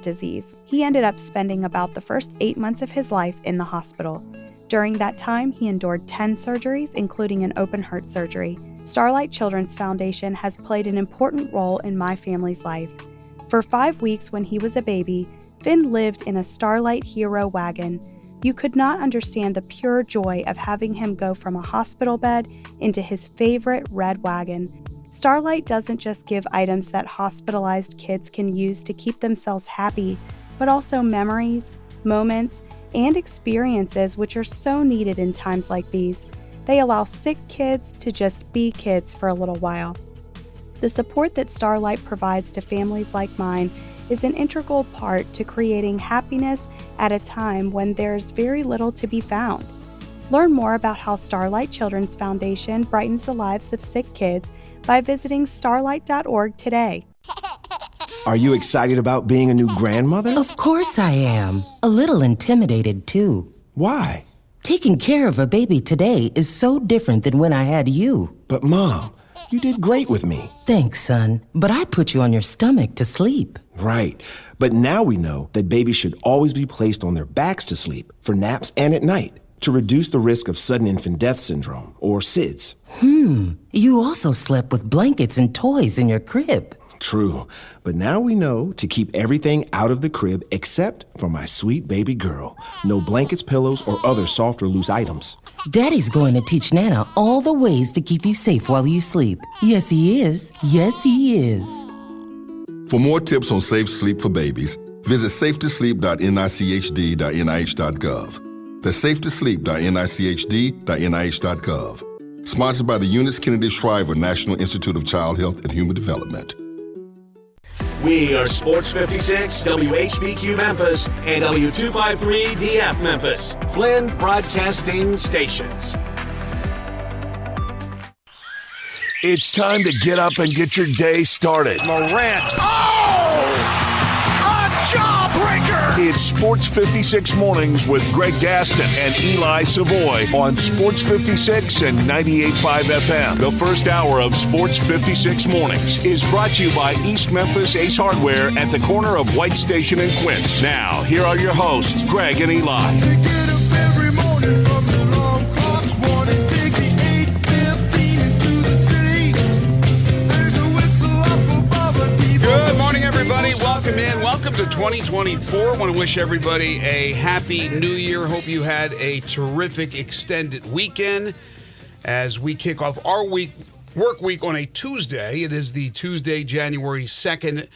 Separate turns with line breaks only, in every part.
disease. He ended up spending about the first 8 months of his life in the hospital. During that time, he endured 10 surgeries, including an open heart surgery. Starlight Children's Foundation has played an important role in my family's life. For 5 weeks when he was a baby, Finn lived in a Starlight Hero wagon. You could not understand the pure joy of having him go from a hospital bed into his favorite red wagon. Starlight doesn't just give items that hospitalized kids can use to keep themselves happy, but also memories, moments, and experiences which are so needed in times like these. They allow sick kids to just be kids for a little while. The support that Starlight provides to families like mine is an integral part to creating happiness at a time when there's very little to be found. Learn more about how Starlight Children's Foundation brightens the lives of sick kids by visiting starlight.org today.
Are you excited about being a new grandmother?
Of course I am. A little intimidated, too.
Why?
Taking care of a baby today is so different than when I had you.
But Mom, you did great with me.
Thanks, son. But I put you on your stomach to sleep.
Right. But now we know that babies should always be placed on their backs to sleep, for naps and at night, to reduce the risk of sudden infant death syndrome, or SIDS.
You also slept with blankets and toys in your crib.
True. But now we know to keep everything out of the crib except for my sweet baby girl. No blankets, pillows, or other soft or loose items.
Daddy's going to teach Nana all the ways to keep you safe while you sleep. Yes, he is. Yes, he is.
For more tips on safe sleep for babies, visit safetosleep.nichd.nih.gov. That's safetosleep.nichd.nih.gov. Sponsored by the Eunice Kennedy Shriver National Institute of Child Health and Human Development.
We are Sports 56, WHBQ Memphis, and W253DF Memphis, Flynn Broadcasting Stations.
It's time to get up and get your day started.
Morant. Oh! A jawbreaker!
It's Sports 56 Mornings with Greg Gaston and Eli Savoy on Sports 56 and 98.5 FM. The first hour of Sports 56 Mornings is brought to you by East Memphis Ace Hardware at the corner of White Station and Quince. Now, here are your hosts, Greg and Eli.
They get up every morning from the alarm clocks warning. Take the 8:15 into the city. There's a whistle up above and people.
Good morning, everybody. Welcome in. Welcome to 2024. I want to wish everybody a happy new year. Hope you had a terrific extended weekend as we kick off our work week on a Tuesday. It is the Tuesday, January 2nd,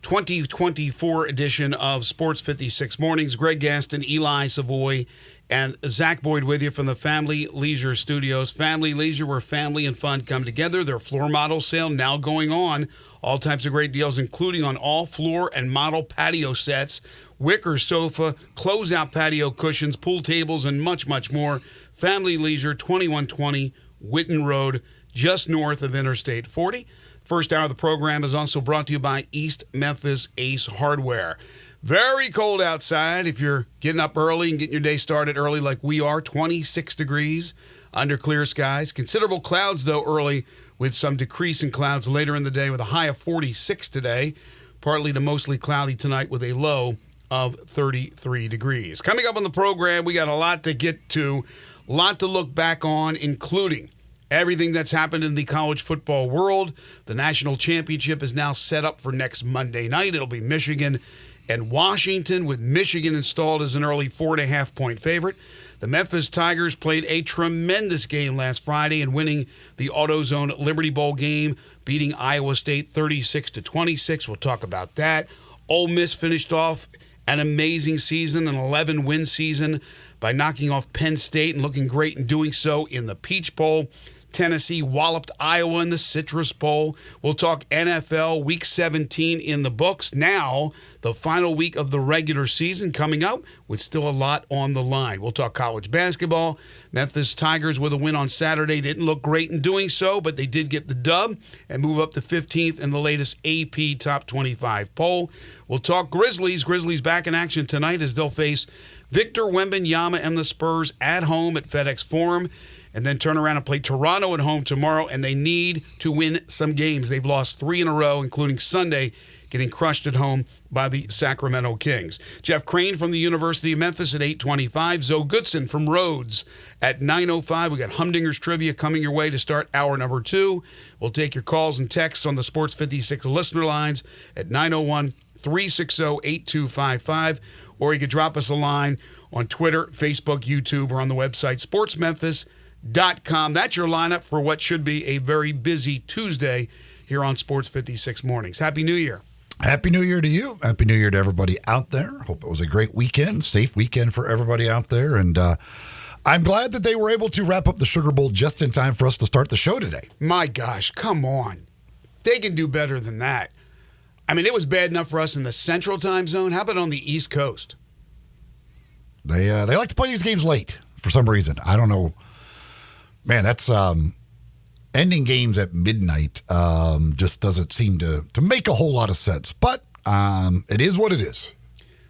2024 edition of Sports 56 Mornings. Greg Gaston, Eli Savoy, and Zach Boyd with you from the Family Leisure Studios. Family Leisure, where family and fun come together. Their floor model sale now going on. All types of great deals, including on all floor and model patio sets, wicker sofa, closeout patio cushions, pool tables, and much, much more. Family Leisure, 2120 Whitten Road, just north of Interstate 40. First hour of the program is also brought to you by East Memphis Ace Hardware. Very cold outside if you're getting up early and getting your day started early like we are. 26 degrees under clear skies. Considerable clouds, though, early with some decrease in clouds later in the day with a high of 46 today. Partly to mostly cloudy tonight with a low of 33 degrees. Coming up on the program, we got a lot to get to, a lot to look back on, including everything that's happened in the college football world. The national championship is now set up for next Monday night. It'll be Michigan and Washington, with Michigan installed as an early 4.5-point favorite. The Memphis Tigers played a tremendous game last Friday in winning the AutoZone Liberty Bowl game, beating Iowa State 36-26. We'll talk about that. Ole Miss finished off an amazing season, an 11-win season, by knocking off Penn State and looking great in doing so in the Peach Bowl. Tennessee walloped Iowa in the Citrus Bowl. We'll talk NFL Week 17 in the books. Now, the final week of the regular season coming up with still a lot on the line. We'll talk college basketball. Memphis Tigers with a win on Saturday. Didn't look great in doing so, but they did get the dub and move up to 15th in the latest AP Top 25 poll. We'll talk Grizzlies. Grizzlies back in action tonight as they'll face Victor Wembanyama and the Spurs at home at FedEx Forum, and then turn around and play Toronto at home tomorrow, and they need to win some games. They've lost 3 in a row, including Sunday getting crushed at home by the Sacramento Kings. Jeff Crane from the University of Memphis at 8:25. Zoe Goodson from Rhodes at 9:05. We got Humdinger's Trivia coming your way to start hour number 2. We'll take your calls and texts on the Sports 56 listener lines at 901-360-8255, or you could drop us a line on Twitter, Facebook, YouTube, or on the website sportsmemphis.com. That's your lineup for what should be a very busy Tuesday here on Sports 56 Mornings. Happy New Year.
Happy New Year to you. Happy New Year to everybody out there. Hope it was a great weekend, safe weekend for everybody out there. And I'm glad that they were able to wrap up the Sugar Bowl just in time for us to start the show today.
My gosh, come on. They can do better than that. I mean, it was bad enough for us in the Central Time Zone. How about on the East Coast?
They like to play these games late for some reason. I don't know. Man, that's ending games at midnight just doesn't seem to make a whole lot of sense. But it is what it is.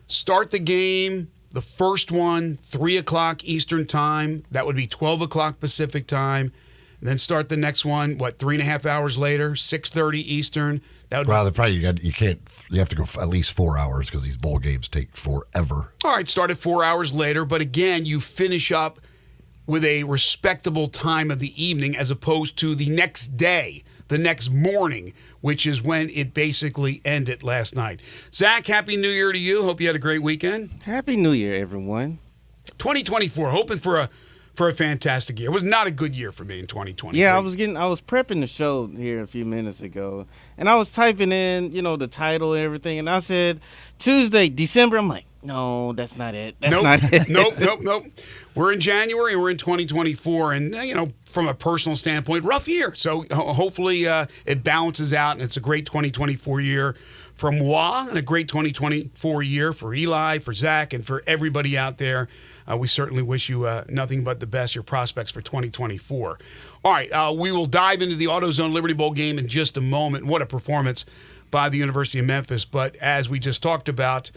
Start the game, the first one, 3 o'clock Eastern Time. That would be 12 o'clock Pacific Time. And then start the next one, 3.5 hours later, 6:30 Eastern. That would
you have to go at least 4 hours because these bowl games take forever.
All right, start at 4 hours later. But again, you finish up with a respectable time of the evening as opposed to the next day, the next morning, which is when it basically ended last night. Zach, Happy New Year to you. Hope you had a great weekend.
Happy New Year, everyone.
2024, hoping for a fantastic year. It was not a good year for me in 2023.
Yeah, I was prepping the show here a few minutes ago, and I was typing in, the title and everything, and I said Tuesday, December. I'm like, no, that's not it. That's not it.
Nope. We're in January. We're in 2024, and from a personal standpoint, rough year. So hopefully it balances out, and it's a great 2024 year for moi, and a great 2024 year for Eli, for Zach, and for everybody out there. We certainly wish you nothing but the best, your prospects for 2024. All right, we will dive into the AutoZone Liberty Bowl game in just a moment. What a performance by the University of Memphis. But as we just talked about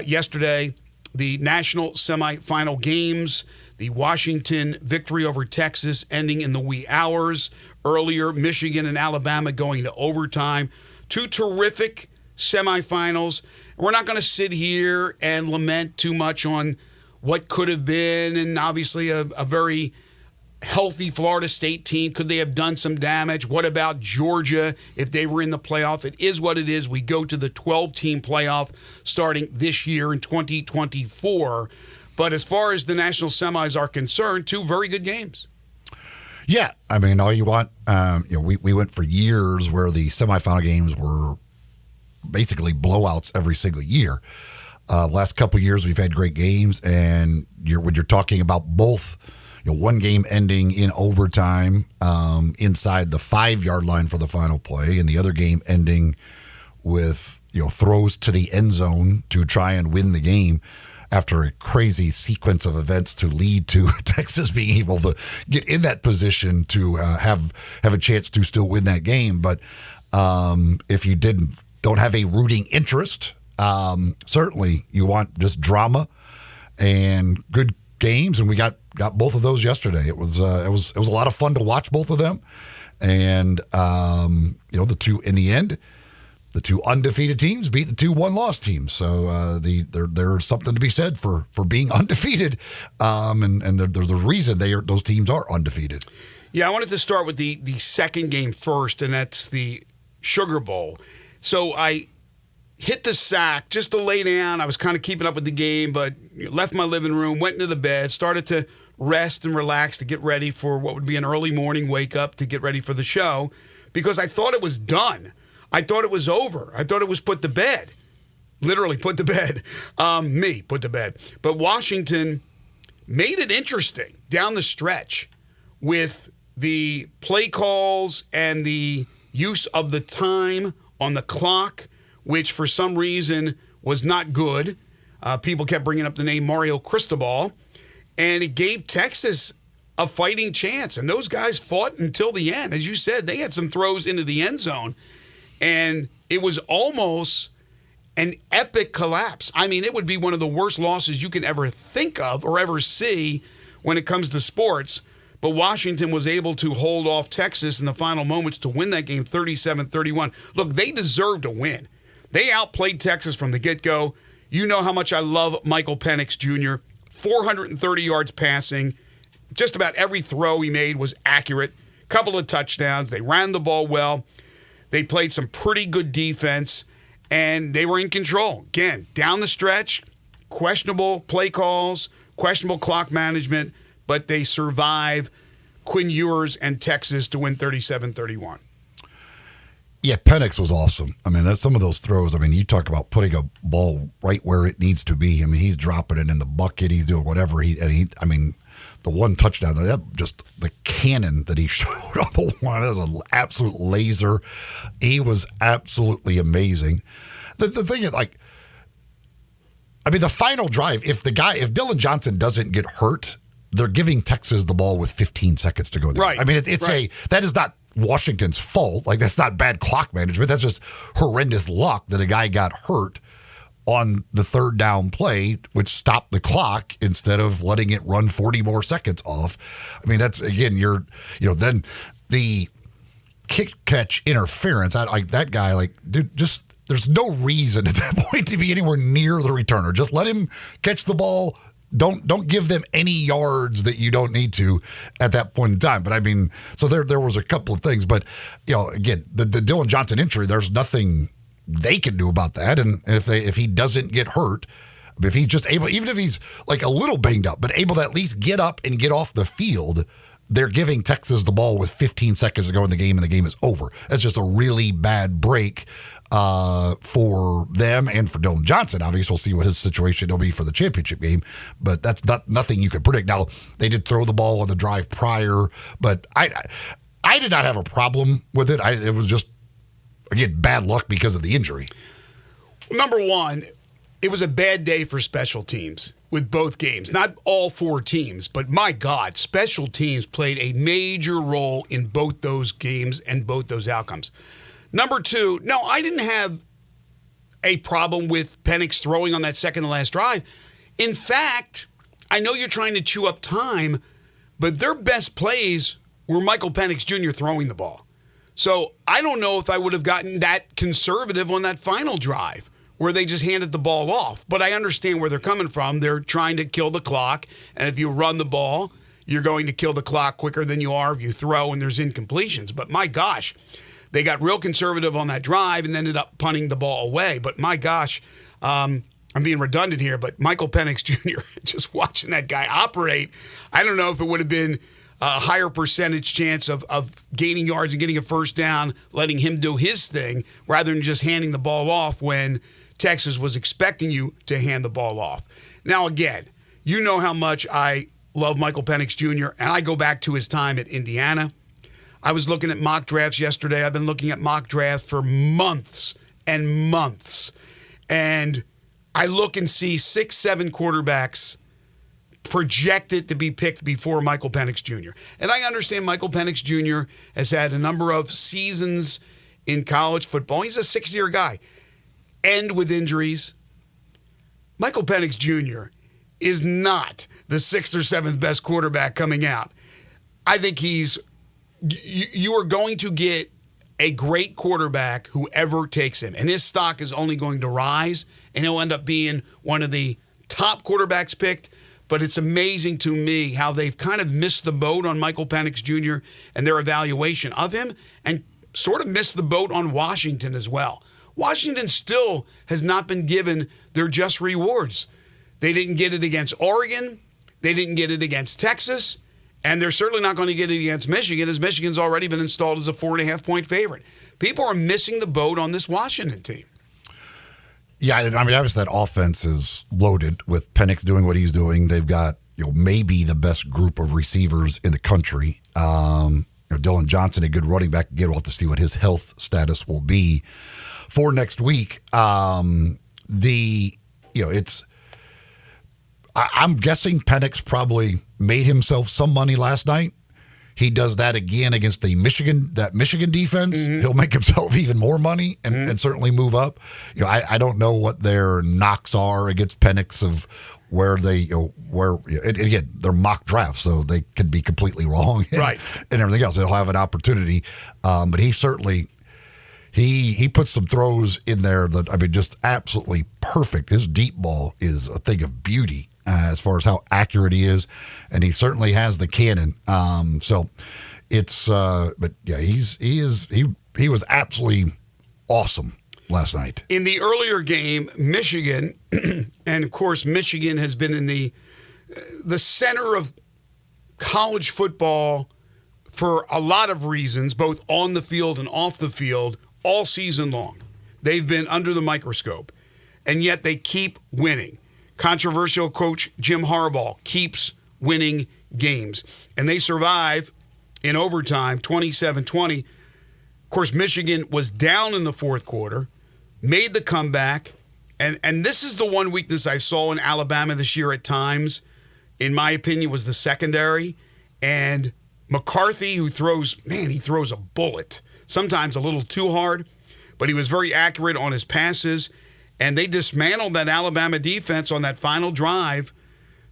yesterday, the national semifinal games, the Washington victory over Texas ending in the wee hours. Earlier, Michigan and Alabama going to overtime. 2 terrific semifinals. We're not going to sit here and lament too much on what could have been, and obviously a very healthy Florida State team. Could they have done some damage? What about Georgia if they were in the playoff? It is what it is. We go to the 12-team playoff starting this year in 2024. But as far as the national semis are concerned, 2 very good games.
Yeah, I mean, all you want, we went for years where the semifinal games were basically blowouts every single year. Last couple of years, we've had great games, and when you're talking about both, one game ending in overtime inside the 5-yard line for the final play, and the other game ending with throws to the end zone to try and win the game after a crazy sequence of events to lead to Texas being able to get in that position to have a chance to still win that game. But if you don't have a rooting interest, certainly you want just drama and good games, and we got both of those yesterday. It was a lot of fun to watch both of them, and the two in the end, the 2 undefeated teams beat the 2 one-loss teams. So there's something to be said for being undefeated, and there's a reason those teams are undefeated.
Yeah, I wanted to start with the second game first, and that's the Sugar Bowl. So I hit the sack just to lay down. I was kind of keeping up with the game, but left my living room, went into the bed, started to rest and relax to get ready for what would be an early morning wake up to get ready for the show, because I thought it was done. I thought it was over. I thought it was put to bed. Literally put to bed. Me put to bed. But Washington made it interesting down the stretch with the play calls and the use of the time on the clock, which for some reason was not good. People kept bringing up the name Mario Cristobal, and it gave Texas a fighting chance. And those guys fought until the end. As you said, they had some throws into the end zone, and it was almost an epic collapse. I mean, it would be one of the worst losses you can ever think of or ever see when it comes to sports. But Washington was able to hold off Texas in the final moments to win that game 37-31. Look, they deserved a win. They outplayed Texas from the get-go. You know how much I love Michael Penix Jr. 430 yards passing. Just about every throw he made was accurate. Couple of touchdowns. They ran the ball well. They played some pretty good defense, and they were in control. Again, down the stretch, questionable play calls, questionable clock management, but they survive Quinn Ewers and Texas to win 37-31.
Yeah, Penix was awesome. I mean, that's some of those throws. I mean, you talk about putting a ball right where it needs to be. I mean, he's dropping it in the bucket. He's doing whatever. I mean, the one touchdown, that just the cannon that he showed on the one, that was an absolute laser. He was absolutely amazing. The thing is, like, I mean, the final drive, if Dylan Johnson doesn't get hurt, they're giving Texas the ball with 15 seconds to go.
Right.
I mean, it's
right.
That is not Washington's fault. Like, that's not bad clock management. That's just horrendous luck that a guy got hurt on the third down play, which stopped the clock instead of letting it run 40 more seconds off. I mean, that's, again, then the kick catch interference. That guy, like, dude, just there's no reason at that point to be anywhere near the returner. Just let him catch the ball. Don't give them any yards that you don't need to at that point in time. But I mean, so there was a couple of things. But, again, the Dylan Johnson injury, there's nothing they can do about that. And if he doesn't get hurt, if he's just able, even if he's like a little banged up, but able to at least get up and get off the field, they're giving Texas the ball with 15 seconds to go in the game, and the game is over. That's just a really bad break for them and for Dylan Johnson. Obviously, we'll see what his situation will be for the championship game, but that's nothing you can predict. Now, they did throw the ball on the drive prior, but I did not have a problem with it. It was just, again, bad luck because of the injury.
Number one, it was a bad day for special teams with both games. Not all four teams, but my God, special teams played a major role in both those games and both those outcomes. Number two, no, I didn't have a problem with Penix throwing on that second to last drive. In fact, I know you're trying to chew up time, but their best plays were Michael Penix Jr. throwing the ball. So I don't know if I would have gotten that conservative on that final drive where they just handed the ball off. But I understand where they're coming from. They're trying to kill the clock, and if you run the ball, you're going to kill the clock quicker than you are if you throw and there's incompletions. But my gosh, they got real conservative on that drive and ended up punting the ball away. But my gosh, I'm being redundant here, but Michael Penix Jr., just watching that guy operate, I don't know if it would have been a higher percentage chance of gaining yards and getting a first down, letting him do his thing, rather than just handing the ball off when Texas was expecting you to hand the ball off. Now, again, you know how much I love Michael Penix Jr., and I go back to his time at Indiana. I was looking at mock drafts yesterday. I've been looking at mock drafts for months and months. And I look and see 6-7 quarterbacks projected to be picked before Michael Penix Jr. And I understand Michael Penix Jr. has had a number of seasons in college football. He's a 6-year guy. End with injuries. Michael Penix Jr. is not the 6th or 7th best quarterback coming out. I think you are going to get a great quarterback whoever takes him, and his stock is only going to rise, and he'll end up being one of the top quarterbacks picked. But it's amazing to me how they've kind of missed the boat on Michael Penix Jr. and their evaluation of him, and sort of missed the boat on Washington as well. Washington still has not been given their just rewards. They didn't get it against Oregon. They didn't get it against Texas. And they're certainly not going to get it against Michigan, as Michigan's already been installed as a 4.5-point favorite. People are missing the boat on this Washington team.
Yeah, I mean, obviously that offense is loaded with Penix doing what he's doing. They've got maybe the best group of receivers in the country. Dylan Johnson, a good running back. Again, we'll have to see what his health status will be for next week. I'm guessing Penix probably made himself some money last night. He does that again against Michigan defense. Mm-hmm. He'll make himself even more money and certainly move up. I don't know what their knocks are against Penix of where they, and again, they're mock drafts, so they could be completely wrong,
right,
and everything else. They'll have an opportunity, but he certainly he puts some throws in there that, I mean, just absolutely perfect. His deep ball is a thing of beauty as far as how accurate he is, and he certainly has the cannon. So it's, but yeah, he was absolutely awesome last night.
In the earlier game, Michigan, and of course, Michigan has been in the center of college football for a lot of reasons, both on the field and off the field, all season long. They've been under the microscope, and yet they keep winning. Controversial coach Jim Harbaugh keeps winning games, and they survive in overtime, 27-20. Of course, Michigan was down in the fourth quarter, made the comeback, and this is the one weakness I saw in Alabama this year at times, in my opinion, was the secondary. And McCarthy, who throws a bullet, sometimes a little too hard, but he was very accurate on his passes, and they dismantled that Alabama defense on that final drive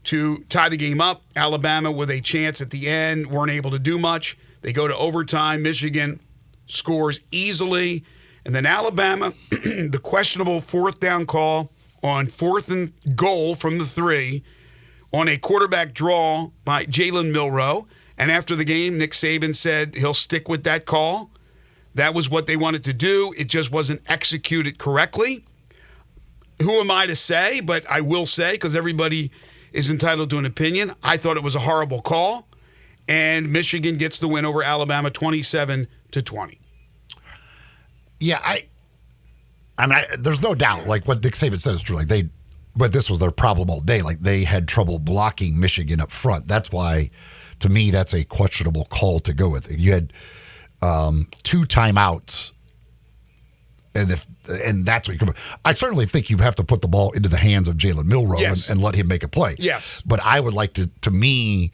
to tie the game up. Alabama, with a chance at the end, weren't able to do much. They go to overtime. Michigan scores easily. And then Alabama, the questionable fourth down call on 4th and goal from the 3 on a quarterback draw by Jalen Milroe. And after the game, Nick Saban said he'll stick with that call. That was what they wanted to do. It just wasn't executed correctly. Who am I to say? But I will say, because everybody is entitled to an opinion, I thought it was a horrible call. And Michigan gets the win over Alabama 27-20.
Yeah, I mean, there's no doubt. Like what Nick Saban said is true. Like but this was their problem all day. Like they had trouble blocking Michigan up front. That's why, to me, that's a questionable call to go with. You had 2 timeouts, and that's what you come. I certainly think you have to put the ball into the hands of Jalen Milroe and let him make a play.
Yes,
but I would like to me.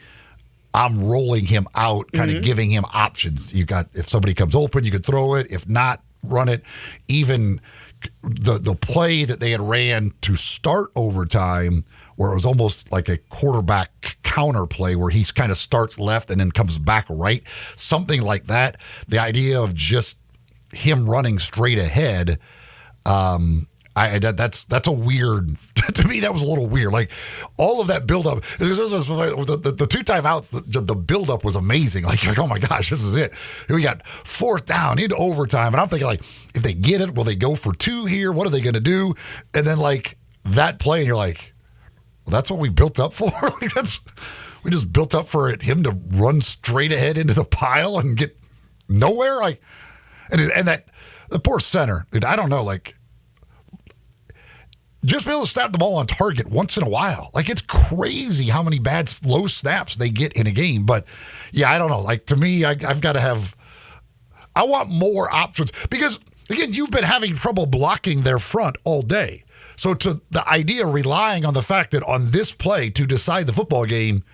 I'm rolling him out, kind of giving him options. You got, if somebody comes open, you could throw it. If not, run it. Even the play that they had ran to start overtime, where it was almost like a quarterback counter play where he kind of starts left and then comes back right, something like that. The idea of just him running straight ahead, that's a weird. To me, that was a little weird. Like all of that buildup. The 2 timeouts, the buildup was amazing. Like oh my gosh, this is it. We got 4th down into overtime, and I'm thinking like, if they get it, will they go for 2 here? What are they going to do? And then like that play, and you're like, well, that's what we built up for. We just built up for him to run straight ahead into the pile and get nowhere. Like, and that the poor center, dude. I don't know, like. Just be able to snap the ball on target once in a while. Like, it's crazy how many bad low snaps they get in a game. But, yeah, I don't know. Like, to me, I've got to have – I want more options. Because, again, you've been having trouble blocking their front all day. So to the idea of relying on the fact that on this play to decide the football game,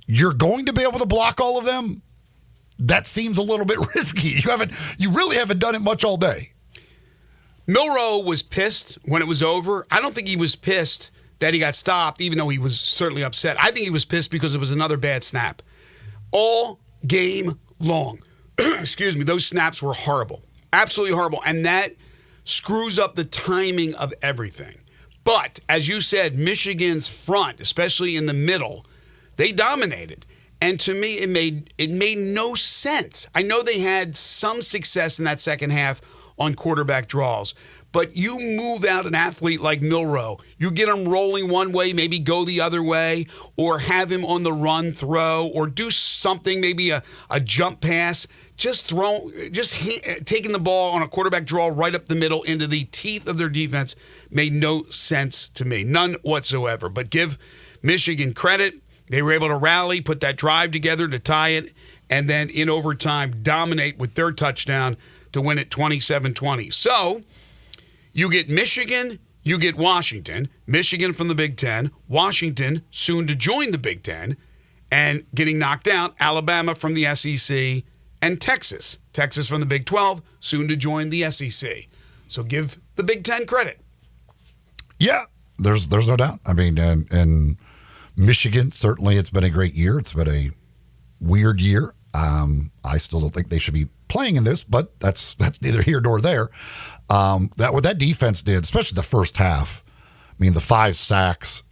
you're going to be able to block all of them, that seems a little bit risky. You really haven't done it much all day.
Milroe was pissed when it was over. I don't think he was pissed that he got stopped, even though he was certainly upset. I think he was pissed because it was another bad snap. All game long. Excuse me, those snaps were horrible. Absolutely horrible. And that screws up the timing of everything. But, as you said, Michigan's front, especially in the middle, they dominated. And to me, it made no sense. I know they had some success in that second half on quarterback draws. But you move out an athlete like Milroe, you get him rolling one way, maybe go the other way, or have him on the run throw, or do something, maybe a jump pass, taking the ball on a quarterback draw right up the middle into the teeth of their defense made no sense to me. None whatsoever. But give Michigan credit. They were able to rally, put that drive together to tie it, and then in overtime dominate with their touchdown to win it 27-20. So you get Michigan, you get Washington. Michigan from the Big Ten, Washington soon to join the Big Ten, and getting knocked out, Alabama from the SEC, and Texas. Texas from the Big 12, soon to join the SEC. So give the Big Ten credit.
Yeah, there's no doubt. I mean, and Michigan, certainly it's been a great year. It's been a weird year. I still don't think they should be playing in this, but that's neither here nor there. What that defense did, especially the first half, I mean, the 5 sacks,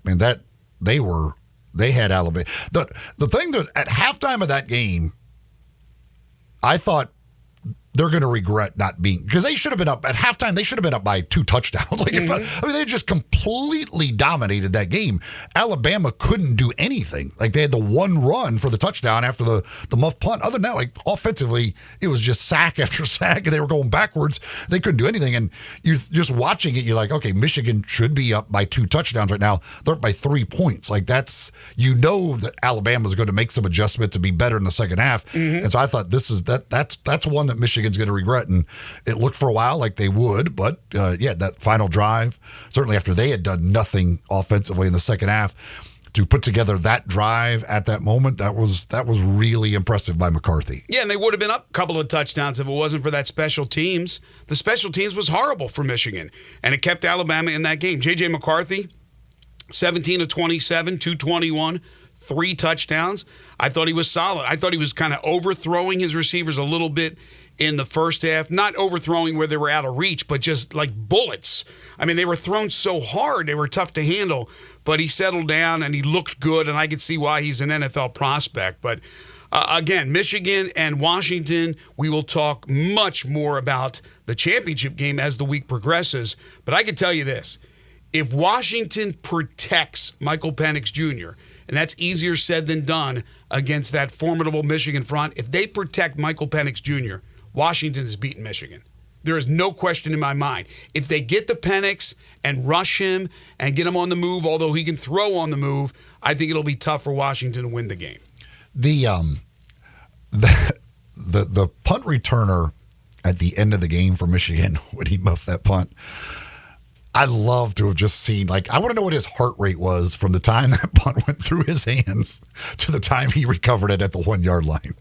I mean, that they had Alabama. The thing that at halftime of that game, I thought they're going to regret not being, because they should have been up at halftime. They should have been up by 2 touchdowns. Like they just completely dominated that game. Alabama couldn't do anything. Like they had the one run for the touchdown after the muff punt. Other than that, like offensively, it was just sack after sack, and they were going backwards. They couldn't do anything. And you're just watching it. You're like, okay, Michigan should be up by 2 touchdowns right now. They're up by 3 points. Like that's, that Alabama's going to make some adjustment to be better in the second half. And so I thought that's one that Michigan's going to regret, and it looked for a while like they would, but that final drive, certainly after they had done nothing offensively in the second half, to put together that drive at that moment, that was really impressive by McCarthy.
Yeah, and they would have been up a couple of touchdowns if it wasn't for that special teams. The special teams was horrible for Michigan, and it kept Alabama in that game. J.J. McCarthy, 17 of 27, 221, 3 touchdowns. I thought he was solid. I thought he was kind of overthrowing his receivers a little bit in the first half, not overthrowing where they were out of reach, but just like bullets. I mean, they were thrown so hard, they were tough to handle, but he settled down and he looked good, and I could see why he's an NFL prospect. But again, Michigan and Washington, we will talk much more about the championship game as the week progresses, but I can tell you this. If Washington protects Michael Penix Jr., and that's easier said than done against that formidable Michigan front, if they protect Michael Penix Jr., Washington has beaten Michigan. There is no question in my mind. If they get the Penix and rush him and get him on the move, although he can throw on the move, I think it'll be tough for Washington to win the game.
The punt returner at the end of the game for Michigan, when he muffed that punt, I'd love to have just seen, I want to know what his heart rate was from the time that punt went through his hands to the time he recovered it at the 1-yard line.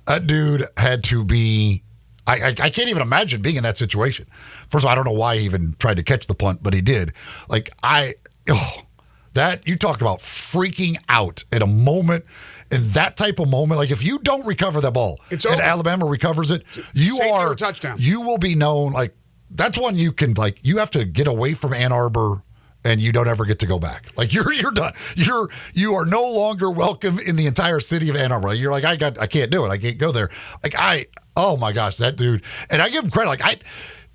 That dude had to be, I can't even imagine being in that situation. First of all, I don't know why he even tried to catch the punt, but he did. That, you talk about freaking out at a moment, in that type of moment. Like if you don't recover that ball
and
Alabama recovers it, you will be known, that's one you can, you have to get away from Ann Arbor and you don't ever get to go back. You're done. You are no longer welcome in the entire city of Ann Arbor. You're like, I can't do it. I can't go there. Oh my gosh, that dude. And I give him credit.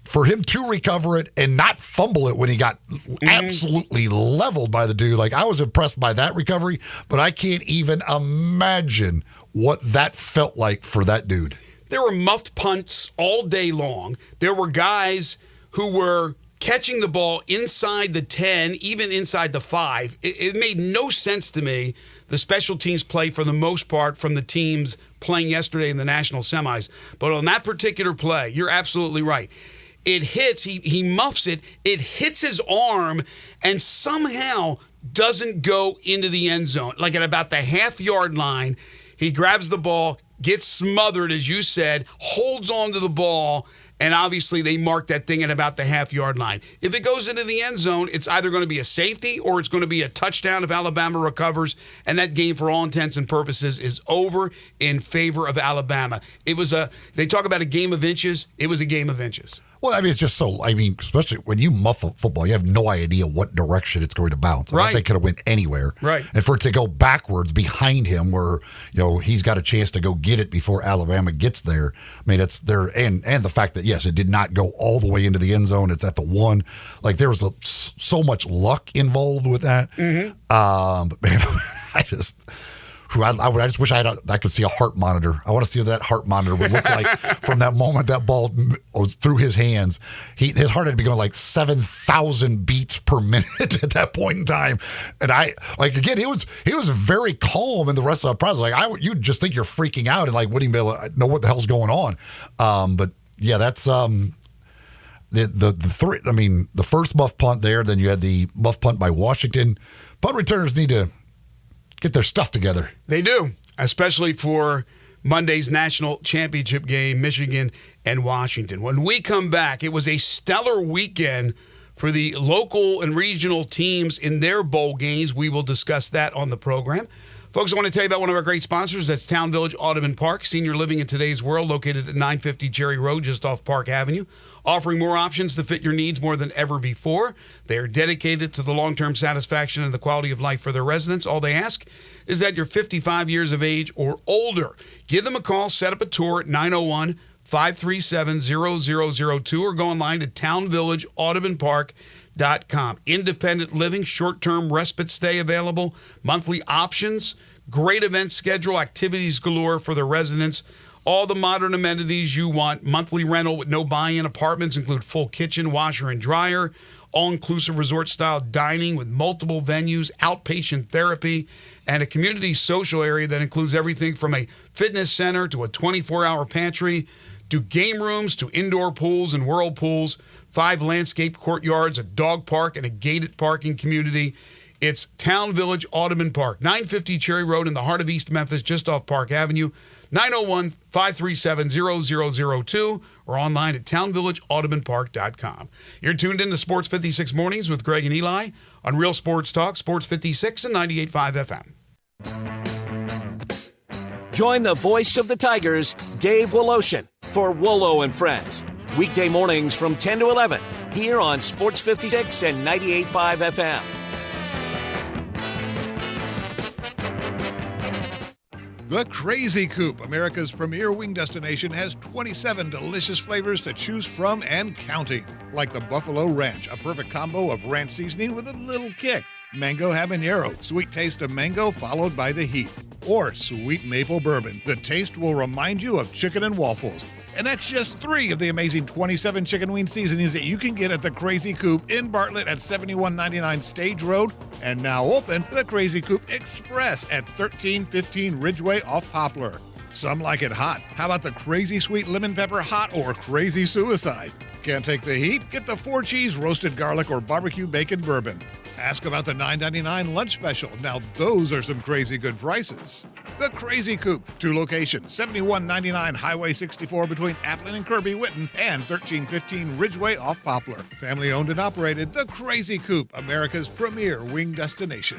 For him to recover it and not fumble it when he got absolutely leveled by the dude. I was impressed by that recovery, but I can't even imagine what that felt like for that dude.
There were muffed punts all day long. There were guys who were catching the ball inside the 10, even inside the 5. It made no sense to me, the special teams play for the most part from the teams playing yesterday in the national semis. But on that particular play, you're absolutely right. It hits, he muffs it, it hits his arm, and somehow doesn't go into the end zone. At about the half-yard line, he grabs the ball, gets smothered, as you said, holds on to the ball, and obviously they mark that thing at about the half-yard line. If it goes into the end zone, it's either going to be a safety or it's going to be a touchdown if Alabama recovers, and that game, for all intents and purposes, is over in favor of Alabama. They talk about a game of inches. It was a game of inches.
Well, it's just especially when you muff a football, you have no idea what direction it's going to bounce.
Right.
They could have went anywhere.
Right.
And for it to go backwards behind him where, he's got a chance to go get it before Alabama gets there. It's there. And the fact that, yes, it did not go all the way into the end zone. It's at the 1. There was so much luck involved with that. But man, I just wish I could see a heart monitor. I want to see what that heart monitor would look like from that moment that ball was through his hands. His heart had to be going 7,000 beats per minute at that point in time. And again, he was very calm in the rest of the process. You'd just think you're freaking out and wouldn't even be able to know what the hell's going on. But yeah, that's the three. The first muff punt there, then you had the muff punt by Washington. Punt returners need to get their stuff together.
They do, especially for Monday's national championship game, Michigan and Washington. When we come back, it was a stellar weekend for the local and regional teams in their bowl games. We will discuss that on the program. Folks, I want to tell you about one of our great sponsors. That's Town Village Audubon Park, senior living in today's world, located at 950 Cherry Road, just off Park Avenue, offering more options to fit your needs more than ever before. They are dedicated to the long-term satisfaction and the quality of life for their residents. All they ask is that you're 55 years of age or older. Give them a call, set up a tour at 901-537-0002, or go online to townvillageaudubonpark.com. Independent living, short-term respite stay available, monthly options, great event schedule, activities galore for the residents, all the modern amenities you want. Monthly rental with no buy-in. Apartments include full kitchen, washer and dryer, all-inclusive resort-style dining with multiple venues, outpatient therapy, and a community social area that includes everything from a fitness center to a 24-hour pantry to game rooms to indoor pools and whirlpools, 5 landscape courtyards, a dog park, and a gated parking community. It's Town Village Audubon Park, 950 Cherry Road in the heart of East Memphis, just off Park Avenue, 901-537-0002, or online at townvillageaudubonpark.com. You're tuned in to Sports 56 Mornings with Greg and Eli on Real Sports Talk, Sports 56 and 98.5 FM.
Join the voice of the Tigers, Dave Woloshin, for Wolo and Friends. Weekday mornings from 10 to 11 here on Sports 56 and 98.5 FM.
The Crazy Coop, America's premier wing destination, has 27 delicious flavors to choose from and counting. Like the Buffalo Ranch, a perfect combo of ranch seasoning with a little kick. Mango Habanero, sweet taste of mango followed by the heat. Or sweet maple bourbon, the taste will remind you of chicken and waffles. And that's just 3 of the amazing 27 chicken wing seasonings that you can get at the Crazy Coop in Bartlett at 7199 Stage Road. And now open the Crazy Coop Express at 1315 Ridgeway off Poplar. Some like it hot. How about the Crazy Sweet Lemon Pepper Hot or Crazy Suicide? Can't take the heat? Get the 4-cheese roasted garlic or barbecue bacon bourbon. Ask about the $9.99 lunch special. Now those are some crazy good prices. The Crazy Coop, 2 locations, 7199 Highway 64 between Applin and Kirby Whitten, and 1315 Ridgeway off Poplar. Family owned and operated, The Crazy Coop, America's premier wing destination.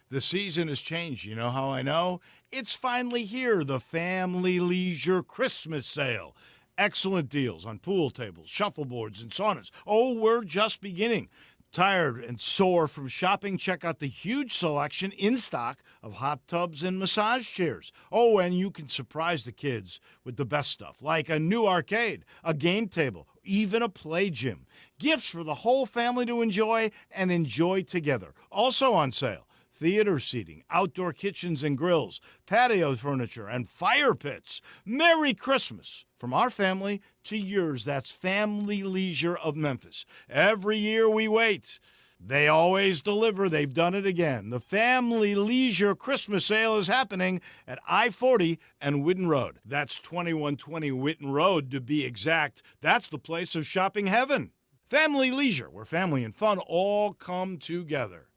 The season has changed. You know how I know? It's finally here, the Family Leisure Christmas Sale. Excellent deals on pool tables, shuffleboards, and saunas. Oh, we're just beginning. Tired and sore from shopping? Check out the huge selection in stock of hot tubs and massage chairs. Oh, and you can surprise the kids with the best stuff, like a new arcade, a game table, even a play gym. Gifts for the whole family to enjoy and enjoy together. Also on sale, theater seating, outdoor kitchens and grills, patio furniture, and fire pits. Merry Christmas from our family to yours. That's Family Leisure of Memphis. Every year we wait. They always deliver. They've done it again. The Family Leisure Christmas Sale is happening at I-40 and Whitten Road. That's 2120 Whitten Road to be exact. That's the place of shopping heaven. Family Leisure, where family and fun all come together.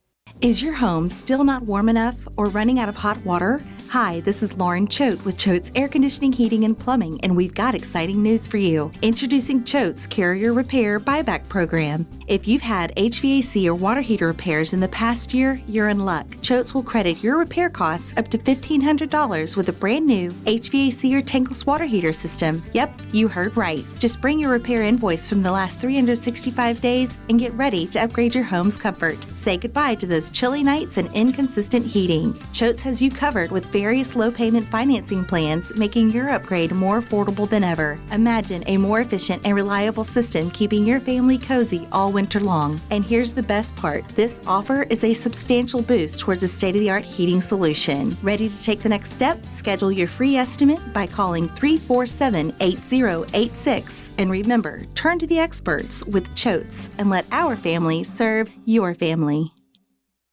Is your home still not warm enough or running out of hot water? Hi, this is Lauren Choate with Choate's Air Conditioning, Heating, and Plumbing, and we've got exciting news for you. Introducing Choate's Carrier Repair Buyback Program. If you've had HVAC or water heater repairs in the past year, you're in luck. Choate's will credit your repair costs up to $1,500 with a brand new HVAC or tankless water heater system. Yep, you heard right. Just bring your repair invoice from the last 365 days and get ready to upgrade your home's comfort. Say goodbye to those chilly nights and inconsistent heating. Choate's has you covered with various low-payment financing plans, making your upgrade more affordable than ever. Imagine a more efficient and reliable system keeping your family cozy all winter long. And here's the best part. This offer is a substantial boost towards a state-of-the-art heating solution. Ready to take the next step? Schedule your free estimate by calling 347-8086. And remember, turn to the experts with Choate's and let our family serve your family.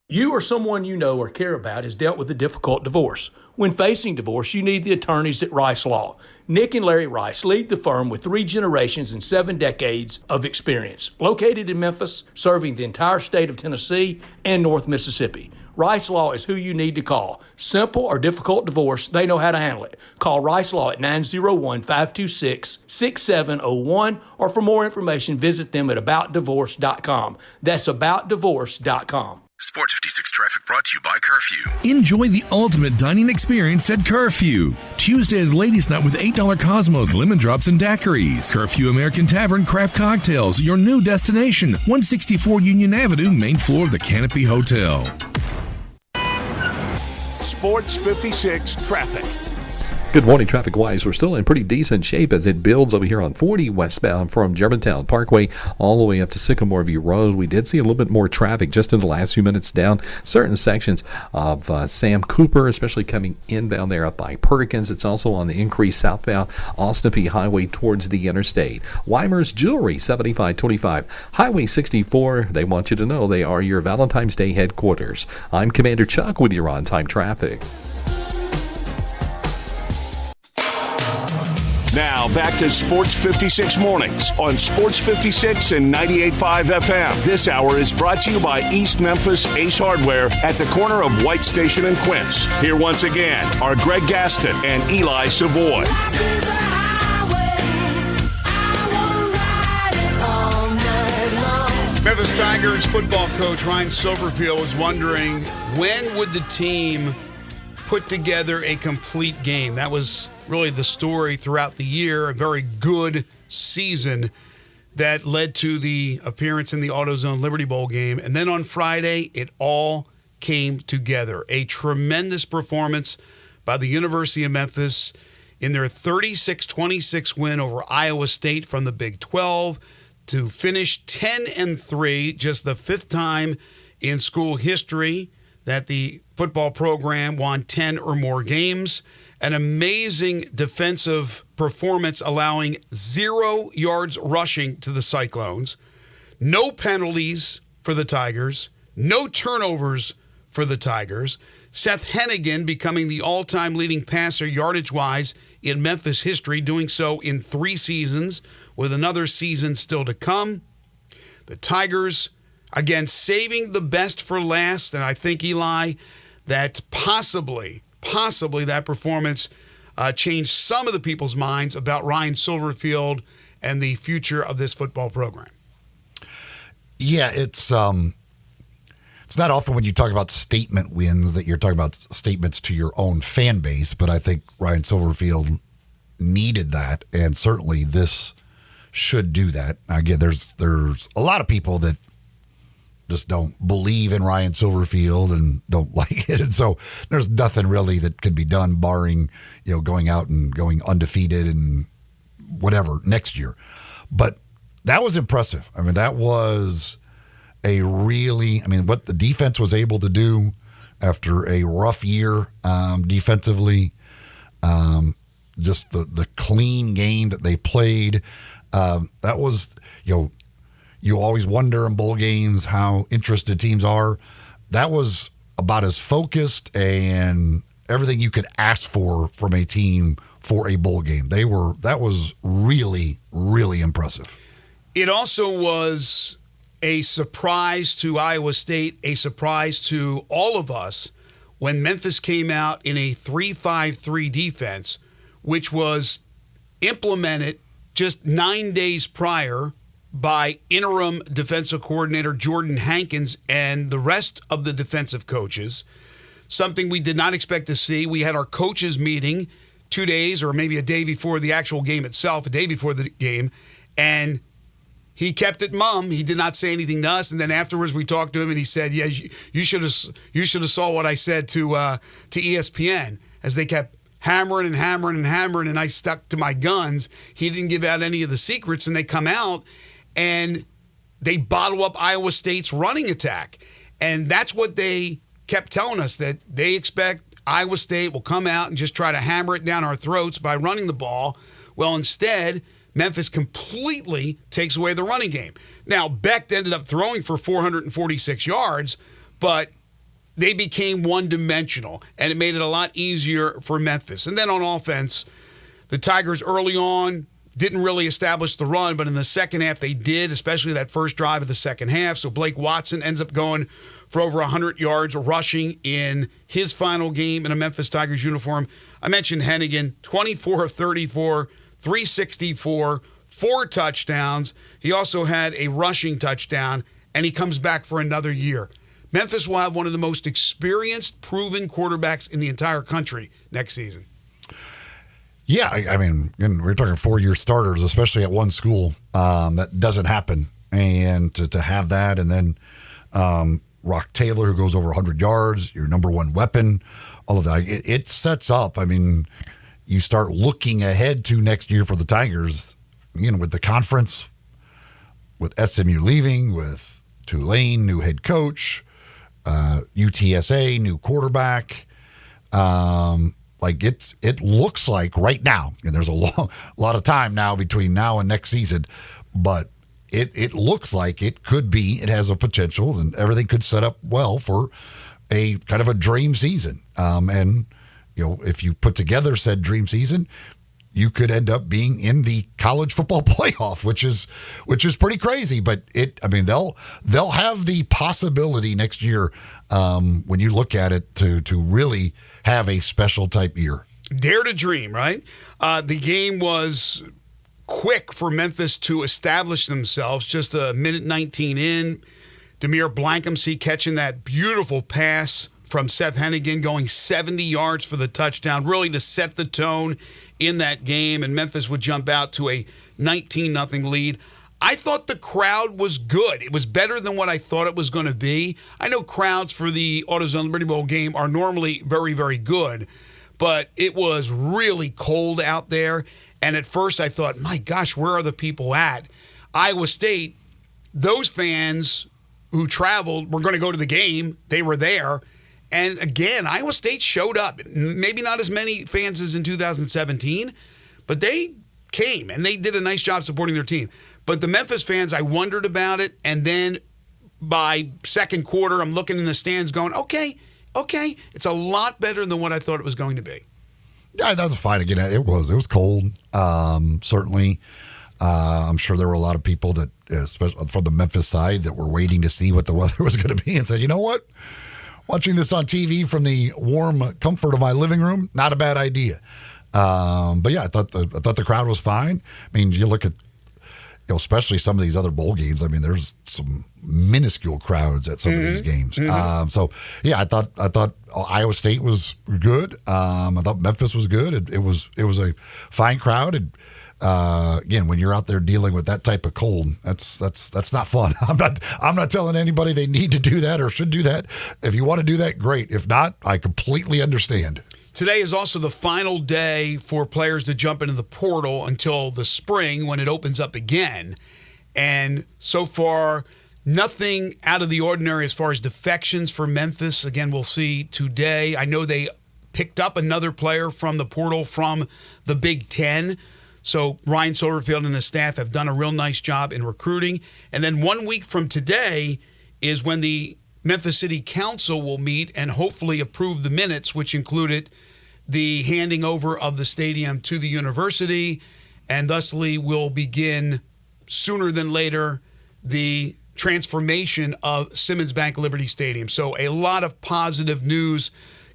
You or someone you know or care about has dealt with a difficult divorce. When facing divorce, you need the attorneys at Rice Law. Nick and Larry Rice lead the firm with 3 generations and 7 decades of experience. Located in Memphis, serving the entire state of Tennessee and North Mississippi. Rice Law is who you need to call. Simple or difficult divorce, they know how to handle it. Call Rice Law at 901-526-6701, or for more information, visit them at aboutdivorce.com. That's aboutdivorce.com.
Sports 56 traffic brought to you by Curfew.
Enjoy the ultimate dining experience at Curfew. Tuesday is Ladies' Night with $8 Cosmos, lemon drops, and daiquiris. Curfew American Tavern Craft Cocktails, your new destination. 164 Union Avenue, main floor of the Canopy Hotel. Sports 56 traffic.
Good morning, traffic-wise. We're still in pretty decent shape as it builds over here on 40 westbound from Germantown Parkway all the way up to Sycamore View Road. We did see a little bit more traffic just in the last few minutes down certain sections of Sam Cooper, especially coming inbound there up by Perkins. It's also on the increase southbound Austin P Highway towards the interstate. Weimer's Jewelry, 7525 Highway 64. They want you to know they are your Valentine's Day headquarters. I'm Commander Chuck with your on-time traffic.
Now back to Sports 56 Mornings on Sports 56 and 98.5 FM. This hour is brought to you by East Memphis Ace Hardware at the corner of White Station and Quince. Here once again are Greg Gaston and Eli Savoy.
Memphis Tigers football coach Ryan Silverfield was wondering when would the team put together a complete game. That was really the story throughout the year, a very good season that led to the appearance in the AutoZone Liberty Bowl game. And then on Friday, it all came together. A tremendous performance by the University of Memphis in their 36-26 win over Iowa State from the Big 12 to finish 10-3, just the fifth time in school history that the football program won 10 or more games. An amazing defensive performance, allowing 0 yards rushing to the Cyclones. No penalties for the Tigers. No turnovers for the Tigers. Seth Hennigan becoming the all-time leading passer yardage-wise in Memphis history, doing so in 3 seasons, with another season still to come. The Tigers, again, saving the best for last, and I think, Eli, that possibly that performance changed some of the people's minds about Ryan Silverfield and the future of this football program.
Yeah, it's not often when you talk about statement wins that you're talking about statements to your own fan base, but I think Ryan Silverfield needed that, and certainly this should do that. Again, there's a lot of people that just don't believe in Ryan Silverfield and don't like it. And so there's nothing really that could be done barring, going out and going undefeated and whatever next year. But that was impressive. I mean, that was what the defense was able to do after a rough year defensively, just the clean game that they played. That was, you always wonder in bowl games how interested teams are. That was about as focused and everything you could ask for from a team for a bowl game. That was really, really impressive.
It also was a surprise to Iowa State, a surprise to all of us when Memphis came out in a 3-5-3 defense, which was implemented just 9 days prior by interim defensive coordinator Jordan Hankins and the rest of the defensive coaches, something we did not expect to see. We had our coaches meeting 2 days or maybe a day before the actual game itself, a day before the game, and he kept it mum. He did not say anything to us, and then afterwards we talked to him, and he said, "Yeah, you should have saw what I said to ESPN," as they kept hammering and hammering and hammering, and I stuck to my guns. He didn't give out any of the secrets, and they come out and they bottle up Iowa State's running attack. And that's what they kept telling us, that they expect Iowa State will come out and just try to hammer it down our throats by running the ball. Well, instead, Memphis completely takes away the running game. Now, Beck ended up throwing for 446 yards, but they became one-dimensional, and it made it a lot easier for Memphis. And then on offense, the Tigers early on didn't really establish the run, but in the second half they did, especially that first drive of the second half. So Blake Watson ends up going for over 100 yards rushing in his final game in a Memphis Tigers uniform. I mentioned Hennigan, 24 of 34, 364, 4 touchdowns. He also had a rushing touchdown, and he comes back for another year. Memphis will have one of the most experienced, proven quarterbacks in the entire country next season.
Yeah, I mean, we're talking 4-year starters, especially at one school. That doesn't happen. And to have that, and then Rock Taylor, who goes over 100 yards, your number one weapon, all of that, it sets up. I mean, you start looking ahead to next year for the Tigers, with the conference, with SMU leaving, with Tulane, new head coach, UTSA, new quarterback. It looks like right now, and there's a lot of time now between now and next season, but it looks like it has a potential, and everything could set up well for a kind of a dream season. And if you put together said dream season, you could end up being in the college football playoff, which is pretty crazy. But they'll have the possibility next year, when you look at it, to really have a special type year.
Dare to dream, right? The game was quick for Memphis to establish themselves. Just a minute 19 in, Demir Blankhamsey catching that beautiful pass from Seth Hennigan, going 70 yards for the touchdown, really to set the tone in that game, and Memphis would jump out to a 19-0 lead. I thought the crowd was good. It was better than what I thought it was going to be. I know crowds for the AutoZone Liberty Bowl game are normally very, very good, but it was really cold out there. And at first I thought, my gosh, where are the people at? Iowa State, those fans who traveled were going to go to the game. They were there. And again, Iowa State showed up. Maybe not as many fans as in 2017, but they came and they did a nice job supporting their team. But the Memphis fans, I wondered about it. And then by second quarter, I'm looking in the stands going, okay, it's a lot better than what I thought it was going to be.
Yeah, that was fine. Again, it was cold. Certainly, I'm sure there were a lot of people that, especially from the Memphis side, that were waiting to see what the weather was going to be and said, you know what? Watching this on TV from the warm comfort of my living room, not a bad idea. But yeah, I thought the crowd was fine. I mean, you look at, especially some of these other bowl games. I mean, there's some minuscule crowds at some of these games. So yeah, I thought Iowa State was good. I thought Memphis was good. It was a fine crowd. And again, when you're out there dealing with that type of cold, that's not fun. I'm not telling anybody they need to do that or should do that. If you want to do that, great. If not, I completely understand.
Today is also the final day for players to jump into the portal until the spring when it opens up again. And so far, nothing out of the ordinary as far as defections for Memphis. Again, we'll see today. I know they picked up another player from the portal from the Big Ten. So Ryan Silverfield and his staff have done a real nice job in recruiting. And then 1 week from today is when the Memphis City Council will meet and hopefully approve the minutes, which included the handing over of the stadium to the university, and thusly will begin sooner than later the transformation of Simmons Bank Liberty Stadium. So a lot of positive news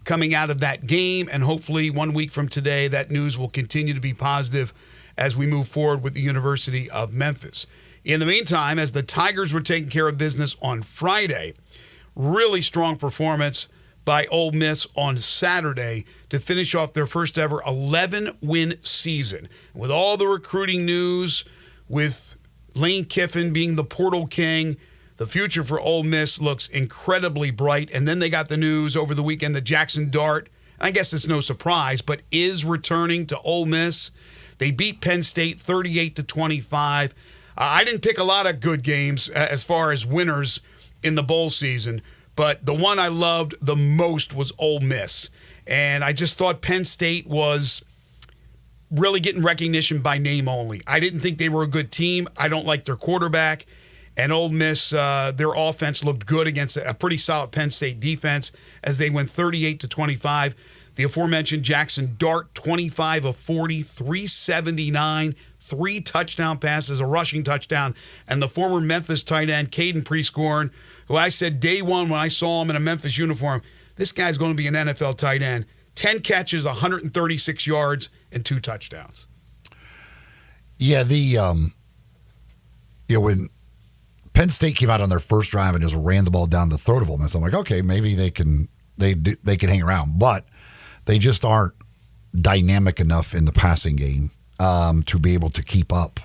coming out of that game, and hopefully 1 week from today that news will continue to be positive as we move forward with the University of Memphis. In the meantime, as the Tigers were taking care of business on Friday, really strong performance by Ole Miss on Saturday to finish off their first ever 11-win season. With all the recruiting news, with Lane Kiffin being the portal king, the future for Ole Miss looks incredibly bright. And then they got the news over the weekend that Jackson Dart, I guess it's no surprise, but is returning to Ole Miss. They beat Penn State 38-25. I didn't pick a lot of good games as far as winners in the bowl season, but the one I loved the most was Ole Miss. And I just thought Penn State was really getting recognition by name only. I didn't think they were a good team. I don't like their quarterback. And Ole Miss, their offense looked good against a pretty solid Penn State defense as they went 38-25. The aforementioned Jackson Dart, 25 of 40, 379, 3 touchdown passes, a rushing touchdown. And the former Memphis tight end, Caden Prescorn, who I said day one when I saw him in a Memphis uniform, this guy's going to be an NFL tight end. 10 catches, 136 yards, and 2 touchdowns.
Yeah, when Penn State came out on their first drive and just ran the ball down the throat of Ole Miss. I'm like, okay, maybe they can hang around, but they just aren't dynamic enough in the passing game to be able to keep up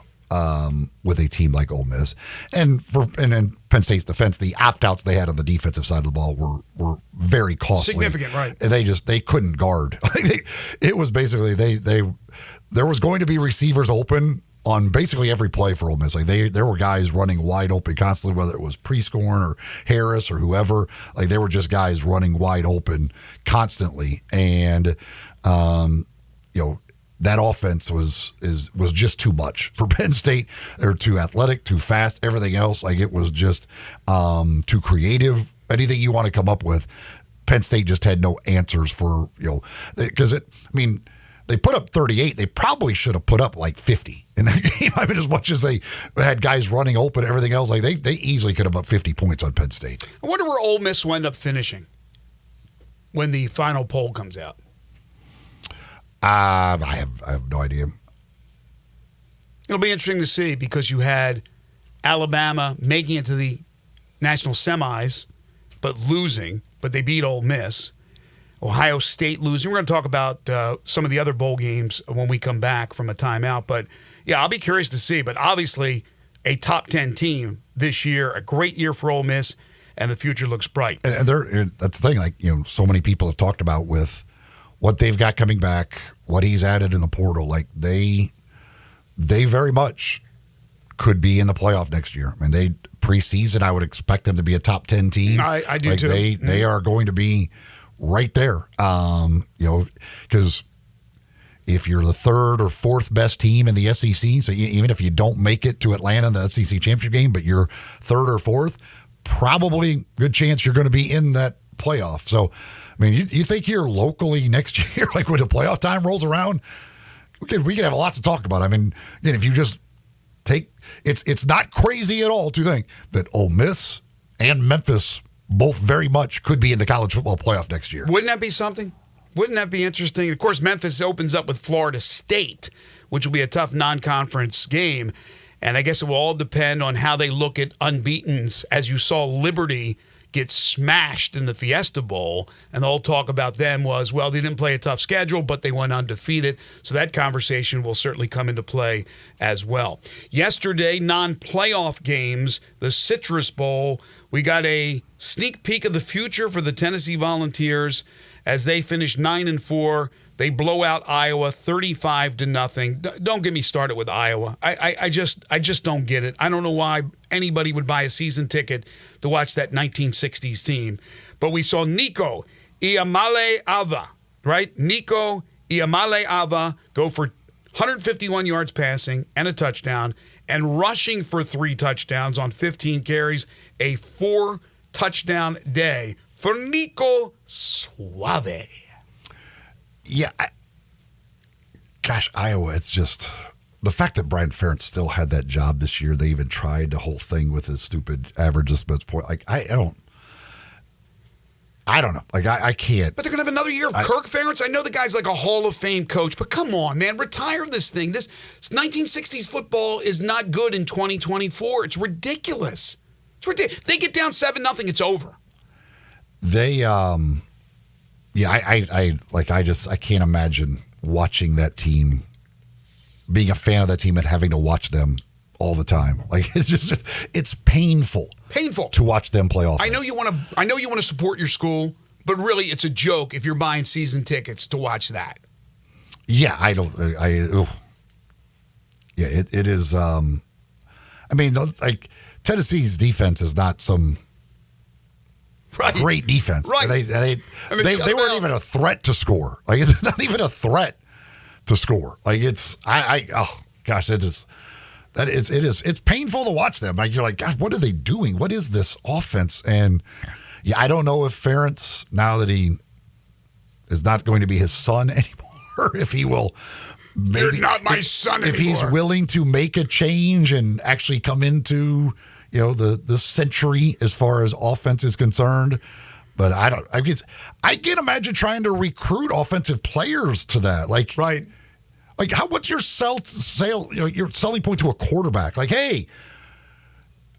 with a team like Ole Miss. And in Penn State's defense, the opt-outs they had on the defensive side of the ball were very costly.
Significant, right?
And they couldn't guard. It was basically there was going to be receivers open on basically every play for Ole Miss. Like there were guys running wide open constantly, whether it was Prescorn or Harris or whoever. Like there were just guys running wide open constantly, and that offense was just too much for Penn State. They're too athletic, too fast, everything else. Like it was just too creative. Anything you want to come up with, Penn State just had no answers for, because they put up 38. They probably should have put up like 50 in that game. I mean, as much as they had guys running open, everything else, like they easily could have put 50 points on Penn State.
I wonder where Ole Miss will end up finishing when the final poll comes out.
I have no idea.
It'll be interesting to see because you had Alabama making it to the national semis, but losing, but they beat Ole Miss. Ohio State losing. We're going to talk about some of the other bowl games when we come back from a timeout. But, yeah, I'll be curious to see. But obviously a top 10 team this year, a great year for Ole Miss, and the future looks bright.
And that's the thing. Like, so many people have talked about with what they've got coming back, what he's added in the portal. Like, they very much could be in the playoff next year. I mean, preseason, I would expect them to be a top 10 team.
I do too.
They are going to be right there, because if you're the third or fourth best team in the SEC, so even if you don't make it to Atlanta in the SEC championship game, but you're third or fourth, probably good chance you're going to be in that playoff. So, I mean, you think here locally next year, like when the playoff time rolls around, we could have a lot to talk about. I mean, again, if you just it's not crazy at all to think that Ole Miss and Memphis both very much could be in the college football playoff next year.
Wouldn't that be something? Wouldn't that be interesting? Of course, Memphis opens up with Florida State, which will be a tough non-conference game. And I guess it will all depend on how they look at unbeatens. As you saw Liberty get smashed in the Fiesta Bowl, and the whole talk about them was, well, they didn't play a tough schedule, but they went undefeated. So that conversation will certainly come into play as well. Yesterday, non-playoff games, the Citrus Bowl, we got a sneak peek of the future for the Tennessee Volunteers as they finish 9-4. They blow out Iowa 35-0. Don't get me started with Iowa. I just don't get it. I don't know why anybody would buy a season ticket to watch that 1960s team. But we saw Nico Iamaleava, right? Nico Iamaleava go for 151 yards passing and a touchdown, and rushing for 3 touchdowns on 15 carries, a 4-touchdown day for Nico Suave.
Yeah. Iowa, it's just the fact that Brian Ferentz still had that job this year. They even tried the whole thing with his stupid average disposable point. Like, I don't know. Like, I can't.
But they're going to have another year of Kirk Ferentz. I know the guy's like a Hall of Fame coach, but come on, man. Retire this thing. This 1960s football is not good in 2024. It's ridiculous. It's ridiculous. They get down 7-0, it's over.
They, I can't imagine watching that team, being a fan of that team and having to watch them all the time. Like, it's painful.
Painful
to watch them play offense.
I know you want to support your school, but really it's a joke if you're buying season tickets to watch that.
Yeah, it is. Like, Tennessee's defense is not some great defense.
Right.
They weren't even a threat to score. Like, it's not even a threat to score. Like, it's it's painful to watch them. Like, you're like, God, what are they doing? What is this offense? And yeah, I don't know if Ferentz, now that he is not going to be his son anymore, if he will.
You're not my son anymore.
If he's willing to make a change and actually come into, the century as far as offense is concerned. But I can't imagine trying to recruit offensive players to that. Like,
right.
Like, what's your your selling point to a quarterback? Like, hey,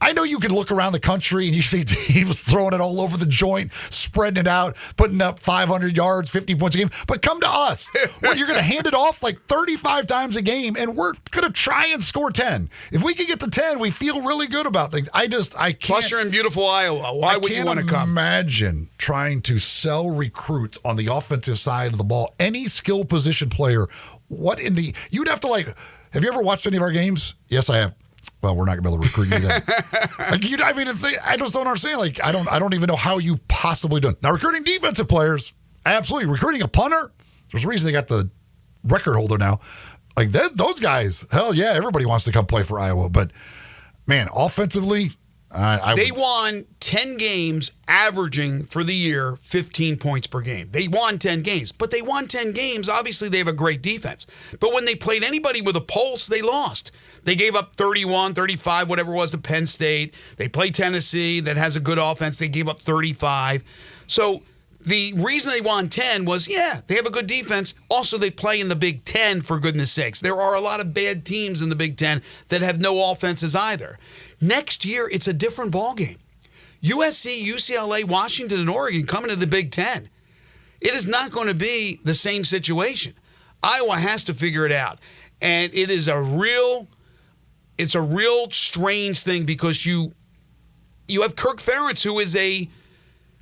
I know you can look around the country and you see teams throwing it all over the joint, spreading it out, putting up 500 yards, 50 points a game. But come to us. Well, you're going to hand it off like 35 times a game, and we're going to try and score 10. If we can get to 10, we feel really good about things. I can't.
Plus, you're in beautiful Iowa. Why would you want to come?
Imagine trying to sell recruits on the offensive side of the ball. Any skill position player, you'd have to have you ever watched any of our games? Yes, I have. Well, we're not going to be able to recruit you then. I just don't understand. I don't even know how you possibly do it. Now, recruiting defensive players, absolutely. Recruiting a punter, there's a reason they got the record holder now. Those guys, hell yeah, everybody wants to come play for Iowa. But, man, offensively,
they won 10 games, averaging for the year 15 points per game. They won 10 games, but they won 10 games. Obviously, they have a great defense. But when they played anybody with a pulse, they lost. They gave up 31, 35, whatever it was, to Penn State. They played Tennessee that has a good offense. They gave up 35. So the reason they won 10 was, they have a good defense. Also, they play in the Big Ten, for goodness sakes. There are a lot of bad teams in the Big Ten that have no offenses either. Next year, it's a different ballgame. USC, UCLA, Washington, and Oregon coming to the Big Ten. It is not going to be the same situation. Iowa has to figure it out. And it is a real strange thing because you have Kirk Ferentz, who is a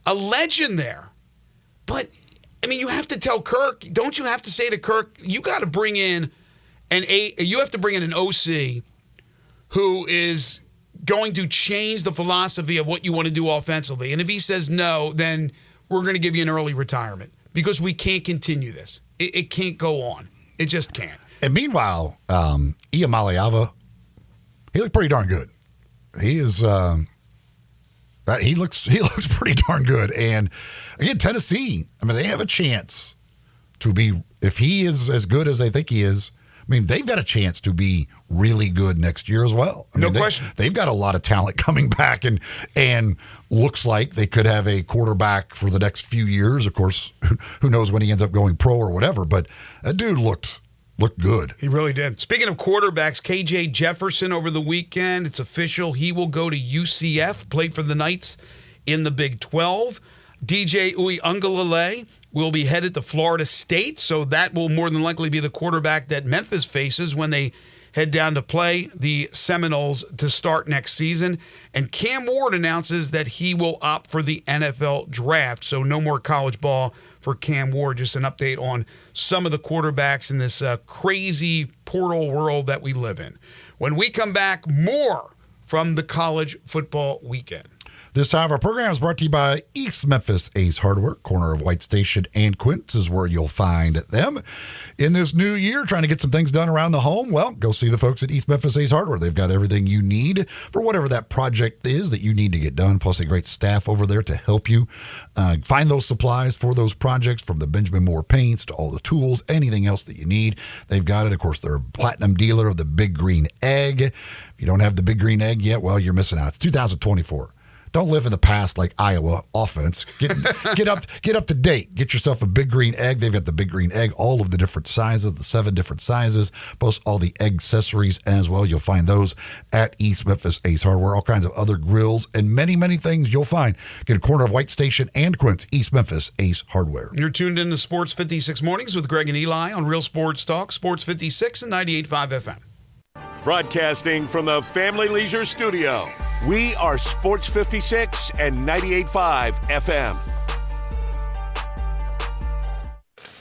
legend there. But, you have to tell Kirk, don't you have to say to Kirk, you got to bring in an OC who is going to change the philosophy of what you want to do offensively. And if he says no, then we're going to give you an early retirement because we can't continue this. It can't go on. It just can't.
And meanwhile, Iamaleava, he looked pretty darn good. He is. He looks pretty darn good. And again, Tennessee. They have a chance to be. If he is as good as they think he is, they've got a chance to be really good next year as well.
No question.
They've got a lot of talent coming back, and looks like they could have a quarterback for the next few years. Of course, who knows when he ends up going pro or whatever. But that dude looked good.
He really did. Speaking of quarterbacks, KJ Jefferson over the weekend, it's official. He will go to UCF, played for the Knights in the Big 12. DJ Uiagalelei will be headed to Florida State, so that will more than likely be the quarterback that Memphis faces when they head down to play the Seminoles to start next season. And Cam Ward announces that he will opt for the NFL draft, so no more college ball for Cam Ward. Just an update on some of the quarterbacks in this crazy portal world that we live in. When we come back, more from the college football weekend.
This time of our program is brought to you by East Memphis Ace Hardware, corner of White Station and Quince is where you'll find them. In this new year, trying to get some things done around the home, well, go see the folks at East Memphis Ace Hardware. They've got everything you need for whatever that project is that you need to get done, plus a great staff over there to help you find those supplies for those projects, from the Benjamin Moore paints to all the tools, anything else that you need. They've got it. Of course, they're a platinum dealer of the Big Green Egg. If you don't have the Big Green Egg yet, well, you're missing out. It's 2024. Don't live in the past like Iowa offense. Get up to date. Get yourself a Big Green Egg. They've got the Big Green Egg, all of the different sizes, the 7 different sizes, plus all the egg accessories as well. You'll find those at East Memphis Ace Hardware. All kinds of other grills and many, many things you'll find. Get a corner of White Station and Quince, East Memphis Ace Hardware.
You're tuned in to Sports 56 Mornings with Greg and Eli on Real Sports Talk, Sports 56 and 98.5 FM.
Broadcasting from the Family Leisure Studio, we are Sports 56 and 98.5 FM.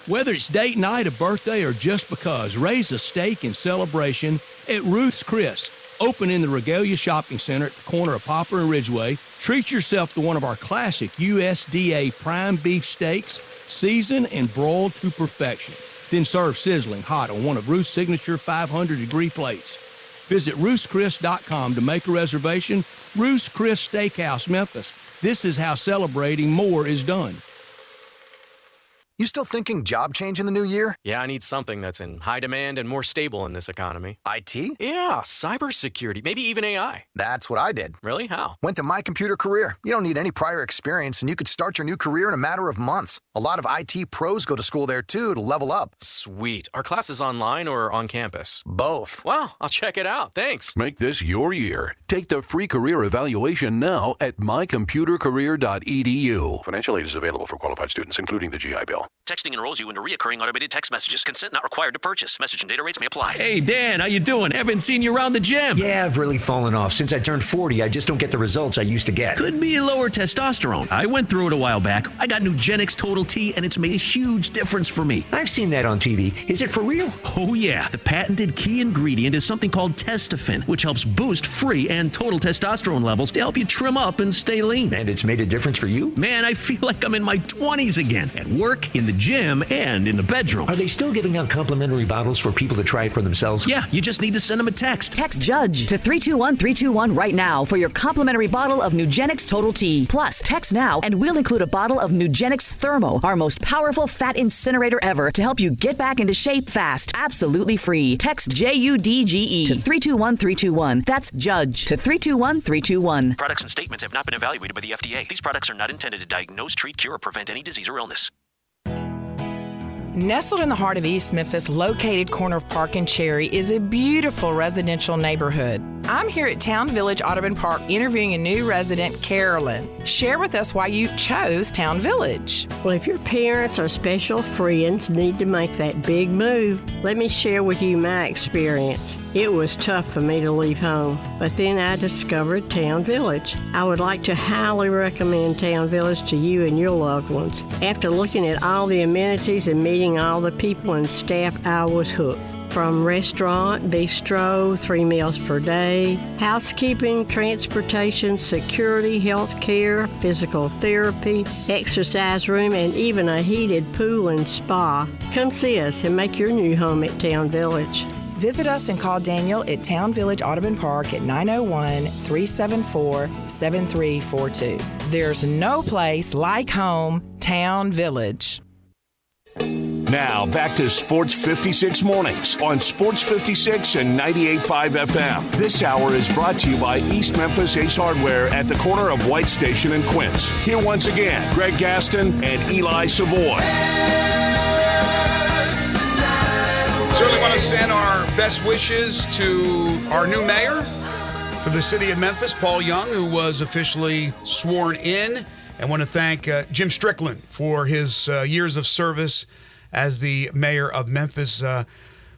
Whether it's date night, a birthday, or just because, raise a steak in celebration at Ruth's Chris. Open in the Regalia Shopping Center at the corner of Poplar and Ridgeway. Treat yourself to one of our classic USDA prime beef steaks, seasoned and broiled to perfection. Then serve sizzling hot on one of Ruth's signature 500-degree plates. Visit Ruth'sChris.com to make a reservation. Ruth's Chris Steakhouse, Memphis. This is how celebrating more is done.
You still thinking job change in the new year?
Yeah, I need something that's in high demand and more stable in this economy.
IT?
Yeah, cybersecurity, maybe even AI.
That's what I did.
Really? How?
Went to My Computer Career. You don't need any prior experience, and you could start your new career in a matter of months. A lot of IT pros go to school there, too, to level up.
Sweet. Are classes online or on campus?
Both.
Wow, I'll check it out. Thanks.
Make this your year. Take the free career evaluation now at mycomputercareer.edu. Financial aid is available for qualified students, including the GI Bill.
Texting enrolls you into recurring automated text messages. Consent not required to purchase. Message and data rates may apply.
Hey, Dan, how you doing? Haven't seen you around the gym.
Yeah, I've really fallen off. Since I turned 40, I just don't get the results I used to get.
Could be lower testosterone. I went through it a while back. I got Nugenix Total T, and it's made a huge difference for me.
I've seen that on TV. Is it for real?
Oh, yeah. The patented key ingredient is something called Testofen, which helps boost free and total testosterone levels to help you trim up and stay lean.
And it's made a difference for you?
Man, I feel like I'm in my 20s again. At work, in the gym, and in the bedroom.
Are they still giving out complimentary bottles for people to try it for themselves?
Yeah, you just need to send them a text.
Text JUDGE to 321-321 right now for your complimentary bottle of Nugenix Total T. Plus, text now and we'll include a bottle of Nugenix Thermo, our most powerful fat incinerator ever, to help you get back into shape fast. Absolutely free. Text JUDGE to 321-321. That's JUDGE to 321-321.
Products and statements have not been evaluated by the FDA. These products are not intended to diagnose, treat, cure, or prevent any disease or illness.
Nestled in the heart of East Memphis, located corner of Park and Cherry, is a beautiful residential neighborhood. I'm here at Town Village Audubon Park interviewing a new resident, Carolyn. Share with us why you chose Town Village.
Well, if your parents or special friends need to make that big move, let me share with you my experience. It was tough for me to leave home, but then I discovered Town Village. I would like to highly recommend Town Village to you and your loved ones. After looking at all the amenities and meeting all the people and staff, I was hooked. From restaurant, bistro, 3 meals per day, housekeeping, transportation, security, health care, physical therapy, exercise room, and even a heated pool and spa. Come see us and make your new home at Town Village.
Visit us and call Daniel at Town Village Audubon Park at 901-374-7342. There's no place like home, Town Village.
Now, back to Sports 56 Mornings on Sports 56 and 98.5 FM. This hour is brought to you by East Memphis Ace Hardware at the corner of White Station and Quince. Here once again, Greg Gaston and Eli Savoy.
Certainly want to send our best wishes to our new mayor for the city of Memphis, Paul Young, who was officially sworn in. I want to thank Jim Strickland for his years of service as the mayor of Memphis.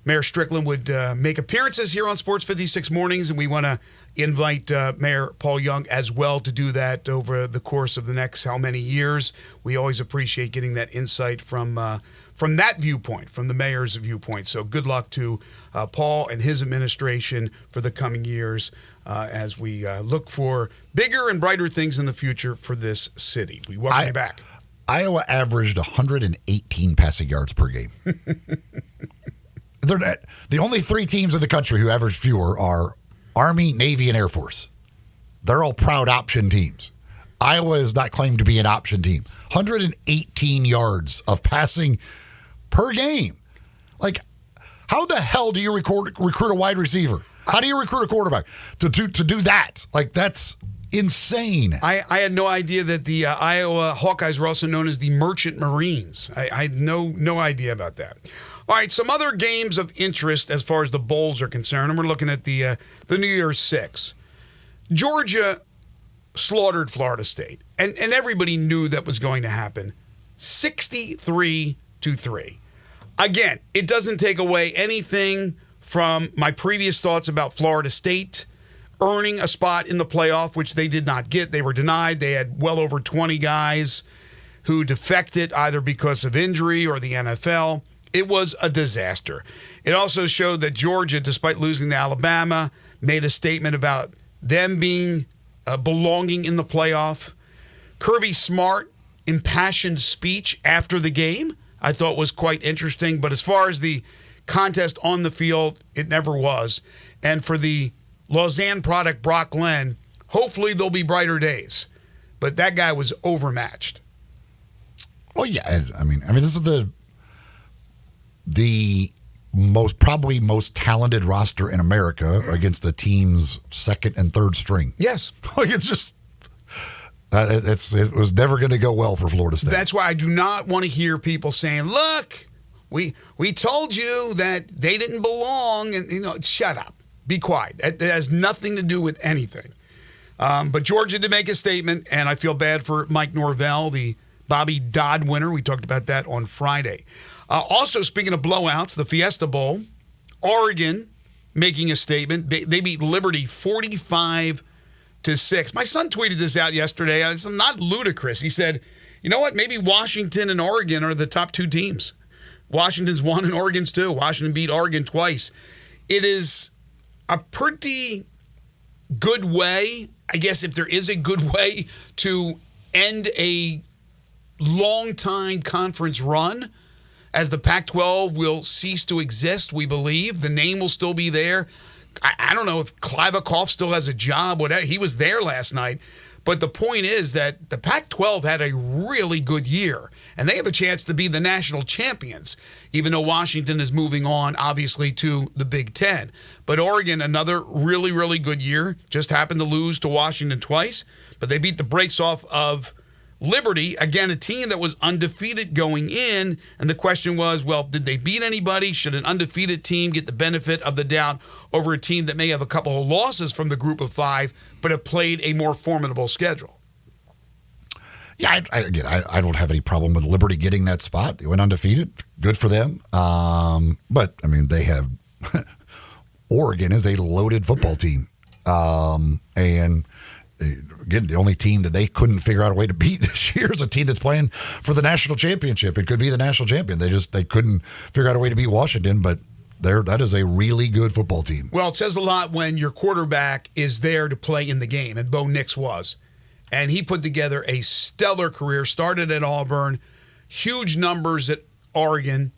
Mayor Strickland would make appearances here on Sports 56 Mornings, and we want to invite Mayor Paul Young as well to do that over the course of the next how many years. We always appreciate getting that insight from that viewpoint, from the mayor's viewpoint. So good luck to Paul and his administration for the coming years as we look for bigger and brighter things in the future for this city. We welcome you back.
Iowa averaged 118 passing yards per game. The only 3 teams in the country who average fewer are Army, Navy, and Air Force. They're all proud option teams. Iowa is not claimed to be an option team. 118 yards of passing per game. Like, how the hell do you recruit a wide receiver? How do you recruit a quarterback to do that? Like, that's insane.
I had no idea that the Iowa Hawkeyes were also known as the Merchant Marines. I had no idea about that. All right, some other games of interest as far as the bowls are concerned, and we're looking at the New Year's Six. Georgia slaughtered Florida State, and everybody knew that was going to happen. 63-3. Again, it doesn't take away anything from my previous thoughts about Florida State earning a spot in the playoff, which they did not get. They were denied. They had well over 20 guys who defected either because of injury or the NFL. It was a disaster. It also showed that Georgia, despite losing to Alabama, made a statement about them being belonging in the playoff. Kirby Smart impassioned speech after the game I thought was quite interesting. But as far as the contest on the field, it never was. And for the Lausanne product, Brock Glenn, hopefully there'll be brighter days. But that guy was overmatched.
Oh yeah, I mean, this is the most talented roster in America against the team's second and third string.
Yes,
like it's just it was never going to go well for Florida State.
That's why I do not want to hear people saying, "Look, we told you that they didn't belong," and shut up, be quiet. It has nothing to do with anything. But Georgia did make a statement, and I feel bad for Mike Norvell, the Bobby Dodd winner. We talked about that on Friday. Also, speaking of blowouts, the Fiesta Bowl, Oregon making a statement. They beat Liberty 45-6. My son tweeted this out yesterday. It's not ludicrous. He said, you know what? Maybe Washington and Oregon are the top two teams. Washington's 1 and Oregon's 2. Washington beat Oregon twice. It is a pretty good way, I guess, if there is a good way to end a long-time conference run, as the Pac-12 will cease to exist, we believe. The name will still be there. I don't know if Kliavkoff still has a job, whatever. He was there last night. But the point is that the Pac-12 had a really good year, and they have a chance to be the national champions, even though Washington is moving on, obviously, to the Big Ten. But Oregon, another really, really good year, just happened to lose to Washington twice, but they beat the brakes off of Liberty, again, a team that was undefeated going in, and the question was, well, did they beat anybody? Should an undefeated team get the benefit of the doubt over a team that may have a couple of losses from the group of 5, but have played a more formidable schedule?
Yeah, I don't have any problem with Liberty getting that spot. They went undefeated. Good for them. But, I mean, they have Oregon is a loaded football team. And again, the only team that they couldn't figure out a way to beat this year is a team that's playing for the national championship. It could be the national champion. They couldn't figure out a way to beat Washington, but that is a really good football team.
Well, it says a lot when your quarterback is there to play in the game, and Bo Nix was. And he put together a stellar career, started at Auburn, huge numbers at Oregon,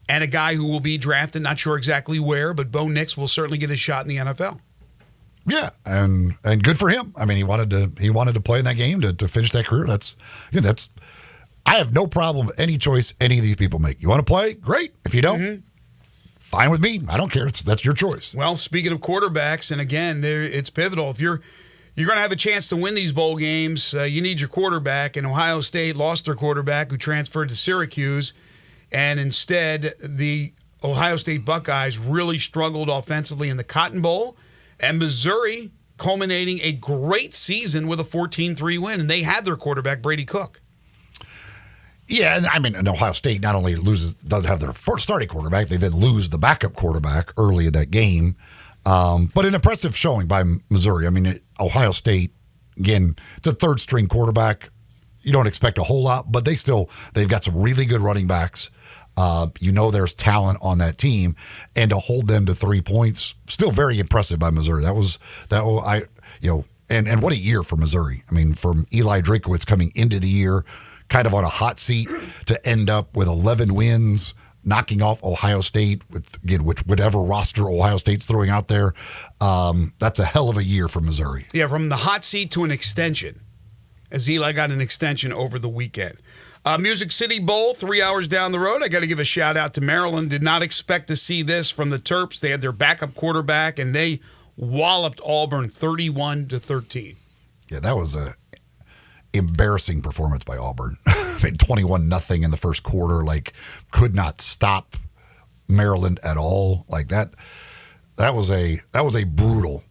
and a guy who will be drafted, not sure exactly where, but Bo Nix will certainly get a shot in the NFL.
Yeah, and good for him. I mean, he wanted to play in that game to finish that career. I have no problem with any choice any of these people make. You want to play? Great. If you don't, fine with me. I don't care. That's your choice.
Well, speaking of quarterbacks, and again, it's pivotal. If you're going to have a chance to win these bowl games, you need your quarterback. And Ohio State lost their quarterback, who transferred to Syracuse, and instead the Ohio State Buckeyes really struggled offensively in the Cotton Bowl. And Missouri culminating a great season with a 14-3 win. And they had their quarterback, Brady Cook.
Yeah, and I mean, and Ohio State not only doesn't have their first starting quarterback, they then lose the backup quarterback early in that game. But an impressive showing by Missouri. I mean, Ohio State, again, it's a third-string quarterback. You don't expect a whole lot, but they've got some really good running backs. There's talent on that team, and to hold them to 3 points, still very impressive by Missouri. And what a year for Missouri. I mean, from Eli Drakowitz coming into the year, kind of on a hot seat, to end up with 11 wins, knocking off Ohio State with whatever roster Ohio State's throwing out there. That's a hell of a year for Missouri.
Yeah, from the hot seat to an extension, as Eli got an extension over the weekend. Music City Bowl, 3 hours down the road. I got to give a shout out to Maryland. Did not expect to see this from the Terps. They had their backup quarterback, and they walloped Auburn 31-13.
Yeah, that was a embarrassing performance by Auburn. 21-0 in the first quarter. Could not stop Maryland at all. That was a brutal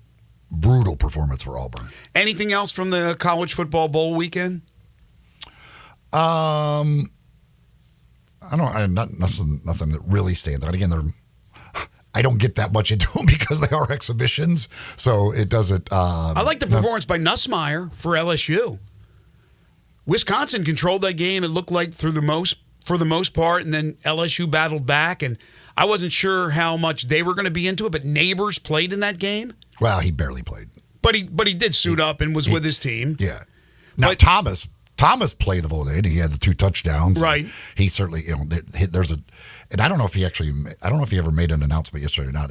performance for Auburn.
Anything else from the college football bowl weekend?
Nothing that really stands out. Again, I don't get that much into them because they are exhibitions, so it doesn't.
I like the performance by Nussmeier for LSU. Wisconsin controlled that game. It looked like for the most part, and then LSU battled back. And I wasn't sure how much they were going to be into it, but Neighbors played in that game.
Well, he barely played,
but he did suit up and was with his team.
Yeah. Now Thomas played the whole day, and he had the 2 touchdowns.
Right.
He certainly, and I don't know if he ever made an announcement yesterday or not.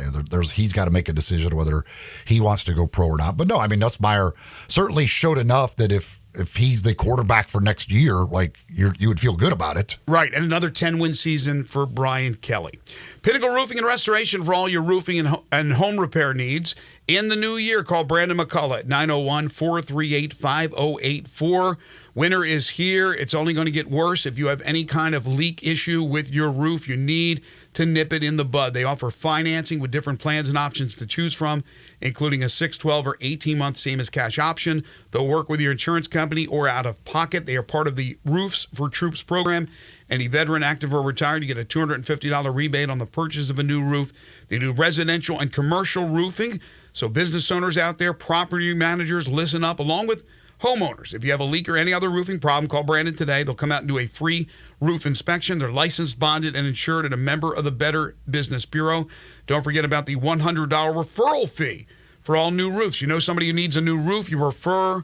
He's got to make a decision whether he wants to go pro or not. But no, I mean, Nussmeier certainly showed enough that if if he's the quarterback for next year, like you would feel good about it.
Right, and another 10-win season for Brian Kelly. Pinnacle Roofing and Restoration for all your roofing and home repair needs. In the new year, call Brandon McCullough at 901-438-5084. Winter is here. It's only going to get worse. If you have any kind of leak issue with your roof, you need to nip it in the bud. They offer financing with different plans and options to choose from, including a 6, 12, or 18-month same as cash option. They'll work with your insurance company or out of pocket. They are part of the Roofs for Troops program. Any veteran, active, or retired, you get a $250 rebate on the purchase of a new roof. They do residential and commercial roofing. So business owners out there, property managers, listen up, along with homeowners. If you have a leak or any other roofing problem, call Brandon today. They'll come out and do a free roof inspection. They're licensed, bonded, and insured and a member of the Better Business Bureau. Don't forget about the $100 referral fee for all new roofs. You know somebody who needs a new roof, you refer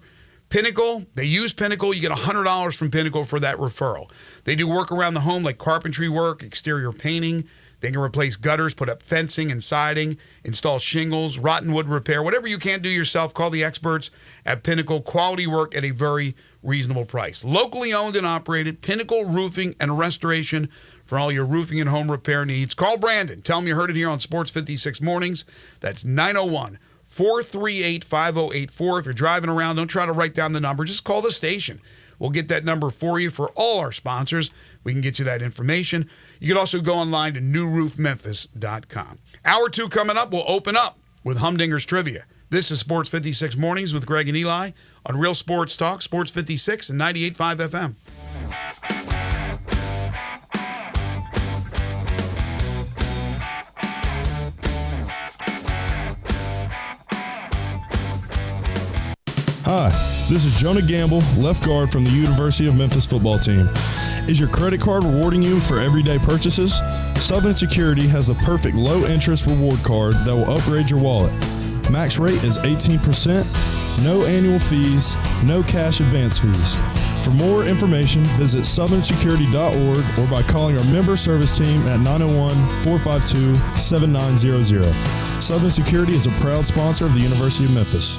Pinnacle. They use Pinnacle. You get $100 from Pinnacle for that referral. They do work around the home like carpentry work, exterior painting. They can replace gutters, put up fencing and siding, install shingles, rotten wood repair. Whatever you can't do yourself, call the experts at Pinnacle. Quality work at a very reasonable price. Locally owned and operated, Pinnacle Roofing and Restoration for all your roofing and home repair needs. Call Brandon. Tell him you heard it here on Sports 56 Mornings. That's 901-438-5084. If you're driving around, don't try to write down the number. Just call the station. We'll get that number for you for all our sponsors. We can get you that information. You can also go online to newroofmemphis.com. Hour 2 coming up, we'll open up with Humdinger's Trivia. This is Sports 56 Mornings with Greg and Eli on Real Sports Talk, Sports 56 and 98.5 FM.
Hi, this is Jonah Gamble, left guard from the University of Memphis football team. Is your credit card rewarding you for everyday purchases? Southern Security has the perfect low-interest reward card that will upgrade your wallet. Max rate is 18%, no annual fees, no cash advance fees. For more information, visit southernsecurity.org or by calling our member service team at 901-452-7900. Southern Security is a proud sponsor of the University of Memphis.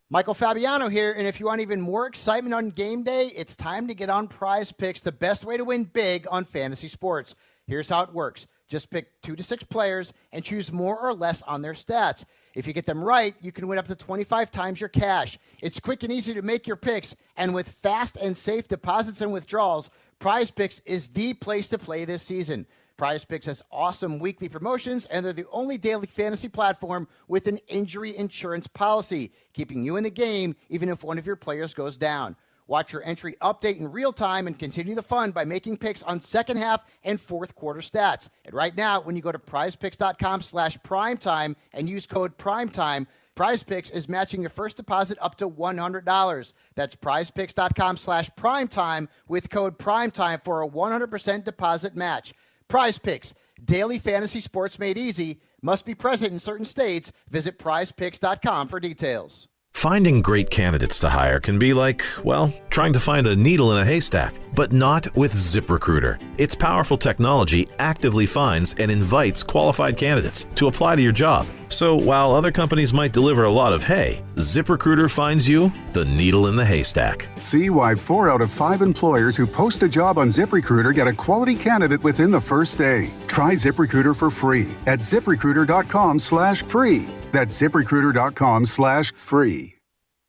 Michael Fabiano here, and if you want even more excitement on game day, it's time to get on Prize Picks, the best way to win big on fantasy sports. Here's how it works. Just pick 2 to 6 players and choose more or less on their stats. If you get them right, you can win up to 25 times your cash. It's quick and easy to make your picks, and with fast and safe deposits and withdrawals, Prize Picks is the place to play this season. Prize Picks has awesome weekly promotions, and they're the only daily fantasy platform with an injury insurance policy, keeping you in the game even if one of your players goes down. Watch your entry update in real time and continue the fun by making picks on second half and fourth quarter stats. And right now, when you go to prizepicks.com/primetime and use code primetime, Prize Picks is matching your first deposit up to $100. That's prizepicks.com/primetime with code primetime for a 100% deposit match. Prize Picks, daily fantasy sports made easy, must be present in certain states. Visit prizepicks.com for details.
Finding great candidates to hire can be like, well, trying to find a needle in a haystack, but not with ZipRecruiter. Its powerful technology actively finds and invites qualified candidates to apply to your job. So while other companies might deliver a lot of hay, ZipRecruiter finds you the needle in the haystack.
See why 4 out of 5 employers who post a job on ZipRecruiter get a quality candidate within the first day. Try ZipRecruiter for free at ZipRecruiter.com/free. That's ZipRecruiter.com/free.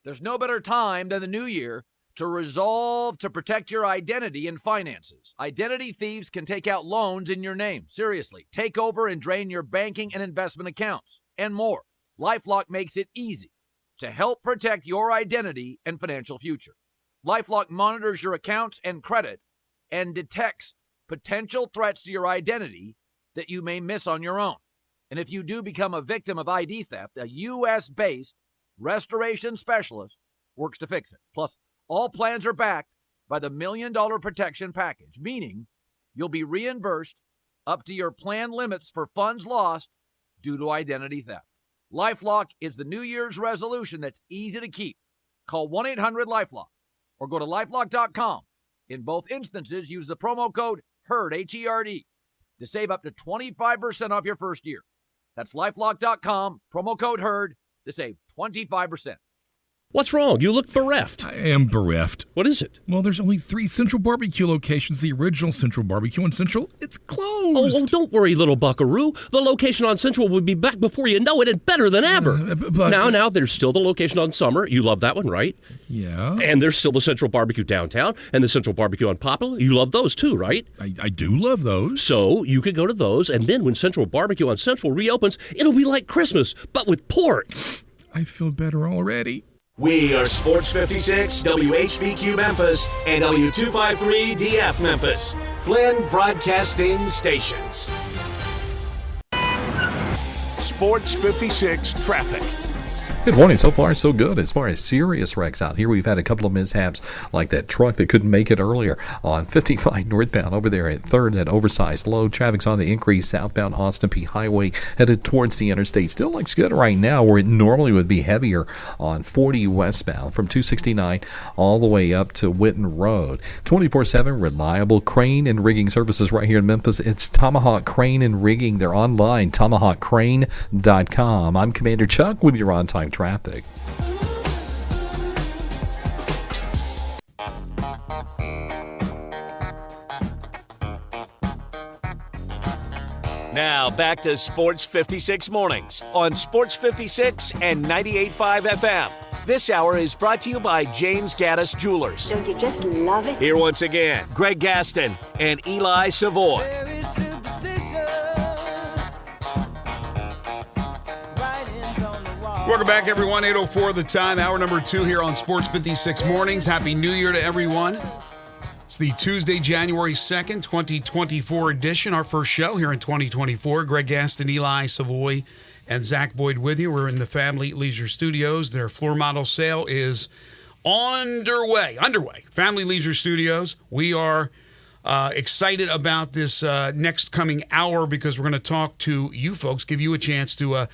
There's no better time than the new year to resolve to protect your identity and finances. Identity thieves can take out loans in your name. Seriously, take over and drain your banking and investment accounts and more. LifeLock makes it easy to help protect your identity and financial future. LifeLock monitors your accounts and credit and detects potential threats to your identity that you may miss on your own. And if you do become a victim of ID theft, a U.S.-based restoration specialist works to fix it. Plus, all plans are backed by the $1 Million Protection Package, meaning you'll be reimbursed up to your plan limits for funds lost due to identity theft. LifeLock is the New Year's resolution that's easy to keep. Call 1-800-LifeLock or go to lifelock.com. In both instances, use the promo code HERD, H-E-R-D, to save up to 25% off your first year. That's lifelock.com, promo code HERD, to save 25%.
What's wrong? You look bereft.
I am bereft.
What is it?
Well, there's only 3 Central Barbecue locations. The original Central Barbecue on Central, it's closed.
Oh, don't worry, little buckaroo. The location on Central will be back before you know it and better than ever. Now, there's still the location on Summer. You love that one, right?
Yeah.
And there's still the Central Barbecue downtown and the Central Barbecue on Poplar. You love those too, right?
I do love those.
So you could go to those, and then when Central Barbecue on Central reopens, it'll be like Christmas, but with pork.
I feel better already.
We are Sports 56, WHBQ Memphis, and W253DF Memphis. Flynn Broadcasting Stations.
Sports 56 traffic.
Good morning. So far, so good. As far as serious wrecks out here, we've had a couple of mishaps like that truck that couldn't make it earlier on 55 northbound over there at 3rd. That oversized load. Traffic's on the increase southbound Austin P Highway headed towards the interstate. Still looks good right now where it normally would be heavier on 40 westbound from 269 all the way up to Witten Road. 24/7 reliable crane and rigging services right here in Memphis. It's Tomahawk Crane and Rigging. They're online, tomahawkcrane.com. I'm Commander Chuck with your on-time traffic.
Now back to Sports 56 Mornings on Sports 56 and 98.5 FM. This hour is brought to you by James Gaddis Jewelers.
Don't you just love it?
Here once again, Greg Gaston and Eli Savoy.
Welcome back, everyone. 8:04 the time. Hour number 2 here on Sports 56 Mornings. Happy New Year to everyone. It's the Tuesday, January 2nd, 2024 edition. Our first show here in 2024. Greg Gaston, Eli Savoy, and Zach Boyd with you. We're in the Family Leisure Studios. Their floor model sale is underway. Family Leisure Studios. We are excited about this next coming hour because we're going to talk to you folks, give you a chance to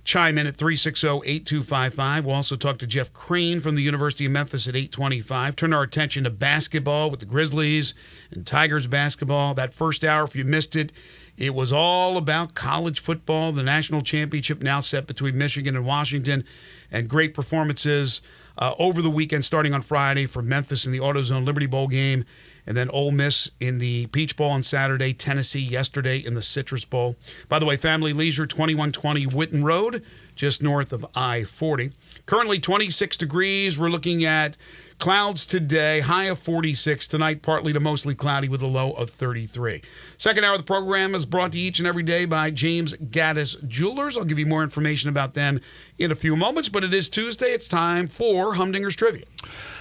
chime in at 360-8255. We'll also talk to Jeff Crane from the University of Memphis at 825. Turn our attention to basketball with the Grizzlies and Tigers basketball. That first hour, if you missed it, it was all about college football. The national championship now set between Michigan and Washington, and great performances over the weekend starting on Friday for Memphis in the AutoZone Liberty Bowl game, and then Ole Miss in the Peach Bowl on Saturday, Tennessee yesterday in the Citrus Bowl. By the way, Family Leisure, 2120 Witten Road, just north of I-40. Currently 26 degrees. We're looking at clouds today, high of 46 tonight, partly to mostly cloudy with a low of 33. Second hour of the program is brought to you each and every day by James Gaddis Jewelers. I'll give you more information about them in a few moments, but it is Tuesday. It's time for Humdinger's Trivia.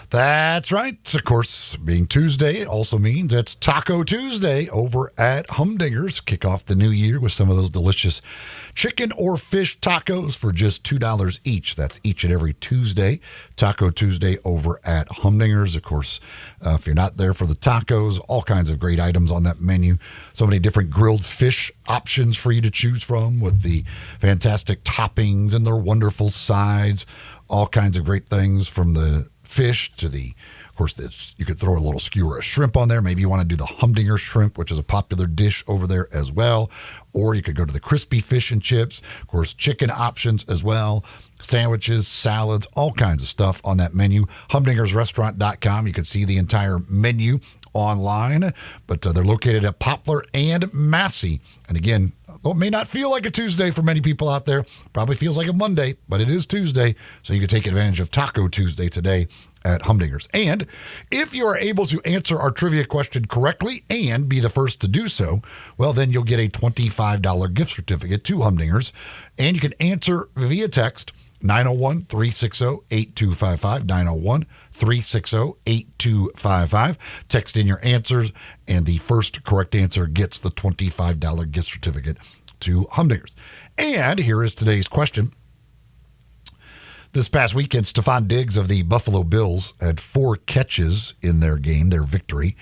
That's right. Of course, being Tuesday also means it's Taco Tuesday over at Humdinger's. Kick off the new year with some of those delicious chicken or fish tacos for just $2 each. That's each and every Tuesday. Taco Tuesday over at Humdinger's. Of course, if you're not there for the tacos, all kinds of great items on that menu. So many different grilled fish options for you to choose from with the fantastic toppings and their wonderful sides. All kinds of great things from the fish to the, of course, you could throw a little skewer of shrimp on there. Maybe you want to do the Humdinger shrimp, which is a popular dish over there as well. Or you could go to the crispy fish and chips. Of course, chicken options as well. Sandwiches, salads, all kinds of stuff on that menu. HumdingersRestaurant.com. You can see the entire menu online, but they're located at Poplar and Massey. And again, though it may not feel like a Tuesday for many people out there, probably feels like a Monday, but it is Tuesday, so you can take advantage of Taco Tuesday today at Humdinger's. And if you are able to answer our trivia question correctly and be the first to do so, well, then you'll get a $25 gift certificate to Humdinger's, and you can answer via text 901-360-8255, 901-360-8255. Text in your answers, and the first correct answer gets the $25 gift certificate to Humdinger's. And here is today's question. This past weekend, Stephon Diggs of the Buffalo Bills had 4 catches in their game, their victory.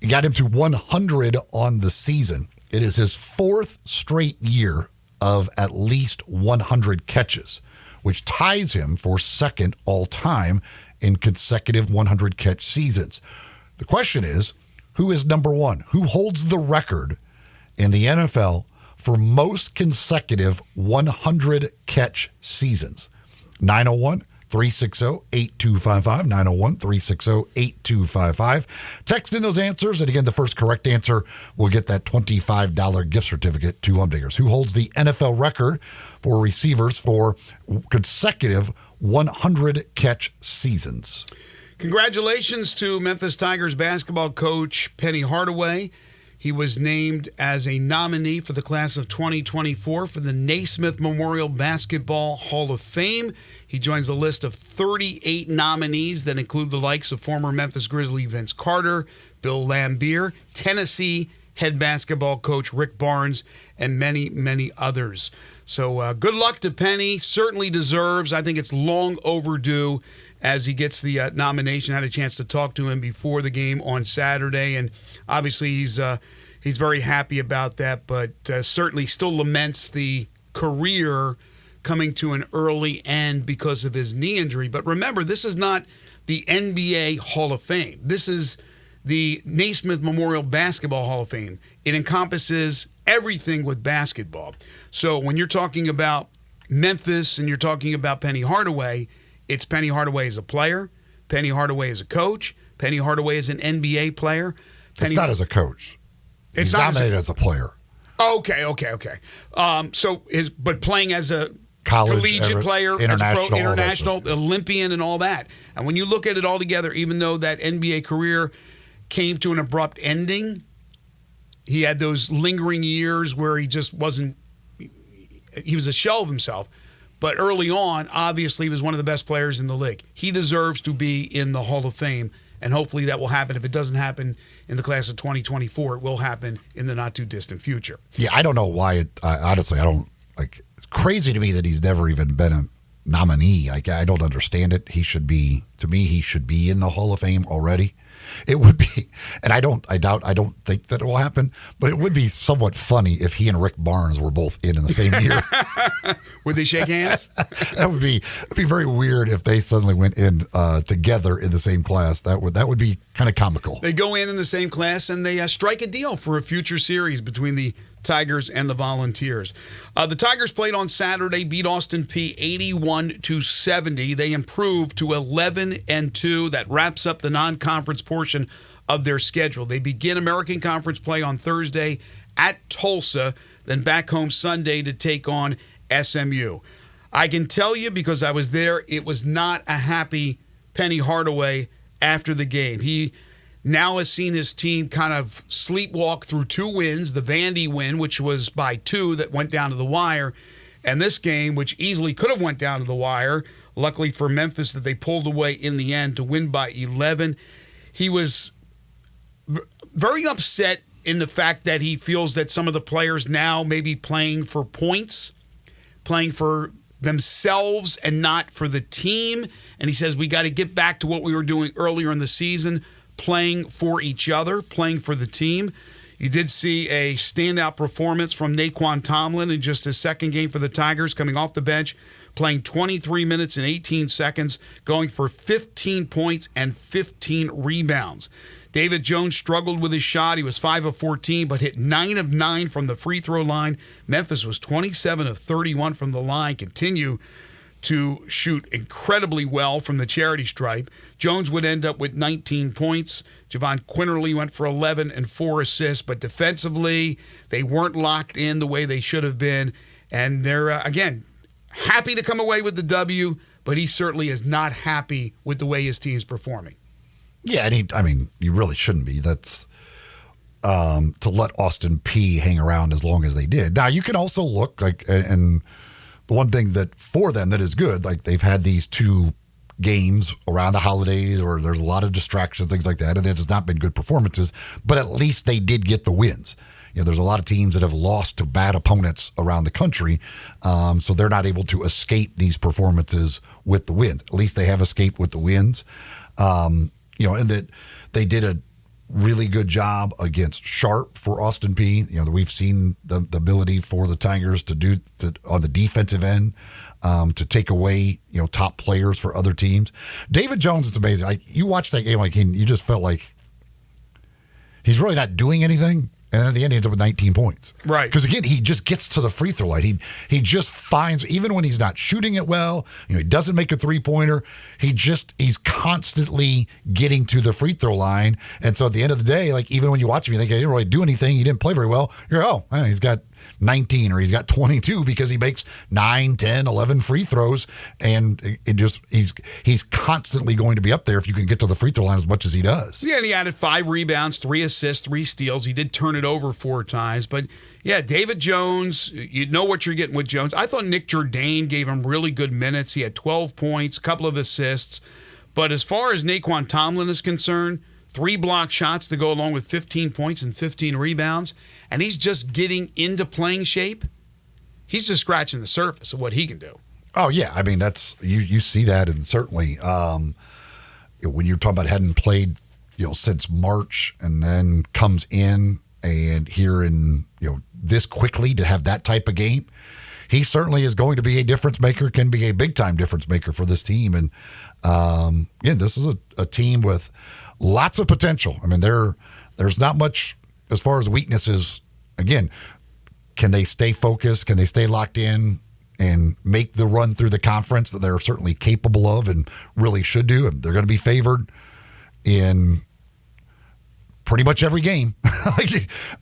It got him to 100 on the season. It is his 4th straight year of at least 100 catches, which ties him for second all-time in consecutive 100-catch seasons. The question is, who is number 1? Who holds the record in the NFL for most consecutive 100-catch seasons? 901-360-8255, 901-360-8255. Text in those answers, and again, the first correct answer will get that $25 gift certificate to Humdingers, who holds the NFL record for receivers for consecutive 100-catch seasons.
Congratulations to Memphis Tigers basketball coach Penny Hardaway. He was named as a nominee for the class of 2024 for the Naismith Memorial Basketball Hall of Fame. He joins a list of 38 nominees that include the likes of former Memphis Grizzly Vince Carter, Bill Laimbeer, Tennessee head basketball coach Rick Barnes, and many, many others. So good luck to Penny. Certainly deserves. I think it's long overdue as he gets the nomination. I had a chance to talk to him before the game on Saturday, and obviously he's very happy about that, but certainly still laments the career coming to an early end because of his knee injury. But remember, this is not the NBA Hall of Fame. This is the Naismith Memorial Basketball Hall of Fame. It encompasses everything with basketball. So when you're talking about Memphis and you're talking about Penny Hardaway, it's Penny Hardaway as a player, Penny Hardaway as a coach, Penny Hardaway as an NBA player.
It's not as a coach. He's nominated as a player.
Okay. But playing as a collegiate player, international Olympian, and all that. And when you look at it all together, even though that NBA career came to an abrupt ending, he had those lingering years where he just wasn't. He was a shell of himself. But early on, obviously, he was one of the best players in the league. He deserves to be in the Hall of Fame, and hopefully that will happen. If it doesn't happen in the class of 2024, it will happen in the not-too-distant future.
Yeah, I don't know why. Honestly, I don't like. It's crazy to me that he's never even been a nominee. I don't understand it. He should be. To me, he should be in the Hall of Fame already. It would be, and I don't think that it will happen, but it would be somewhat funny if he and Rick Barnes were both in the same year.
Would they shake hands?
It'd be very weird if they suddenly went in together in the same class. That would be kind of comical.
They go in the same class and they strike a deal for a future series between the Tigers and the Volunteers. The Tigers played on Saturday, beat Austin Peay 81-70. They improved to 11-2. That wraps up the non-conference portion of their schedule. They begin American Conference play on Thursday at Tulsa, then back home Sunday to take on SMU. I can tell you, because I was there, it was not a happy Penny Hardaway after the game. He now has seen his team kind of sleepwalk through two wins, the Vandy win, which was by 2 that went down to the wire, and this game, which easily could have went down to the wire. Luckily for Memphis that they pulled away in the end to win by 11. He was very upset in the fact that he feels that some of the players now may be playing for points, playing for themselves and not for the team. And he says we got to get back to what we were doing earlier in the season, playing for each other, playing for the team. You did see a standout performance from Naquan Tomlin in just his second game for the Tigers, coming off the bench, playing 23 minutes and 18 seconds, going for 15 points and 15 rebounds. David Jones struggled with his shot. He was 5 of 14, but hit 9 of 9 from the free throw line. Memphis was 27 of 31 from the line, continue to shoot incredibly well from the charity stripe. Jones would end up with 19 points. Javon Quinterly went for 11 and 4 assists, but defensively, they weren't locked in the way they should have been. And they're, again, happy to come away with the W, but he certainly is not happy with the way his team's performing.
Yeah, and you really shouldn't be. That's to let Austin Peay hang around as long as they did. Now, you can also look like, and the one thing that for them that is good, like they've had these 2 games around the holidays where there's a lot of distractions, things like that, and it has not been good performances, but at least they did get the wins. You know, there's a lot of teams that have lost to bad opponents around the country, so they're not able to escape these performances with the wins. At least they have escaped with the wins. And that they did a really good job against Sharp for Austin Peay. You know, we've seen the ability for the Tigers to do on the defensive end to take away, top players for other teams. David Jones is amazing. You watch that game, you just felt like he's really not doing anything. And at the end, he ends up with 19 points.
Right.
Because, again, he just gets to the free throw line. He just finds, even when he's not shooting it well, he doesn't make a three-pointer, he's constantly getting to the free throw line. And so at the end of the day, like, even when you watch him, you think he didn't really do anything, he didn't play very well, you're, he's got 19 or he's got 22 because he makes 9, 10, 11 free throws, and he's constantly going to be up there if you can get to the free throw line as much as he does.
Yeah, and he added 5 rebounds, 3 assists, 3 steals. He did turn it over 4 times. But, yeah, David Jones, you know what you're getting with Jones. I thought Nick Jourdain gave him really good minutes. He had 12 points, a couple of assists. But as far as Naquan Tomlin is concerned, 3 block shots to go along with 15 points and 15 rebounds, and he's just getting into playing shape. He's just scratching the surface of what he can do.
Oh, yeah. I mean, that's you see that, and certainly when you're talking about hadn't played since March and then comes in and here in this quickly to have that type of game, he certainly is going to be a difference maker, can be a big-time difference maker for this team. And, this is a team with lots of potential. I mean, there's not much as far as weaknesses. Again, can they stay focused? Can they stay locked in and make the run through the conference that they're certainly capable of and really should do? And they're going to be favored in pretty much every game.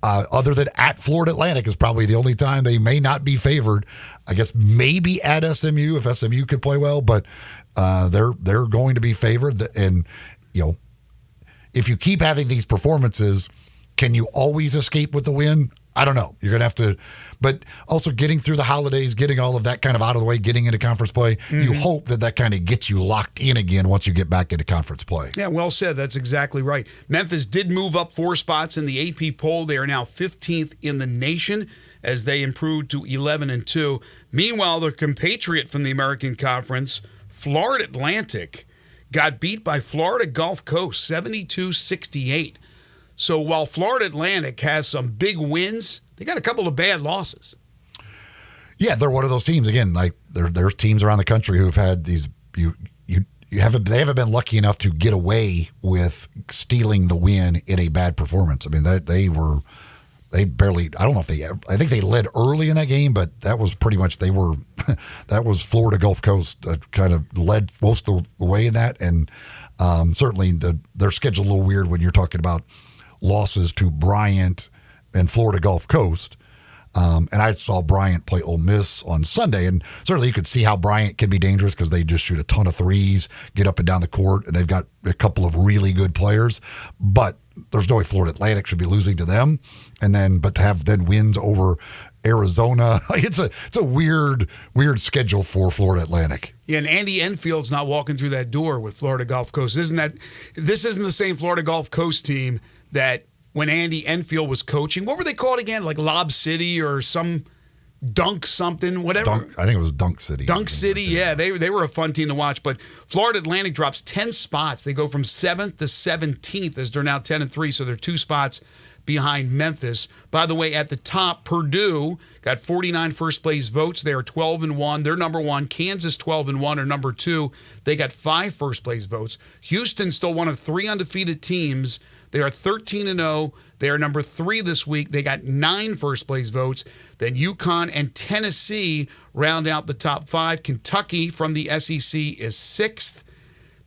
Other than at Florida Atlantic is probably the only time they may not be favored. I guess maybe at SMU if SMU could play well, but they're going to be favored. And if you keep having these performances, can you always escape with the win? I don't know. You're going to have to, but also getting through the holidays, getting all of that kind of out of the way, getting into conference play, you hope that kind of gets you locked in again once you get back into conference play.
Yeah, well said. That's exactly right. Memphis did move up 4 spots in the AP poll. They are now 15th in the nation as they improved to 11-2. Meanwhile, their compatriot from the American Conference, Florida Atlantic, got beat by Florida Gulf Coast 72-68. So while Florida Atlantic has some big wins, they got a couple of bad losses.
Yeah, they're one of those teams. Again, like there's teams around the country who've had these. They haven't been lucky enough to get away with stealing the win in a bad performance. I mean, they barely. I don't know if they. I think they led early in that game, but that was pretty much that was Florida Gulf Coast that kind of led most of the way in that, and certainly their schedule a little weird when you're talking about losses to Bryant and Florida Gulf Coast. And I saw Bryant play Ole Miss on Sunday, and certainly you could see how Bryant can be dangerous because they just shoot a ton of threes, get up and down the court, and they've got a couple of really good players. But there's no way Florida Atlantic should be losing to them. But to have then wins over Arizona, it's a weird schedule for Florida Atlantic.
Yeah, and Andy Enfield's not walking through that door with Florida Gulf Coast. This isn't the same Florida Gulf Coast team that when Andy Enfield was coaching. What were they called again? Like Lob City or some Dunk something, whatever.
I think it was Dunk City.
Dunk City, yeah. They were a fun team to watch. But Florida Atlantic drops 10 spots. They go from 7th to 17th as they're now 10-3, so they're 2 spots behind Memphis. By the way, at the top, Purdue got 49 first-place votes. They are 12-1. They're number 1. Kansas, 12-1, are number 2. They got 5 first-place votes. Houston, still one of 3 undefeated teams. They are 13-0. They are number 3 this week. They got 9 first-place votes. Then UConn and Tennessee round out the top 5. Kentucky from the SEC is 6th.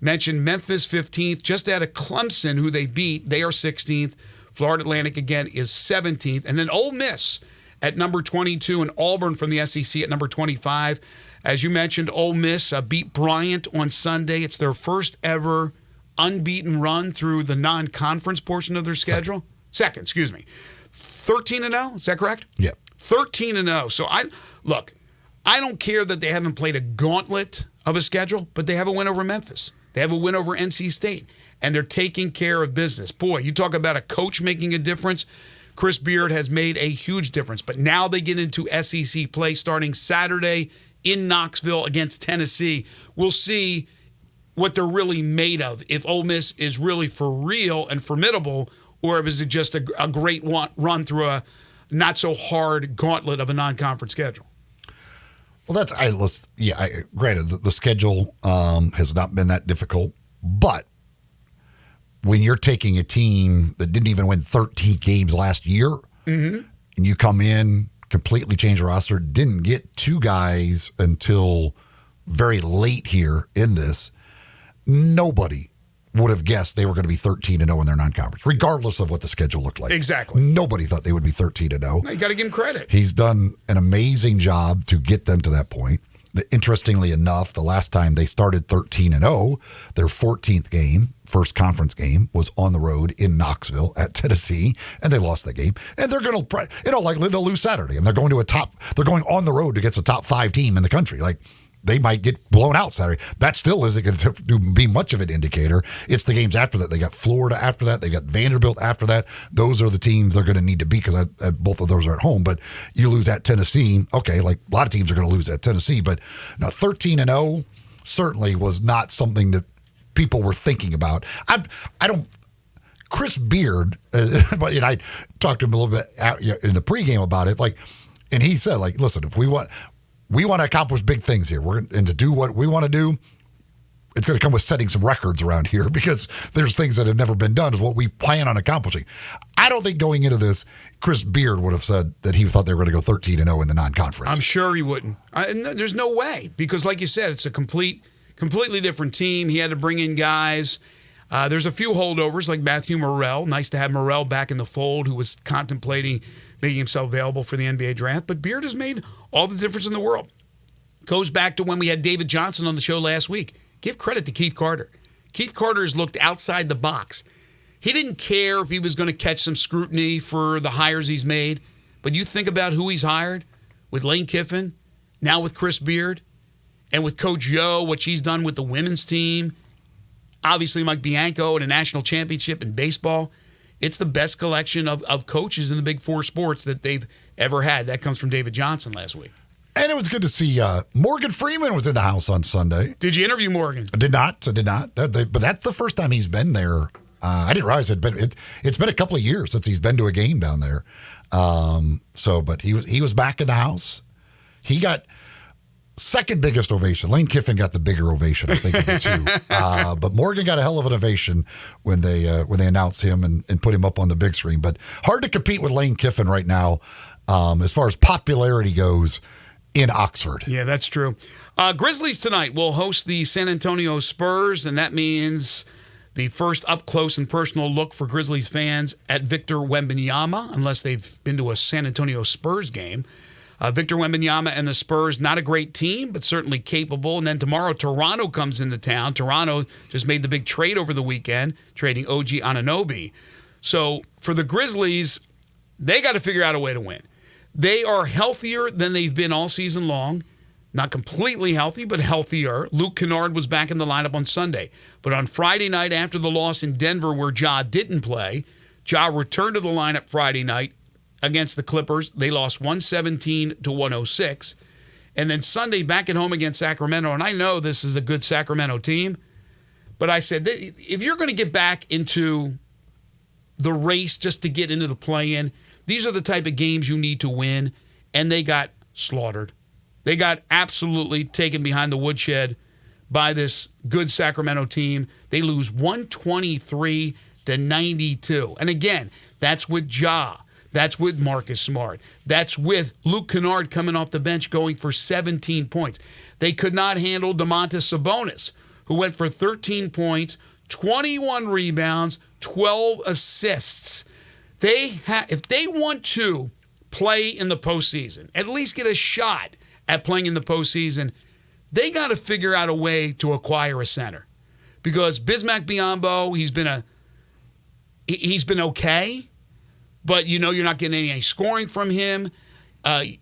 Mentioned Memphis 15th, just out of Clemson, who they beat. They are 16th. Florida Atlantic, again, is 17th. And then Ole Miss at number 22 and Auburn from the SEC at number 25. As you mentioned, Ole Miss beat Bryant on Sunday. It's their first ever unbeaten run through the non-conference portion of their schedule. Second, excuse me. 13-0, is that correct?
Yeah.
13-0. So I don't care that they haven't played a gauntlet of a schedule, but they have a win over Memphis. They have a win over NC State, and they're taking care of business. Boy, you talk about a coach making a difference. Chris Beard has made a huge difference, but now they get into SEC play starting Saturday in Knoxville against Tennessee. We'll see what they're really made of, if Ole Miss is really for real and formidable, or is it just a great run through a not-so-hard gauntlet of a non-conference schedule.
Well, granted, the schedule has not been that difficult, but when you're taking a team that didn't even win 13 games last year and you come in, completely change the roster, didn't get 2 guys until very late here in this, nobody would have guessed they were going to be 13-0 in their non-conference, regardless of what the schedule looked like.
Exactly.
Nobody thought they would be 13-0.
No, you got to give him credit.
He's done an amazing job to get them to that point. Interestingly enough, the last time they started 13-0, their 14th game, first conference game, was on the road in Knoxville at Tennessee, and they lost that game. And they're going to, likely they'll lose Saturday, and they're going on the road against a top 5 team in the country. Like, they might get blown out Saturday. That still isn't going to be much of an indicator. It's the games after that. They got Florida after that. They got Vanderbilt after that. Those are the teams they're going to need to beat because both of those are at home. But you lose at Tennessee. Okay, like a lot of teams are going to lose at Tennessee. But now 13-0 certainly was not something that people were thinking about. I don't. Chris Beard, I talked to him a little bit in the pregame about it. And he said, listen, if we want to accomplish big things here. And to do what we want to do, it's going to come with setting some records around here because there's things that have never been done is what we plan on accomplishing. I don't think going into this, Chris Beard would have said that he thought they were going to go 13-0 in the non-conference.
I'm sure he wouldn't. There's no way because, like you said, it's a completely different team. He had to bring in guys. There's a few holdovers like Matthew Morrell. Nice to have Morrell back in the fold who was contemplating making himself available for the NBA draft. But Beard has made all the difference in the world. Goes back to when we had David Johnson on the show last week. Give credit to Keith Carter. Keith Carter has looked outside the box. He didn't care if he was going to catch some scrutiny for the hires he's made. But you think about who he's hired with Lane Kiffin, now with Chris Beard, and with Coach Yo, what she's done with the women's team. Obviously, Mike Bianco and a national championship in baseball. It's the best collection of coaches in the Big Four sports that they've ever had. That comes from David Johnson last week.
And it was good to see Morgan Freeman was in the house on Sunday.
Did you interview Morgan?
I did not. But that's the first time he's been there. I didn't realize it's been a couple of years since he's been to a game down there. But he was back in the house. He got second biggest ovation. Lane Kiffin got the bigger ovation, I think, of the two. But Morgan got a hell of an ovation when they announced him and put him up on the big screen. But hard to compete with Lane Kiffin right now as far as popularity goes in Oxford.
Yeah, that's true. Grizzlies tonight will host the San Antonio Spurs, and that means the first up-close and personal look for Grizzlies fans at Victor Wembanyama, unless they've been to a San Antonio Spurs game. Victor Wembanyama and the Spurs, not a great team, but certainly capable. And then tomorrow, Toronto comes into town. Toronto just made the big trade over the weekend, trading OG Anunoby. So for the Grizzlies, they got to figure out a way to win. They are healthier than they've been all season long. Not completely healthy, but healthier. Luke Kennard was back in the lineup on Sunday. But on Friday night after the loss in Denver where Ja didn't play, Ja returned to the lineup Friday night against the Clippers. They lost 117-106. And then Sunday back at home against Sacramento. And I know this is a good Sacramento team, but I said, if you're going to get back into the race just to get into the play-in, these are the type of games you need to win. And they got slaughtered. They got absolutely taken behind the woodshed by this good Sacramento team. They lose 123-92. And again, that's with Ja. That's with Marcus Smart. That's with Luke Kennard coming off the bench going for 17 points. They could not handle Domantas Sabonis, who went for 13 points, 21 rebounds, 12 assists. If they want to play in the postseason, at least get a shot at playing in the postseason, they got to figure out a way to acquire a center. Because Bismack Biyombo, he's been okay, but you're not getting any scoring from him.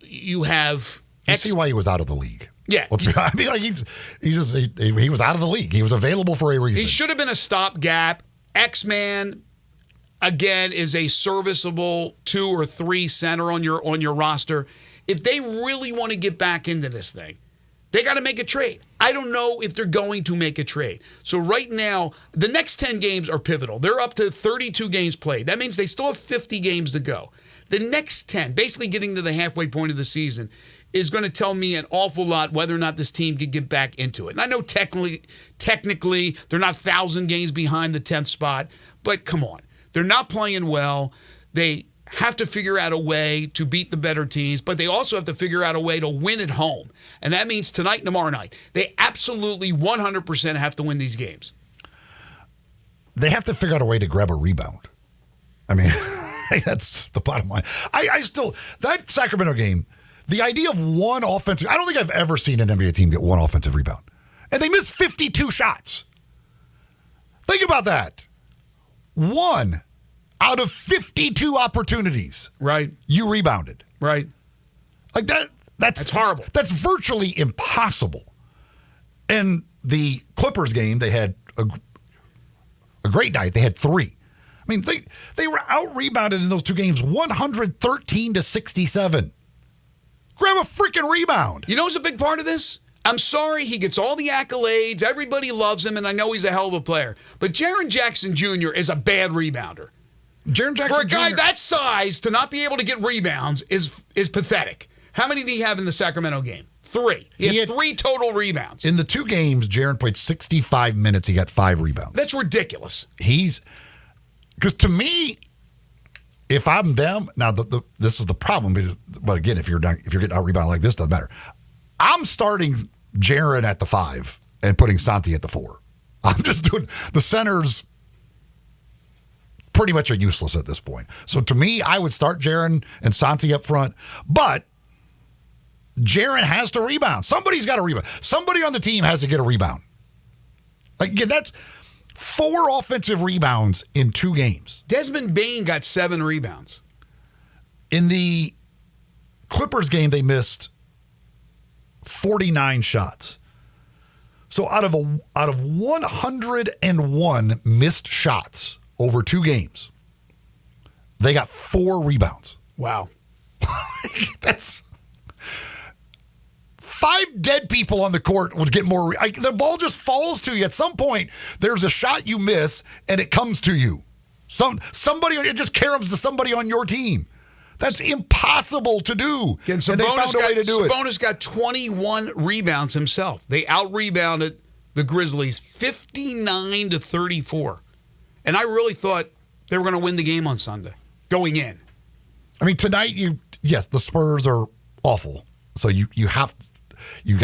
You have
see why he was out of the league.
Yeah,
he was out of the league. He was available for a reason.
He should have been a stopgap. X-Man, again, is a serviceable 2 or 3 center on your roster. If they really want to get back into this thing, they got to make a trade. I don't know if they're going to make a trade. So right now, the next 10 games are pivotal. They're up to 32 games played. That means they still have 50 games to go. The next 10, basically getting to the halfway point of the season, is going to tell me an awful lot whether or not this team can get back into it. And I know technically they're not 1,000 games behind the 10th spot, but come on. They're not playing well. They have to figure out a way to beat the better teams, but they also have to figure out a way to win at home. And that means tonight and tomorrow night. They absolutely 100% have to win these games.
They have to figure out a way to grab a rebound. I mean, that's the bottom line. I still, that Sacramento game, the idea of one offensive, I don't think I've ever seen an NBA team get one offensive rebound. And they missed 52 shots. Think about that. One out of 52 opportunities.
Right.
You rebounded.
Right.
Like that's horrible. That's virtually impossible. And the Clippers game, they had a great night. They had 3. I mean, they were out-rebounded in those 2 games, 113-67. Grab a freaking rebound.
You know what's a big part of this? I'm sorry he gets all the accolades. Everybody loves him, and I know he's a hell of a player. But Jaren Jackson Jr. is a bad rebounder.
Jaren Jackson
For a guy
Jr.
that size to not be able to get rebounds is pathetic. How many did he have in the Sacramento game? 3. He had 3 total rebounds.
In the 2 games, Jaren played 65 minutes. He got 5 rebounds.
That's ridiculous.
Because to me, if I'm them, now this is the problem. But again, if you're getting out rebounded like this, doesn't matter. I'm starting Jaren at the 5 and putting Santi at the 4. I'm just doing the centers. Pretty much are useless at this point. So to me, I would start Jaren and Santi up front, but Jaren has to rebound. Somebody's got to rebound. Somebody on the team has to get a rebound. Again, that's 4 offensive rebounds in 2 games.
Desmond Bane got 7 rebounds.
In the Clippers game, they missed 49 shots. So out of 101 missed shots over 2 games, they got 4 rebounds.
Wow.
That's 5 dead people on the court would get more. The ball just falls to you. At some point, there's a shot you miss, and it comes to you. Somebody, it just caroms to somebody on your team. That's impossible to do.
And
they found a way to do it.
Sabonis got 21 rebounds himself. They out-rebounded the Grizzlies 59-34. And I really thought they were going to win the game on Sunday, going in.
I mean, tonight, yes, the Spurs are awful. So you got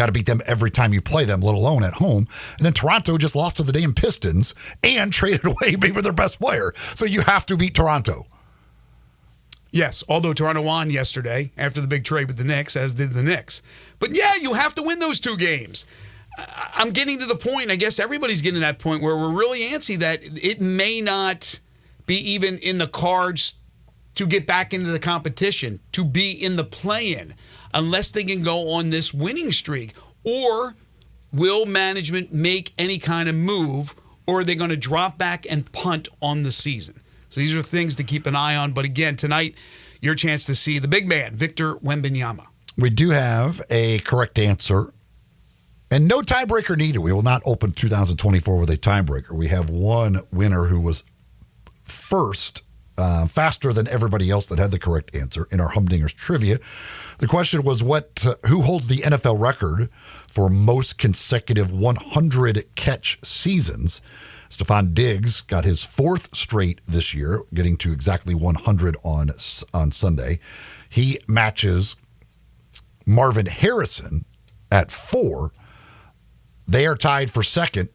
to beat them every time you play them, let alone at home. And then Toronto just lost to the damn Pistons and traded away maybe their best player. So you have to beat Toronto.
Yes, although Toronto won yesterday after the big trade with the Knicks, as did the Knicks. But yeah, you have to win those 2 games. I'm getting to the point, I guess everybody's getting to that point where we're really antsy that it may not be even in the cards to get back into the competition, to be in the play-in, unless they can go on this winning streak. Or will management make any kind of move, or are they going to drop back and punt on the season? So these are things to keep an eye on. But again, tonight, your chance to see the big man, Victor Wembanyama.
We do have a correct answer. And no tiebreaker needed. We will not open 2024 with a tiebreaker. We have one winner who was first, faster than everybody else that had the correct answer in our Humdingers trivia. The question was, who holds the NFL record for most consecutive 100-catch seasons? Stephon Diggs got his 4th straight this year, getting to exactly 100 on Sunday. He matches Marvin Harrison at 4. They are tied for second.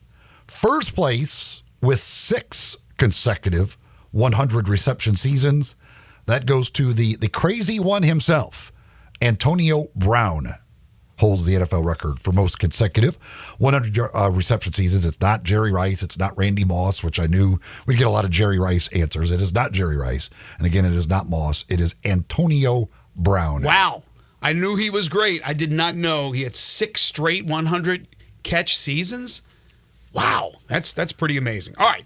First place with 6 consecutive 100 reception seasons. That goes to the crazy one himself. Antonio Brown holds the NFL record for most consecutive 100 reception seasons. It's not Jerry Rice. It's not Randy Moss, which I knew we'd get a lot of Jerry Rice answers. It is not Jerry Rice. And again, it is not Moss. It is Antonio Brown.
Wow. I knew he was great. I did not know he had 6 straight 100-catch seasons. Wow. That's pretty amazing. All right.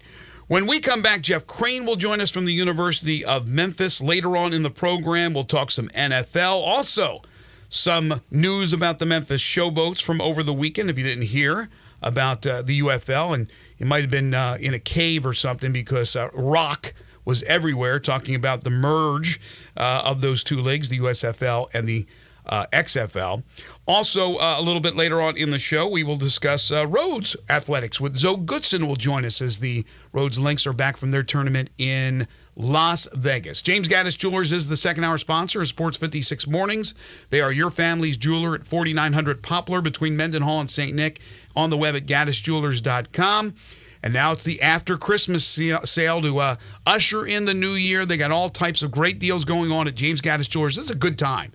When we come back, Jeff Crane will join us from the University of Memphis. Later on in the program, we'll talk some NFL. Also, some news about the Memphis Showboats from over the weekend, if you didn't hear about the UFL. And it might have been in a cave or something because rock was everywhere, talking about the merge of those 2 leagues, the USFL and the XFL. Also, a little bit later on in the show, we will discuss Rhodes Athletics with Zoe Goodson will join us as the Rhodes Lynx are back from their tournament in Las Vegas. James Gaddis Jewelers is the second hour sponsor of Sports 56 Mornings. They are your family's jeweler at 4900 Poplar between Mendenhall and St. Nick, on the web at gaddisjewelers.com. And now it's the after Christmas sale to usher in the new year. They got all types of great deals going on at James Gaddis Jewelers. This is a good time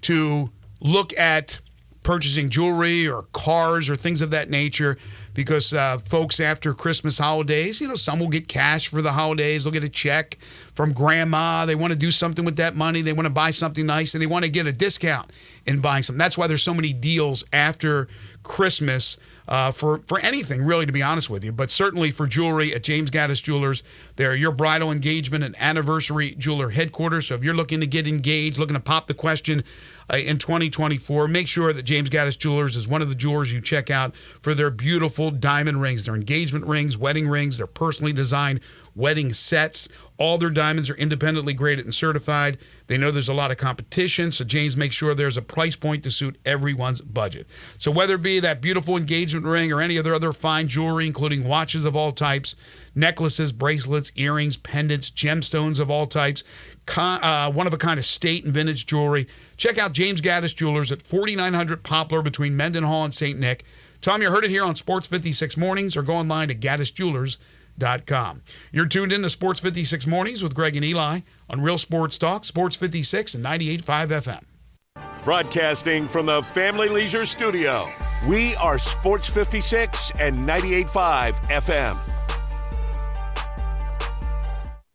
to look at purchasing jewelry or cars or things of that nature, because folks after Christmas holidays, some will get cash for the holidays. They'll get a check from grandma. They want to do something with that money. They want to buy something nice, and they want to get a discount in buying something. That's why there's so many deals after Christmas for anything, really, to be honest with you. But certainly for jewelry at James Gaddis Jewelers, they're your bridal, engagement, and anniversary jeweler headquarters. So if you're looking to get engaged, looking to pop the question in 2024, make sure that James Gaddis Jewelers is one of the jewelers you check out for their beautiful diamond rings, their engagement rings, wedding rings, their personally designed wedding sets. All their diamonds are independently graded and certified. They know there's a lot of competition, so James makes sure there's a price point to suit everyone's budget. So whether it be that beautiful engagement ring or any other fine jewelry, including watches of all types, necklaces, bracelets, earrings, pendants, gemstones of all types, one-of-a-kind estate and vintage jewelry, check out James Gaddis Jewelers at 4900 Poplar between Mendenhall and St. Nick. Tom, you heard it here on Sports 56 Mornings, or go online to gaddisjewelers.com. You're tuned in to Sports 56 Mornings with Greg and Eli on Real Sports Talk, Sports 56 and 98.5 FM.
Broadcasting from the Family Leisure Studio, we are Sports 56 and 98.5 FM.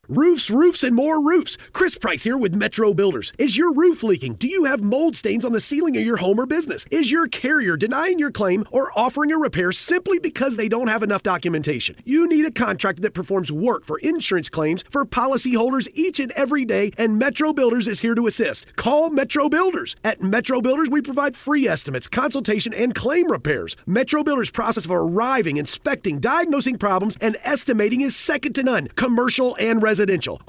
Roofs, roofs, and more roofs. Chris Price here with Metro Builders. Is your roof leaking? Do you have mold stains on the ceiling of your home or business? Is your carrier denying your claim or offering a repair simply because they don't have enough documentation? You need a contractor that performs work for insurance claims for policyholders each and every day, and Metro Builders is here to assist. Call Metro Builders. At Metro Builders, we provide free estimates, consultation, and claim repairs. Metro Builders' process of arriving, inspecting, diagnosing problems, and estimating is second to none, commercial and residential.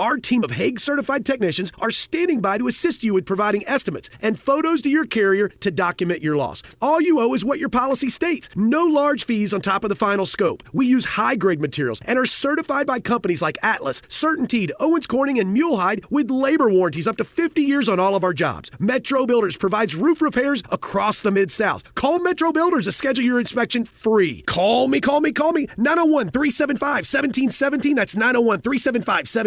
Our team of Hague-certified technicians are standing by to assist you with providing estimates and photos to your carrier to document your loss. All you owe is what your policy states. No large fees on top of the final scope. We use high-grade materials and are certified by companies like Atlas, CertainTeed, Owens Corning, and Mulehide with labor warranties up to 50 years on all of our jobs. Metro Builders provides roof repairs across the Mid-South. Call Metro Builders to schedule your inspection free. Call me. 901-375-1717. That's 901-375-1717.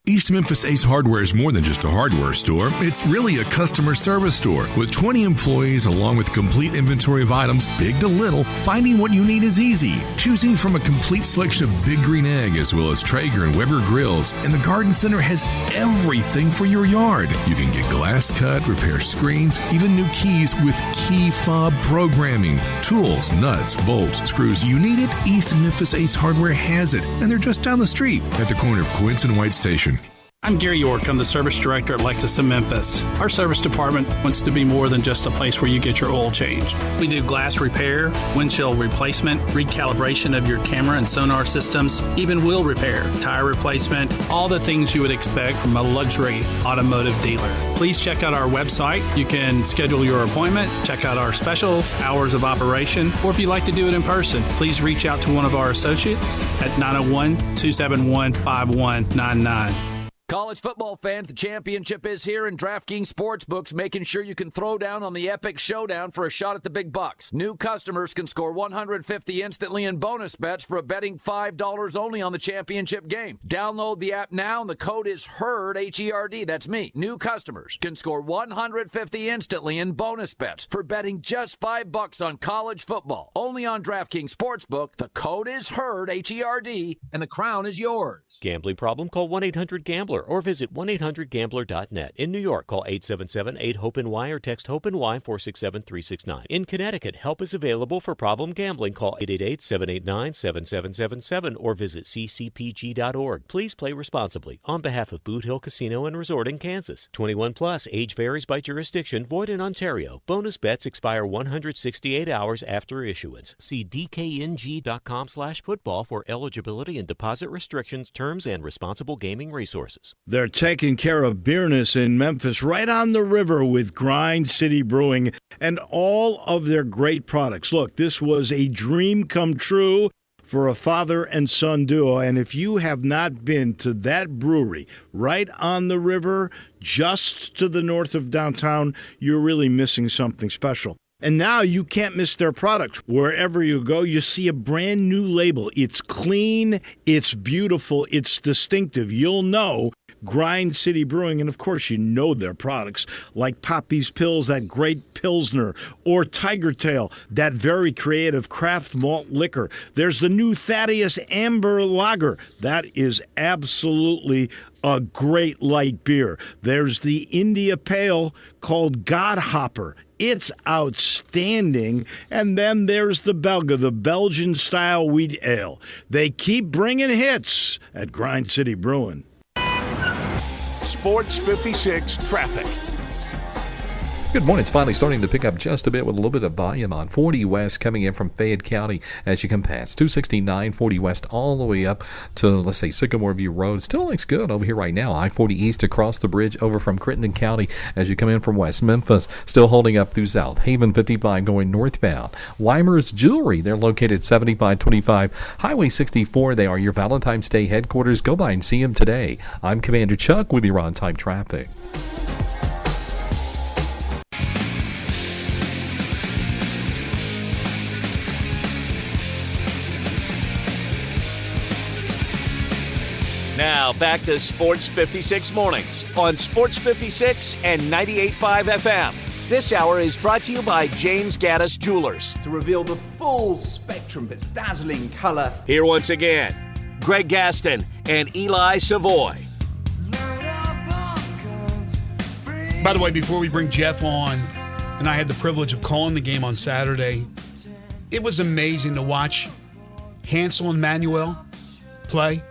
East Memphis Ace Hardware is more than just a hardware store. It's really a customer service store. With 20 employees along with complete inventory of items, big to little, finding what you need is easy. Choosing from a complete selection of Big Green Egg as well as Traeger and Weber grills. And the Garden Center has everything for your yard. You can get glass cut, repair screens, even new keys with key fob programming. Tools, nuts, bolts, screws. You need it, East Memphis Ace Hardware has it. And they're just down the street at the corner of Quince and White Station.
I'm Gary York. I'm the service director at Lexus of Memphis. Our service department wants to be more than just a place where you get your oil changed. We do glass repair, windshield replacement, recalibration of your camera and sonar systems, even wheel repair, tire replacement, all the things you would expect from a luxury automotive dealer. Please check out our website. You can schedule your appointment, check out our specials, hours of operation, or if you'd like to do it in person, please reach out to one of our associates at 901-271-5199.
College football fans, the championship is here, and DraftKings Sportsbook's making sure you can throw down on the epic showdown for a shot at the big bucks. New customers can score $150 instantly in bonus bets for a betting $5 only on the championship game. Download the app now, and the code is HERD, H-E-R-D. That's me. New customers can score $150 instantly in bonus bets for betting just $5 on college football. Only on DraftKings Sportsbook. The code is HERD, H-E-R-D, and the crown is yours.
Gambling problem? Call 1-800-GAMBLER or visit 1-800-GAMBLER.net. In New York, call 877-8-HOPE-NY or text HOPE-NY 467-369. In Connecticut, help is available for problem gambling. Call 888-789-7777 or visit ccpg.org. Please play responsibly. On behalf of Boot Hill Casino and Resort in Kansas. 21 plus. Age varies by jurisdiction. Void in Ontario. Bonus bets expire 168 hours after issuance. See dkng.com/football for eligibility and deposit restrictions, terms, and responsible gaming resources.
Memphis.
They're taking care of beerness in Memphis right on the river with Grind City Brewing and all of their great products. Look, this was a dream come true for a father and son duo. And if you have not been to that brewery right on the river, just to the north of downtown, you're really missing something special. And now you can't miss their products. Wherever you go, you see a brand new label. It's clean, it's beautiful, it's distinctive. You'll know Grind City Brewing, and of course you know their products like Poppy's Pills, that great Pilsner, or Tiger Tail, that very creative craft malt liquor. There's the new Thaddeus Amber Lager. That is absolutely a great light beer. There's the India Pale called Godhopper. It's outstanding. And then there's the Belga, the Belgian-style wheat ale. They keep bringing hits at Grind City Brewing.
Sports 56 traffic.
Good morning. It's finally starting to pick up just a bit with a little bit of volume on 40 West coming in from Fayette County as you come past 269, 40 West all the way up to, let's say, Sycamore View Road. Still looks good over here right now. I-40 East across the bridge over from Crittenden County as you come in from West Memphis. Still holding up through South Haven 55 going northbound. Weimer's Jewelry, they're located 7525 Highway 64. They are your Valentine's Day headquarters. Go by and see them today. I'm Commander Chuck with your on-time traffic.
Now back to Sports 56 Mornings on Sports 56 and 98.5 FM. This hour is brought to you by James Gaddis Jewelers.
To reveal the full spectrum of its dazzling color.
Here once again, Greg Gaston and Eli Savoy.
By the way, before we bring Jeff on, and I had the privilege of calling the game on Saturday, it was amazing to watch Hansel and Manuel play.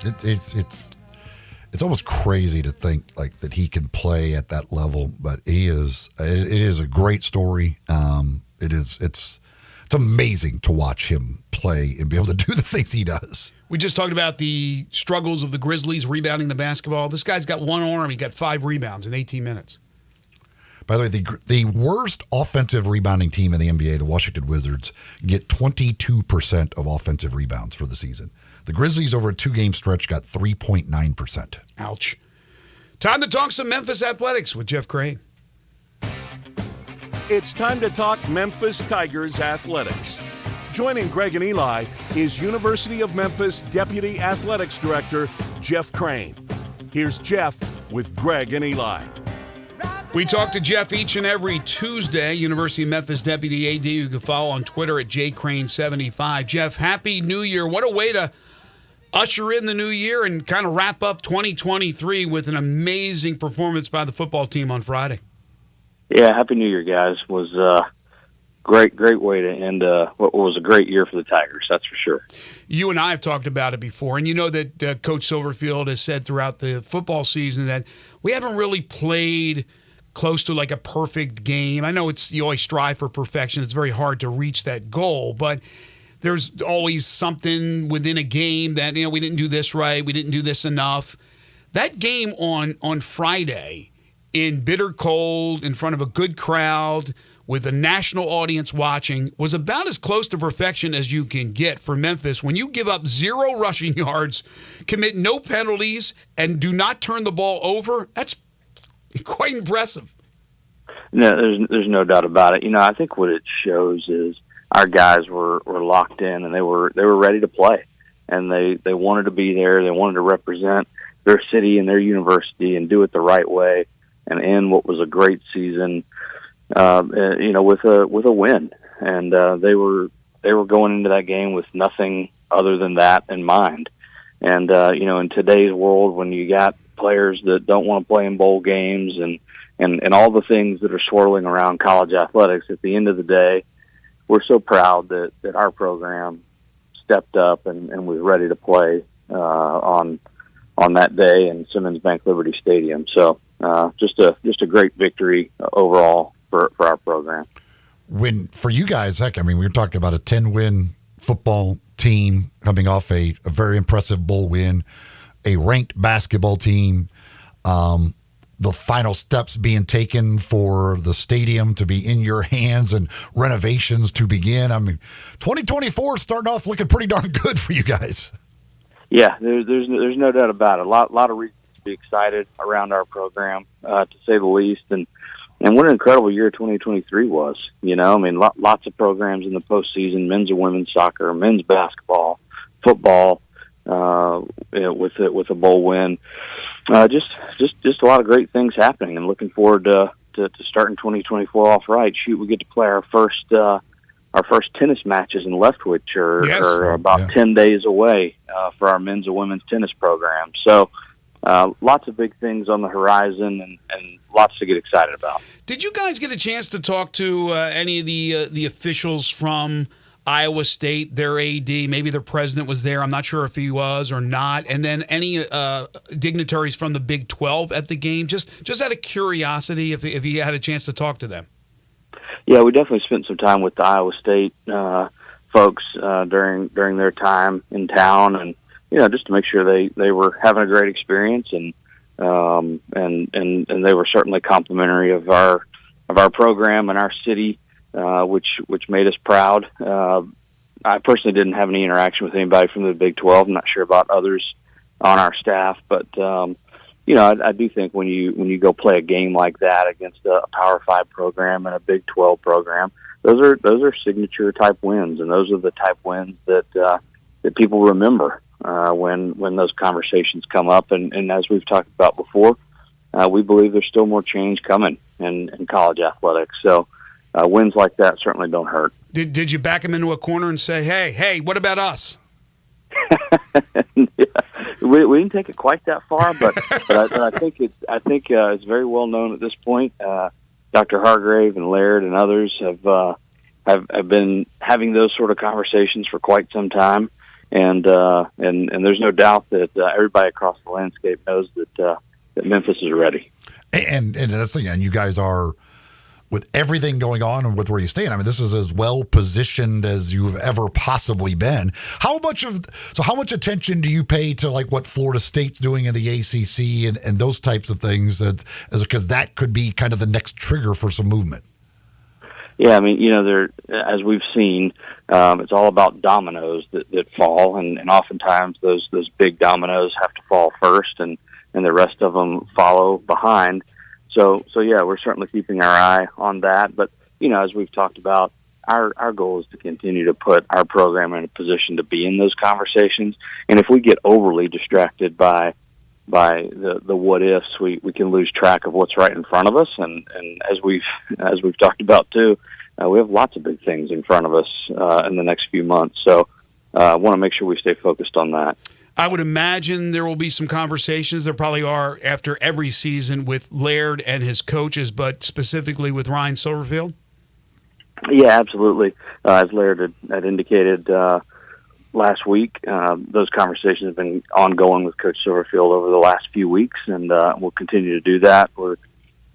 It's almost crazy to think like that he can play at that level, but it is a great story. It's amazing to watch him play and be able to do the things he does.
We just talked about the struggles of the Grizzlies rebounding the basketball. This guy's got one arm. He got 5 rebounds in 18 minutes.
By the way, the worst offensive rebounding team in the NBA, the Washington Wizards, get 22% of offensive rebounds for the season. The Grizzlies over a 2-game stretch got 3.9%.
Ouch. Time to talk some Memphis athletics with Jeff Crane.
It's time to talk Memphis Tigers athletics. Joining Greg and Eli is University of Memphis Deputy Athletics Director Jeff Crane. Here's Jeff with Greg and Eli.
We talk to Jeff each and every Tuesday. University of Memphis Deputy AD. You can follow on Twitter at jcrane75. Jeff, Happy New Year. What a way to usher in the new year and kind of wrap up 2023 with an amazing performance by the football team on Friday.
Yeah, Happy New Year, guys. Was great way to end what was a great year for the Tigers, that's for sure.
You and I have talked about it before, and you know that Coach Silverfield has said throughout the football season that we haven't really played close to like a perfect game. I know you always strive for perfection. It's very hard to reach that goal, but there's always something within a game that, we didn't do this right, we didn't do this enough. That game on Friday in bitter cold, in front of a good crowd, with a national audience watching, was about as close to perfection as you can get for Memphis. When you give up 0 rushing yards, commit no penalties, and do not turn the ball over, that's quite impressive.
No, there's no doubt about it. I think what it shows is our guys were locked in, and they were ready to play, and they wanted to be there. They wanted to represent their city and their university and do it the right way, and end what was a great season, with a win. And they were going into that game with nothing other than that in mind. And in today's world, when you got players that don't want to play in bowl games and all the things that are swirling around college athletics, at the end of the day, we're so proud that our program stepped up and was ready to play on that day in Simmons Bank Liberty Stadium. So just a great victory overall for our program.
For you guys, we were talking about a 10-win football team coming off a very impressive bowl win, a ranked basketball team the final steps being taken for the stadium to be in your hands and renovations to begin. I mean, 2024 is starting off looking pretty darn good for you guys.
Yeah, there's no doubt about it. A lot of reasons to be excited around our program, to say the least. And what an incredible year 2023 was. You know, I mean, lots of programs in the postseason: men's and women's soccer, men's basketball, football, with a bowl win. Just a lot of great things happening, and looking forward to starting 2024 off right. Shoot, we get to play our first tennis matches in Leftwich are about 10 days away for our men's and women's tennis program. So lots of big things on the horizon, and lots to get excited about.
Did you guys get a chance to talk to any of the officials from Iowa State, their AD, maybe their president was there? I'm not sure if he was or not. And then any dignitaries from the Big 12 at the game? Just out of curiosity, if you had a chance to talk to them.
Yeah, we definitely spent some time with the Iowa State folks during their time in town, and just to make sure they were having a great experience, and they were certainly complimentary of our program and our city, which made us proud. I personally didn't have any interaction with anybody from the Big 12. I'm not sure about others on our staff, but I do think when you go play a game like that against a Power 5 program and a Big 12 program, those are signature type wins, and those are the type wins that people remember when those conversations come up. And as we've talked about before, we believe there's still more change coming in college athletics. So wins like that certainly don't hurt.
Did you back him into a corner and say, hey, what about us?
Yeah. We didn't take it quite that far, but I think it's very well known at this point. Dr. Hargrave and Laird and others have been having those sort of conversations for quite some time, and there's no doubt that everybody across the landscape knows that Memphis is ready. And
that's the thing, and you guys are, with everything going on and with where you stand, I mean, this is as well positioned as you've ever possibly been. How much attention do you pay to like what Florida State's doing in the ACC and those types of things, because that could be kind of the next trigger for some movement?
Yeah, I mean, as we've seen, it's all about dominoes that fall, and oftentimes those big dominoes have to fall first, and the rest of them follow behind. So yeah, we're certainly keeping our eye on that. But, as we've talked about, our goal is to continue to put our program in a position to be in those conversations. And if we get overly distracted by the what ifs, we can lose track of what's right in front of us. And as we've talked about too, we have lots of big things in front of us in the next few months. So I want to make sure we stay focused on that.
I would imagine there will be some conversations. There probably are after every season with Laird and his coaches, but specifically with Ryan Silverfield.
Yeah, absolutely. As Laird had indicated last week, those conversations have been ongoing with Coach Silverfield over the last few weeks, and we'll continue to do that. We're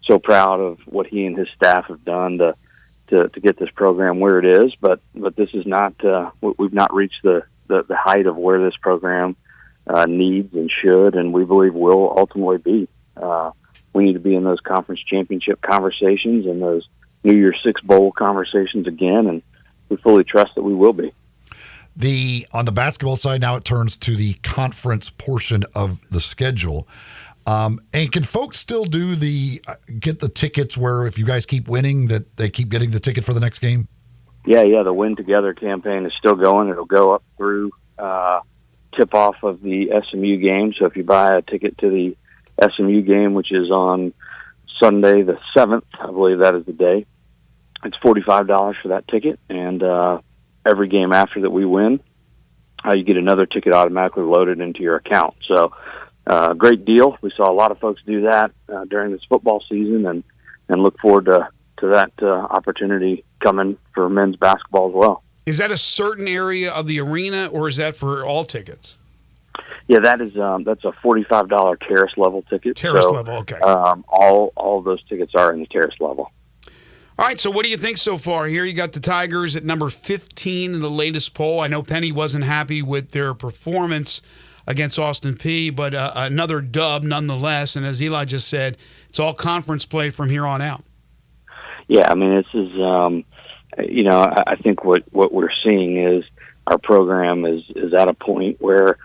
so proud of what he and his staff have done to get this program where it is, but this is not we've not reached the height of where this program needs and should, and we believe will ultimately be. We need to be in those conference championship conversations and those New Year's Six Bowl conversations again, and we fully trust that we will be.
On the basketball side, now it turns to the conference portion of the schedule. And can folks still get the tickets where if you guys keep winning that they keep getting the ticket for the next game?
Yeah, the Win Together campaign is still going. It'll go up through tip-off of the SMU game. So if you buy a ticket to the SMU game, which is on Sunday the 7th, I believe that is the day, it's $45 for that ticket. And every game after that we win, you get another ticket automatically loaded into your account. So great deal. We saw a lot of folks do that during this football season, and look forward to that opportunity coming for men's basketball as well.
Is that a certain area of the arena, or is that for all tickets?
Yeah, that's a $45 terrace level ticket.
Terrace level, okay.
All of those tickets are in the terrace level.
All right, so what do you think so far? Here you got the Tigers at number 15 in the latest poll. I know Penny wasn't happy with their performance against Austin Peay, but another dub nonetheless. And as Eli just said, it's all conference play from here on out.
Yeah, I mean, this is, I think what we're seeing is our program is at a point where,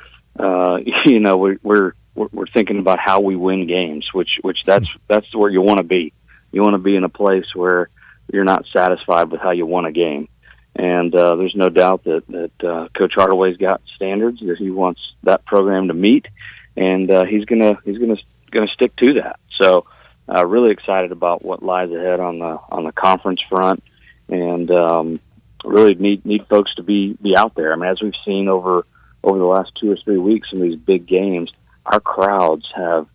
we're thinking about how we win games, which that's where you want to be. You want to be in a place where you're not satisfied with how you won a game. And there's no doubt that Coach Hardaway's got standards that he wants that program to meet, and he's gonna stick to that. So, really excited about what lies ahead on the conference front, and really need folks to be out there. I mean, as we've seen over the last 2 or 3 weeks in these big games, our crowds have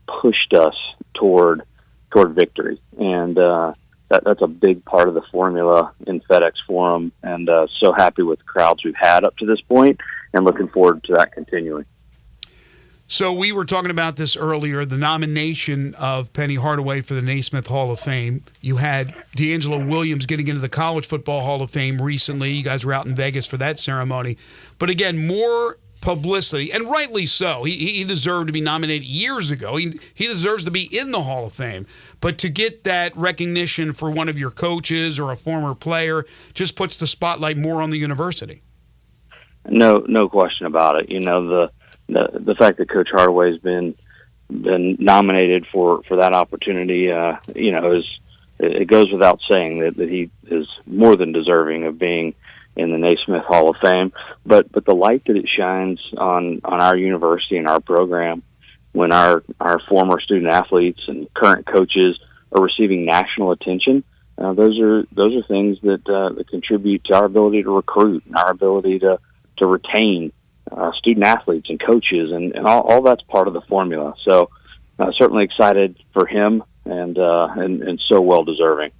pushed us toward victory, and that's a big part of the formula in FedEx Forum, and so happy with the crowds we've had up to this point, and looking forward to that continuing.
So we were talking about this earlier, the nomination of Penny Hardaway for the Naismith Hall of Fame. You had D'Angelo Williams getting into the College Football Hall of Fame recently. You guys were out in Vegas for that ceremony. But again, more publicity, and rightly so. He deserved to be nominated years ago. He deserves to be in the Hall of Fame. But to get that recognition for one of your coaches or a former player just puts the spotlight more on the university.
No question about it. The fact that Coach Hardaway's been nominated for that opportunity, it goes without saying that he is more than deserving of being in the Naismith Hall of Fame. But the light that it shines on our university and our program when our former student athletes and current coaches are receiving national attention, those are things that contribute to our ability to recruit and our ability to retain student athletes and coaches, and all that's part of the formula. So certainly excited for him, and so well deserving.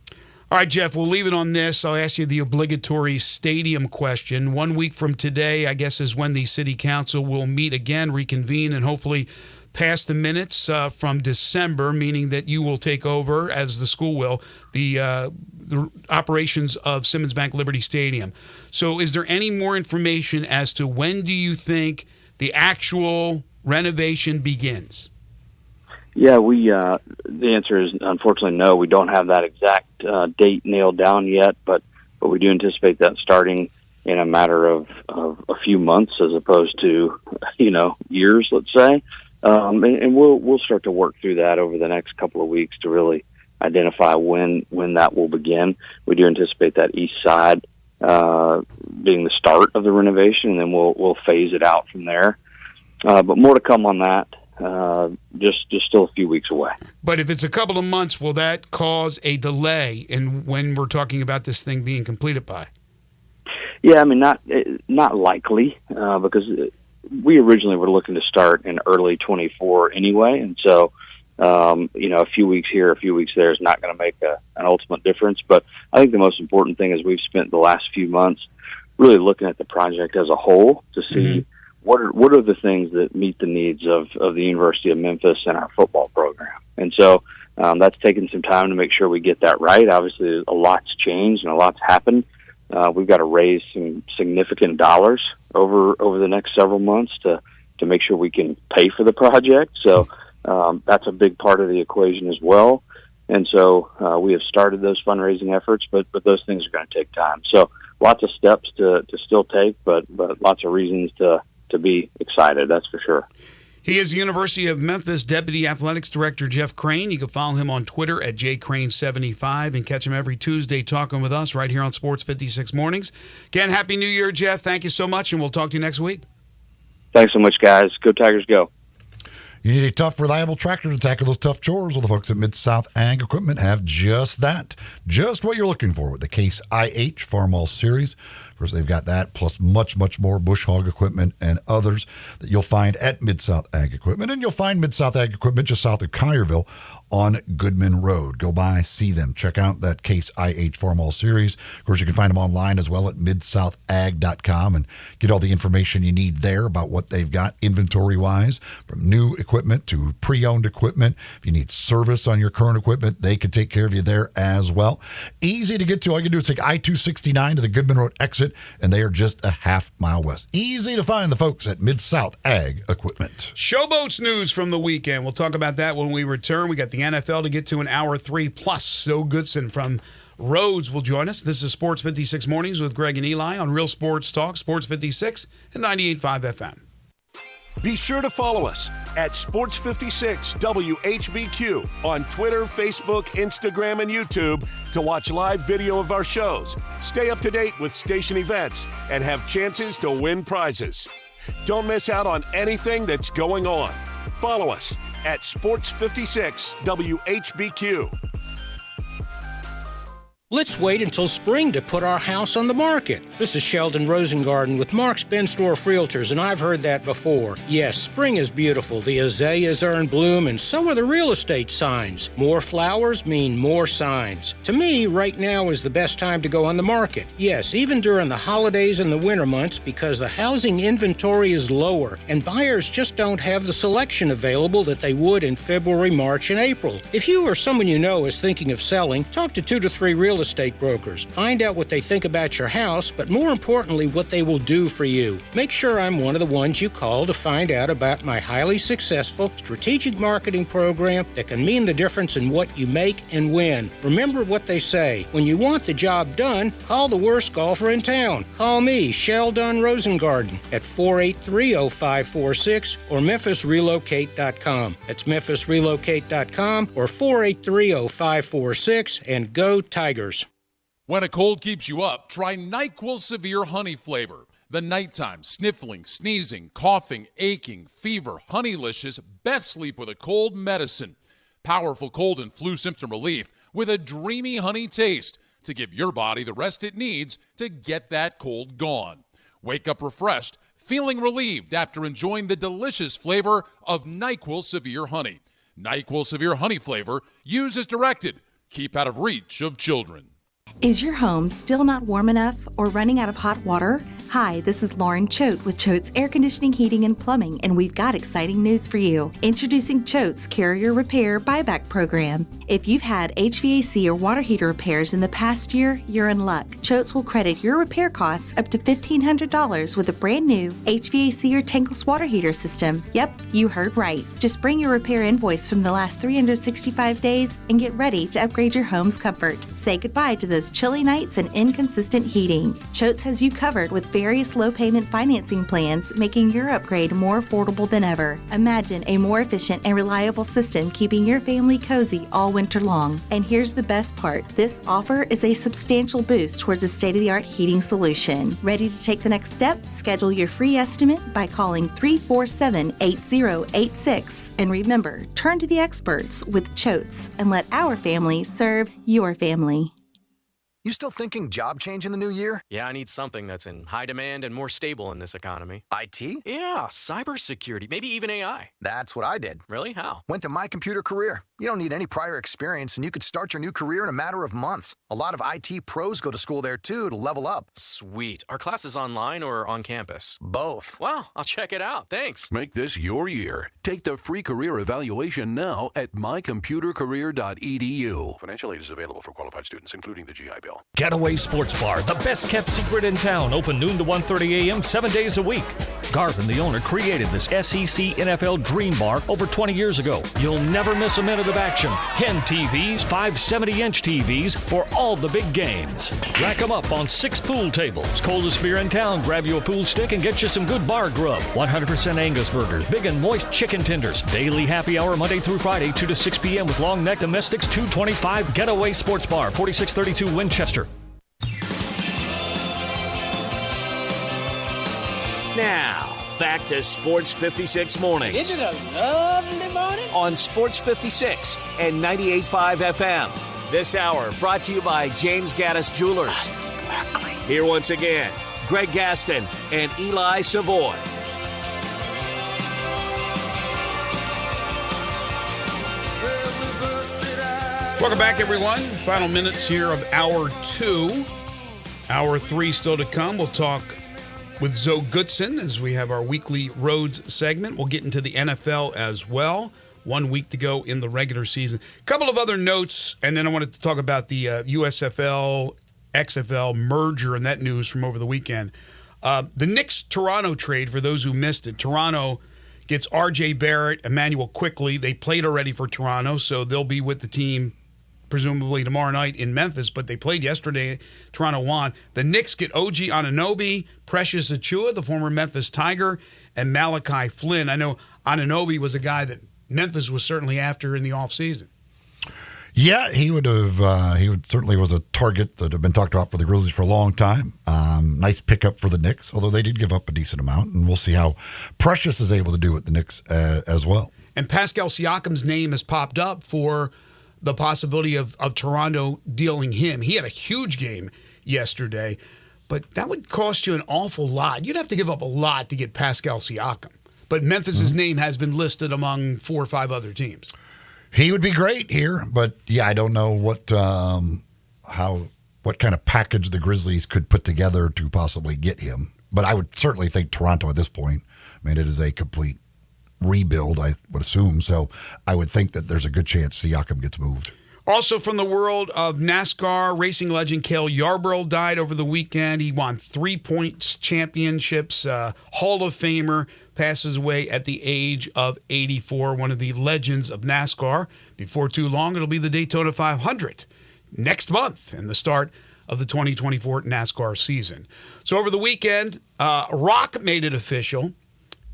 All right, Jeff, we'll leave it on this. I'll ask you the obligatory stadium question. 1 week from today, I guess, is when the city council will meet again, reconvene, and hopefully pass the minutes from December, meaning that you will take over, as the school will, the operations of Simmons Bank Liberty Stadium. So is there any more information as to when do you think the actual renovation begins?
Yeah, the answer is unfortunately no. We don't have that exact date nailed down yet, but we do anticipate that starting in a matter of a few months as opposed to years, let's say. And we'll start to work through that over the next couple of weeks to really identify when that will begin. We do anticipate that east side being the start of the renovation, and then we'll phase it out from there. But more to come on that. Just still a few weeks away.
But if it's a couple of months, will that cause a delay in when we're talking about this thing being completed by?
Yeah, I mean, not likely, because we originally were looking to start in early 24 anyway, and so a few weeks here, a few weeks there is not going to make an ultimate difference. But I think the most important thing is we've spent the last few months really looking at the project as a whole to see what are the things that meet the needs of the University of Memphis and our football program. And so that's taken some time to make sure we get that right. Obviously, a lot's changed and a lot's happened. We've got to raise some significant dollars over the next several months to make sure we can pay for the project. So that's a big part of the equation as well. And so we have started those fundraising efforts, but those things are going to take time. So lots of steps to still take, but lots of reasons to be excited, that's for sure.
He is the University of Memphis Deputy Athletics Director Jeff Crane. You can follow him on Twitter at jcrane75 and catch him every Tuesday talking with us right here on Sports 56 Mornings. Again, Happy New Year, Jeff. Thank you so much, and we'll talk to you next week.
Thanks so much, guys. Go Tigers, go.
You need a tough, reliable tractor to tackle those tough chores. Well, the folks at Mid-South Ag Equipment have just that. Just what you're looking for with the Case IH Farmall Series. Of course, they've got that, plus much, much more bush hog equipment and others that you'll find at Mid-South Ag Equipment. And you'll find Mid-South Ag Equipment just south of Collierville on Goodman Road. Go by, see them. Check out that Case IH Farmall Series. Of course, you can find them online as well at midsouthag.com and get all the information you need there about what they've got inventory-wise, from new equipment to pre-owned equipment. If you need service on your current equipment, they can take care of you there as well. Easy to get to. All you can do is take I-269 to the Goodman Road exit it, and they are just a half mile west. Easy to find the folks at Mid-South Ag Equipment.
Showboats news from the weekend. We'll talk about that when we return. We got the NFL to get to in hour 3, plus Zoe Goodson from Rhodes will join us. This is Sports 56 Mornings with Greg and Eli on Real Sports Talk, Sports 56 and 98.5 FM.
Be sure to follow us at Sports 56 WHBQ on Twitter, Facebook, Instagram, and YouTube to watch live video of our shows, stay up to date with station events, and have chances to win prizes. Don't miss out on anything that's going on. Follow us at Sports 56 WHBQ.
Let's wait until spring to put our house on the market. This is Sheldon Rosengarten with Mark's Ben Storff Realtors, and I've heard that before. Yes, spring is beautiful. The azaleas are in bloom, and so are the real estate signs. More flowers mean more signs. To me, right now is the best time to go on the market. Yes, even during the holidays and the winter months, because the housing inventory is lower, and buyers just don't have the selection available that they would in February, March, and April. If you or someone you know is thinking of selling, talk to 2 to 3 real estate brokers. Find out what they think about your house, but more importantly, what they will do for you. Make sure I'm one of the ones you call to find out about my highly successful strategic marketing program that can mean the difference in what you make and win. Remember what they say. When you want the job done, call the worst golfer in town. Call me, Sheldon Rosengarten, at 483-0546 or MemphisRelocate.com. That's MemphisRelocate.com or 483-0546, and go Tigers.
When a cold keeps you up, try NyQuil Severe Honey Flavor. The nighttime, sniffling, sneezing, coughing, aching, fever, Honeylicious, best sleep with a cold medicine. Powerful cold and flu symptom relief with a dreamy honey taste to give your body the rest it needs to get that cold gone. Wake up refreshed, feeling relieved after enjoying the delicious flavor of NyQuil Severe Honey. NyQuil Severe Honey Flavor, use as directed. Keep out of reach of children.
Is your home still not warm enough or running out of hot water? Hi, this is Lauren Choate with Choate's Air Conditioning, Heating, and Plumbing, and we've got exciting news for you. Introducing Choate's Carrier Repair Buyback Program. If you've had HVAC or water heater repairs in the past year, you're in luck. Choate's will credit your repair costs up to $1,500 with a brand new HVAC or tankless water heater system. Yep, you heard right. Just bring your repair invoice from the last 365 days and get ready to upgrade your home's comfort. Say goodbye to those chilly nights and inconsistent heating. Choate's has you covered with various low-payment financing plans, making your upgrade more affordable than ever. Imagine a more efficient and reliable system keeping your family cozy all winter long. And here's the best part. This offer is a substantial boost towards a state-of-the-art heating solution. Ready to take the next step? Schedule your free estimate by calling 347-8086. And remember, turn to the experts with Choate's and let our family serve your family.
You still thinking job change in the new year?
Yeah, I need something that's in high demand and more stable in this economy.
IT?
Yeah, cybersecurity, maybe even AI.
That's what I did.
Really? How?
Went to My Computer Career. You don't need any prior experience, and you could start your new career in a matter of months. A lot of IT pros go to school there, too, to level up.
Sweet. Are classes online or on campus?
Both.
Wow, I'll check it out. Thanks.
Make this your year. Take the free career evaluation now at mycomputercareer.edu. Financial aid is available for qualified students, including the GI Bill.
Getaway Sports Bar, the best kept secret in town, open noon to 1:30 a.m. 7 days a week. Garvin, the owner, created this SEC NFL Dream Bar over 20 years ago. You'll never miss a minute of action. 10 TVs, 5 70-inch TVs for all the big games. Rack them up on 6 pool tables. Coldest beer in town, grab you a pool stick and get you some good bar grub. 100% Angus burgers, big and moist chicken tenders. Daily happy hour Monday through Friday, 2 to 6 p.m. with long neck domestics, $2.25. Getaway Sports Bar, 4632 Winchester.
Now, back to Sports 56 Mornings.
Isn't it a lovely morning?
On Sports 56 and 98.5 FM. This hour brought to you by James Gaddis Jewelers. Here once again, Greg Gaston and Eli Savoy.
Welcome back, everyone. Final minutes here of Hour 2. Hour 3 still to come. We'll talk with Zoe Goodson as we have our weekly Roads segment. We'll get into the NFL as well. 1 week to go in the regular season. A couple of other notes, and then I wanted to talk about the USFL XFL merger and that news from over the weekend. The Knicks-Toronto trade, for those who missed it, Toronto gets R.J. Barrett, Emmanuel Quickly. They played already for Toronto, so they'll be with the team presumably tomorrow night in Memphis, but they played yesterday. Toronto won. The Knicks get OG Anunoby, Precious Achiuwa, the former Memphis Tiger, and Malachi Flynn. I know Anunoby was a guy that Memphis was certainly after in the offseason.
Yeah, he would certainly was a target that had been talked about for the Grizzlies for a long time. Nice pickup for the Knicks, although they did give up a decent amount, and we'll see how Precious is able to do with the Knicks as well.
And Pascal Siakam's name has popped up for the possibility of Toronto dealing him. He had a huge game yesterday, but that would cost you an awful lot. You'd have to give up a lot to get Pascal Siakam. But Memphis's name has been listed among 4 or 5 other teams.
He would be great here, but yeah, I don't know what kind of package the Grizzlies could put together to possibly get him. But I would certainly think Toronto at this point. I mean, it is a complete rebuild, I would assume. So I would think that there's a good chance Siakam gets moved.
Also from the world of NASCAR, racing legend Cale Yarborough died over the weekend. He won 3 points championships, Hall of Famer, passes away at the age of 84, one of the legends of NASCAR. Before too long, it'll be the Daytona 500 next month and the start of the 2024 NASCAR season. So over the weekend, Rock made it official.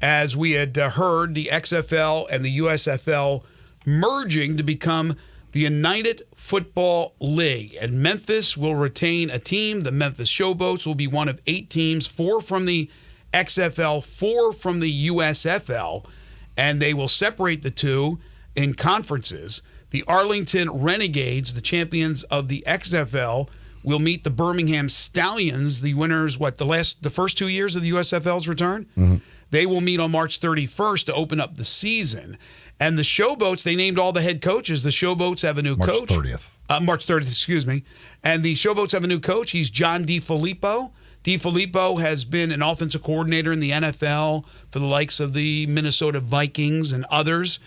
As we had heard, the XFL and the USFL merging to become the United Football League. And Memphis will retain a team. The Memphis Showboats will be one of 8 teams, 4 from the XFL, 4 from the USFL, and they will separate the two in conferences. The Arlington Renegades, the champions of the XFL, will meet the Birmingham Stallions, the winners, the first 2 years of the USFL's return? Mm-hmm. They will meet on March 31st to open up the season. And the Showboats, they named all the head coaches. The Showboats have a new coach. March 30th, excuse me. And the Showboats have a new coach. He's John DiFilippo. DiFilippo has been an offensive coordinator in the NFL for the likes of the Minnesota Vikings and others.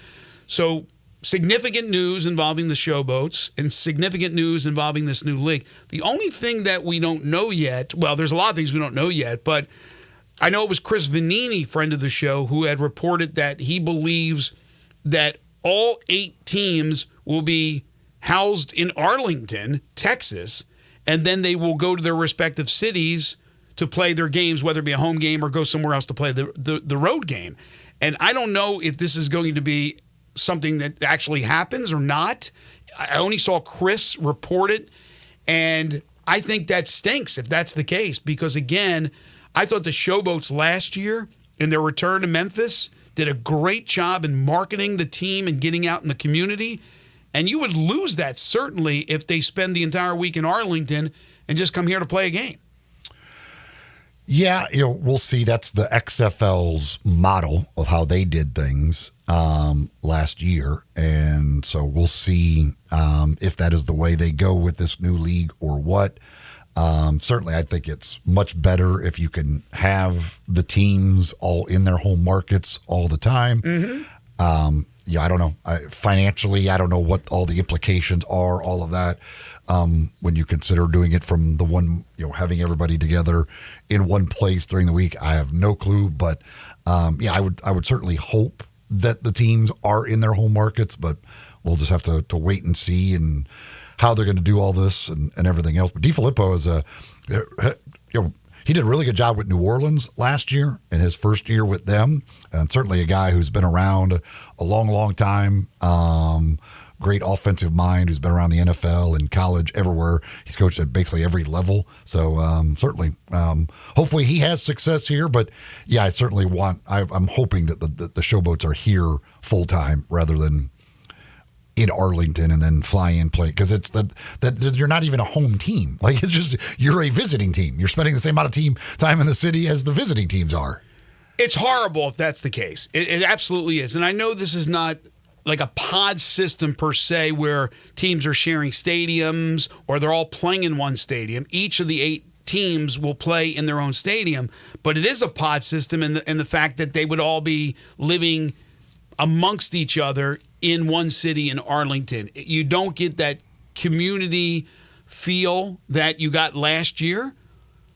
So significant news involving the Showboats and significant news involving this new league. The only thing that we don't know yet, well, there's a lot of things we don't know yet, but I know it was Chris Vanini, friend of the show, who had reported that he believes that all 8 teams will be housed in Arlington, Texas, and then they will go to their respective cities to play their games, whether it be a home game or go somewhere else to play the road game. And I don't know if this is going to be something that actually happens or not. I only saw Chris report it, and I think that stinks if that's the case because, again, I thought the Showboats last year in their return to Memphis did a great job in marketing the team and getting out in the community. And you would lose that certainly if they spend the entire week in Arlington and just come here to play a game.
Yeah, we'll see. That's the XFL's model of how they did things last year. And so we'll see if that is the way they go with this new league or what. Certainly, I think it's much better if you can have the teams all in their home markets all the time. Mm-hmm. Yeah, I don't know. Financially, I don't know what all the implications are, all of that. When you consider doing it from the one, having everybody together in one place during the week, I have no clue. But yeah, I would certainly hope that the teams are in their home markets, but we'll just have to wait and see and how they're going to do all this and everything else. But DiFilippo is he did a really good job with New Orleans last year in his first year with them, and certainly a guy who's been around a long, long time. Great offensive mind who's been around the NFL and college everywhere. He's coached at basically every level. So certainly, hopefully he has success here. But yeah, I certainly I'm hoping that the Showboats are here full time rather than in Arlington and then fly in play, because it's that you're not even a home team. Like, it's just you're a visiting team. You're spending the same amount of time in the city as the visiting teams are.
It's horrible if that's the case. It absolutely is. And I know this is not like a pod system per se where teams are sharing stadiums or they're all playing in one stadium. Each of the 8 teams will play in their own stadium, but it is a pod system in the fact that they would all be living amongst each other in one city in Arlington. You don't get that community feel that you got last year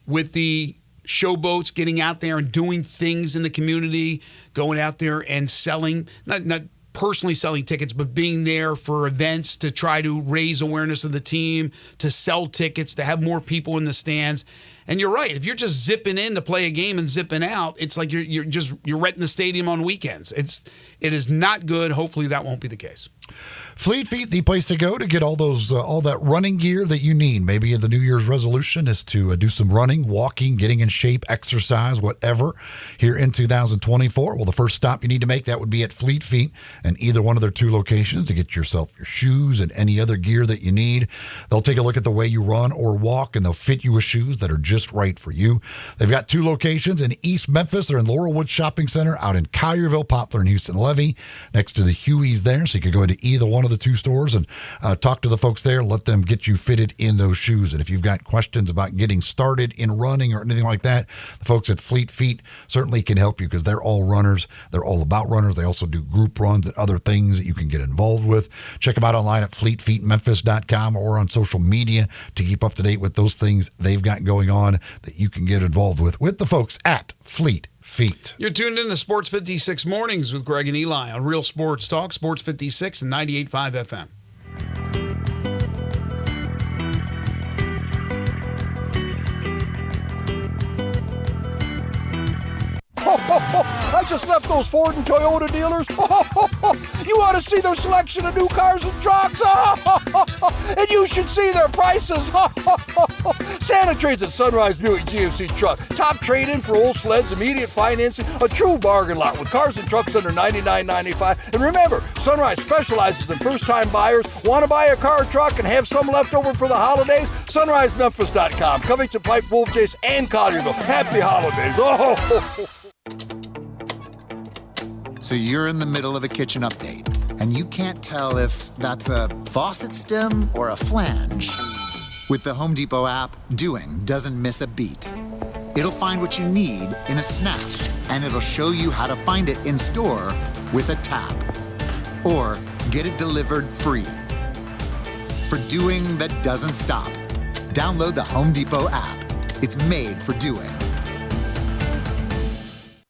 with the showboats getting out there and doing things in the community, going out there and selling, not personally selling tickets, but being there for events to try to raise awareness of the team, to sell tickets, to have more people in the stands. And you're right. If you're just zipping in to play a game and zipping out, it's like you're renting the stadium on weekends. It is not good. Hopefully that won't be the case.
Fleet Feet, the place to go to get all that running gear that you need. Maybe the New Year's resolution is to do some running, walking, getting in shape, exercise, whatever, here in 2024. Well, the first stop you need to make, that would be at Fleet Feet and either one of their two locations to get yourself your shoes and any other gear that you need. They'll take a look at the way you run or walk, and they'll fit you with shoes that are just right for you. They've got two locations in East Memphis. They're in Laurelwood Shopping Center, out in Collierville, Poplar, and Houston Levy, next to the Hueys there. So you could go into either one of the two stores and talk to the folks there, let them get you fitted in those shoes. And if you've got questions about getting started in running or anything like that, the folks at Fleet Feet certainly can help you because they're all runners. They're all about runners. They also do group runs and other things that you can get involved with. Check them out online at fleetfeetmemphis.com or on social media to keep up to date with those things they've got going on that you can get involved with the folks at Fleet Feet.
You're tuned in to Sports 56 Mornings with Greg and Eli on Real Sports Talk, Sports 56 and 98.5 FM.
I just left those Ford and Toyota dealers. You want to see their selection of new cars and trucks? And you should see their prices. Santa Trades at Sunrise Buick GMC Truck. Top trade-in for old sleds, immediate financing, a true bargain lot with cars and trucks under $99.95. And remember, Sunrise specializes in first-time buyers. Want to buy a car or truck and have some left over for the holidays? SunriseMemphis.com. Covington Pipe, Wolf Chase, and Collierville. Happy holidays.
So you're in the middle of a kitchen update, and you can't tell if that's a faucet stem or a flange. With the Home Depot app, doing doesn't miss a beat. It'll find what you need in a snap, and it'll show you how to find it in store with a tap. Or get it delivered free. For doing that doesn't stop, download the Home Depot app. It's made for doing.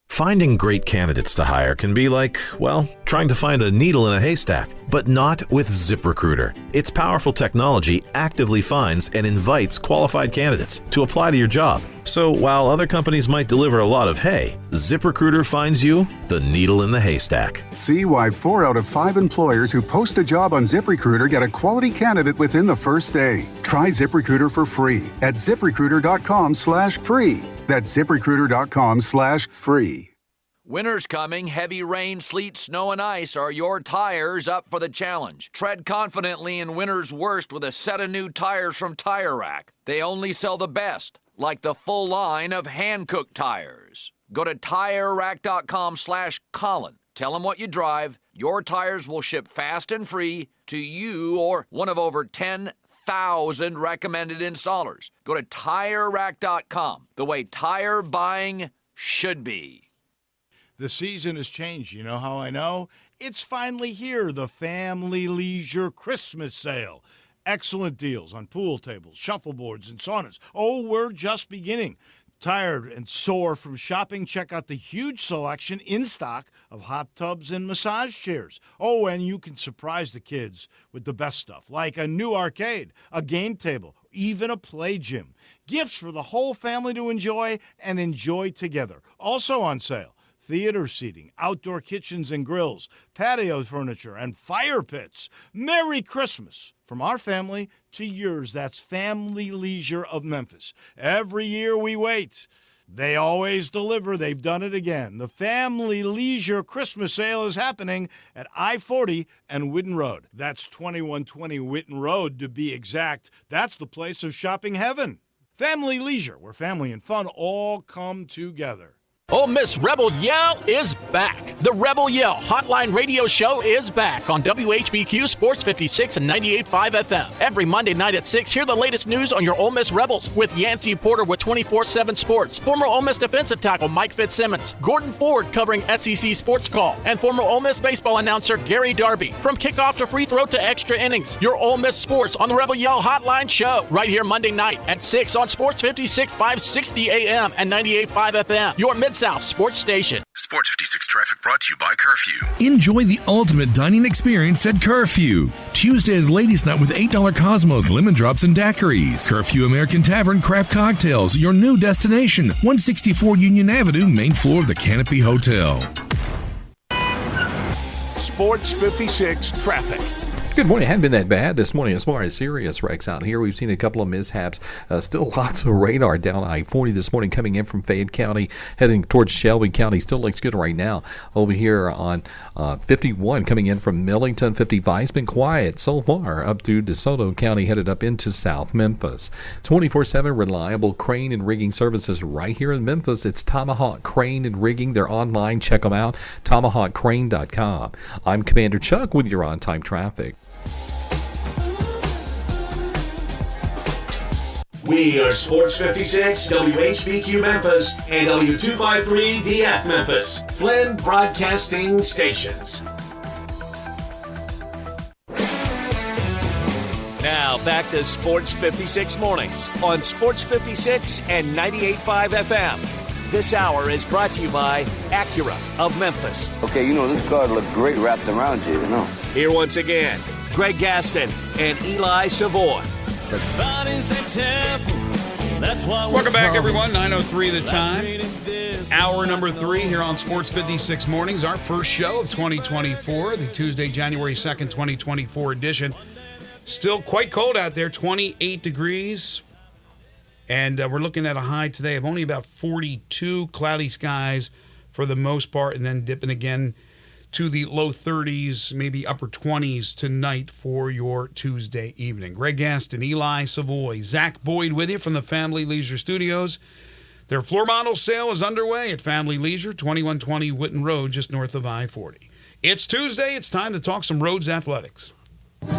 Finding great candidates to hire can be like, well, trying to find a needle in a haystack, but not with ZipRecruiter. Its powerful technology actively finds and invites qualified candidates to apply to your job. So while other companies might deliver a lot of hay, ZipRecruiter finds you the needle in the haystack.
See why 4 out of 5 employers who post a job on ZipRecruiter get a quality candidate within the first day. Try ZipRecruiter for free at ZipRecruiter.com/free. That's ZipRecruiter.com/free.
Winter's coming. Heavy rain, sleet, snow, and ice. Are your tires up for the challenge? Tread confidently in winter's worst with a set of new tires from Tire Rack. They only sell the best, like the full line of hand-cooked tires. Go to TireRack.com/Colin. Tell them what you drive. Your tires will ship fast and free to you or one of over 10,000 recommended installers. Go to TireRack.com, the way tire buying should be.
The season has changed. You know how I know? It's finally here, the Family Leisure Christmas Sale. Excellent deals on pool tables, shuffleboards, and saunas. Oh, we're just beginning. Tired and sore from shopping? Check out the huge selection in stock of hot tubs and massage chairs. Oh, and you can surprise the kids with the best stuff, like a new arcade, a game table, even a play gym. Gifts for the whole family to enjoy and enjoy together. Also on sale, theater seating, outdoor kitchens and grills, patio furniture, and fire pits. Merry Christmas from our family to yours. That's Family Leisure of Memphis. Every year we wait. They always deliver. They've done it again. The Family Leisure Christmas Sale is happening at I-40 and Whitten Road. That's 2120 Whitten Road to be exact. That's the place of shopping heaven. Family Leisure, where family and fun all come together.
Ole Miss Rebel Yell is back. The Rebel Yell Hotline Radio Show is back on WHBQ Sports 56 and 98.5 FM. Every Monday night at 6, hear the latest news on your Ole Miss Rebels with Yancey Porter with 24/7 Sports, former Ole Miss defensive tackle Mike Fitzsimmons, Gordon Ford covering SEC Sports Call, and former Ole Miss baseball announcer Gary Darby. From kickoff to free throw to extra innings, your Ole Miss sports on the Rebel Yell Hotline Show right here Monday night at 6 on Sports 56, 560 AM and 98.5 FM. Your Mid-South sports station.
Sports 56 traffic brought to you by Curfew.
Enjoy the ultimate dining experience at Curfew. Tuesday is Ladies' Night with $8 Cosmos, lemon drops, and daiquiris. Curfew American Tavern Craft Cocktails, your new destination. 164 Union Avenue, main floor of the Canopy Hotel.
Sports 56 traffic.
Good morning. It hadn't been that bad this morning as far as serious wrecks out here. We've seen a couple of mishaps. Still lots of radar down I-40 this morning coming in from Fayette County, heading towards Shelby County. Still looks good right now. Over here on 51 coming in from Millington. 55 has been quiet so far up through DeSoto County, headed up into South Memphis. 24/7 reliable crane and rigging services right here in Memphis. It's Tomahawk Crane and Rigging. They're online. Check them out. TomahawkCrane.com. I'm Commander Chuck with your on-time traffic.
We are Sports 56, WHBQ Memphis, and W253 DF Memphis, Flynn Broadcasting Stations. Now back to Sports 56 Mornings on Sports 56 and 98.5 FM. This hour is brought to you by Acura of Memphis.
Okay, this car looked great wrapped around you,
Here once again, Greg Gaston and Eli Savoy.
Welcome back, everyone. 9:03 the time. Hour number 3 here on Sports 56 Mornings, our first show of 2024, the Tuesday, January 2nd, 2024 edition. Still quite cold out there, 28 degrees. And we're looking at a high today of only about 42, cloudy skies for the most part, and then dipping again to the low 30s, maybe upper 20s tonight for your Tuesday evening. Greg Gaston, Eli Savoy, Zach Boyd with you from the Family Leisure Studios. Their floor model sale is underway at Family Leisure, 2120 Whitten Road, just north of I-40. It's Tuesday. It's time to talk some Rhodes athletics.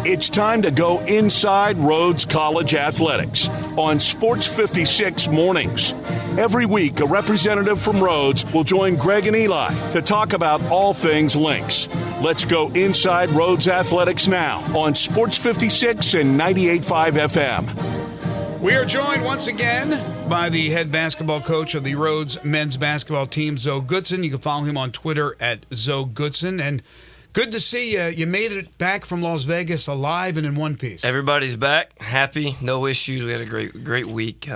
It's time to go inside Rhodes College Athletics on Sports 56 Mornings. Every week, a representative from Rhodes will join Greg and Eli to talk about all things Lynx. Let's go inside Rhodes Athletics now on Sports 56 and 98.5 FM.
We are joined once again by the head basketball coach of the Rhodes men's basketball team, Zoe Goodson. You can follow him on Twitter at Zoe Goodson. And good to see you. You made it back from Las Vegas alive and in one piece.
Everybody's back, happy, no issues. We had a great week.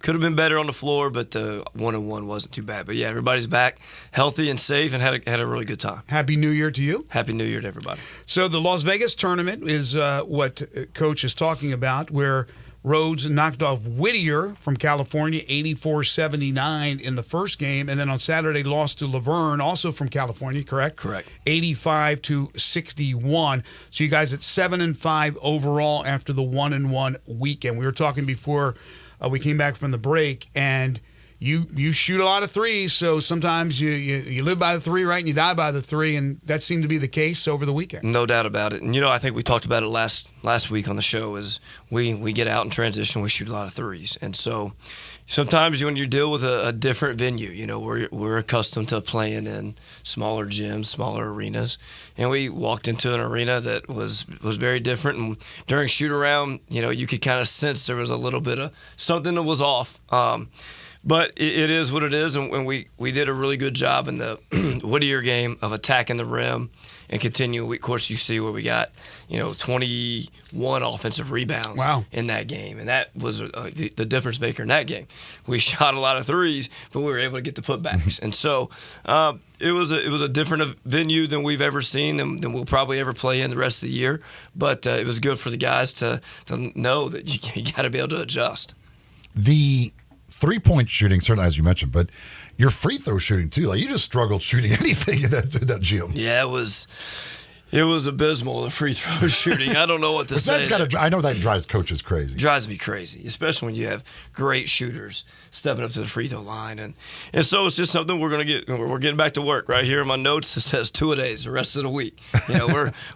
Could have been better on the floor, but 1-1 wasn't too bad. But yeah, everybody's back, healthy and safe, and had a really good time.
Happy New Year to you.
Happy New Year to everybody.
So the Las Vegas tournament is what Coach is talking about, where Rhodes knocked off Whittier from California, 84-79 in the first game, and then on Saturday lost to Laverne, also from California, correct?
Correct.
85-61. So you guys at 7-5 overall after the 1-1 weekend. We were talking before we came back from the break, and you shoot a lot of threes, so sometimes you live by the three, right, and you die by the three, and that seemed to be the case over the weekend.
No doubt about it. And, I think we talked about it last week on the show is we get out in transition, we shoot a lot of threes. And so sometimes when you deal with a different venue, we're accustomed to playing in smaller gyms, smaller arenas, and we walked into an arena that was very different. And during shoot-around, you could kind of sense there was a little bit of something that was off. But it is what it is, and we did a really good job in the Whittier game of attacking the rim and continue. Of course, you see where we got 21 offensive rebounds in that game, and that was the difference maker in that game. We shot a lot of threes, but we were able to get the putbacks, and so it was a different venue than we've ever seen, than we'll probably ever play in the rest of the year. But it was good for the guys to know that you got to be able to adjust.
The three-point shooting, certainly, as you mentioned, but your free throw shooting, too. Like, you just struggled shooting anything in that gym.
Yeah, it was It was abysmal, the free throw shooting. I don't know what to say.
I know that drives coaches crazy.
Drives me crazy, especially when you have great shooters stepping up to the free throw line. And so it's just something we're getting back to work. Right here in my notes, it says 2-a-days the rest of the week.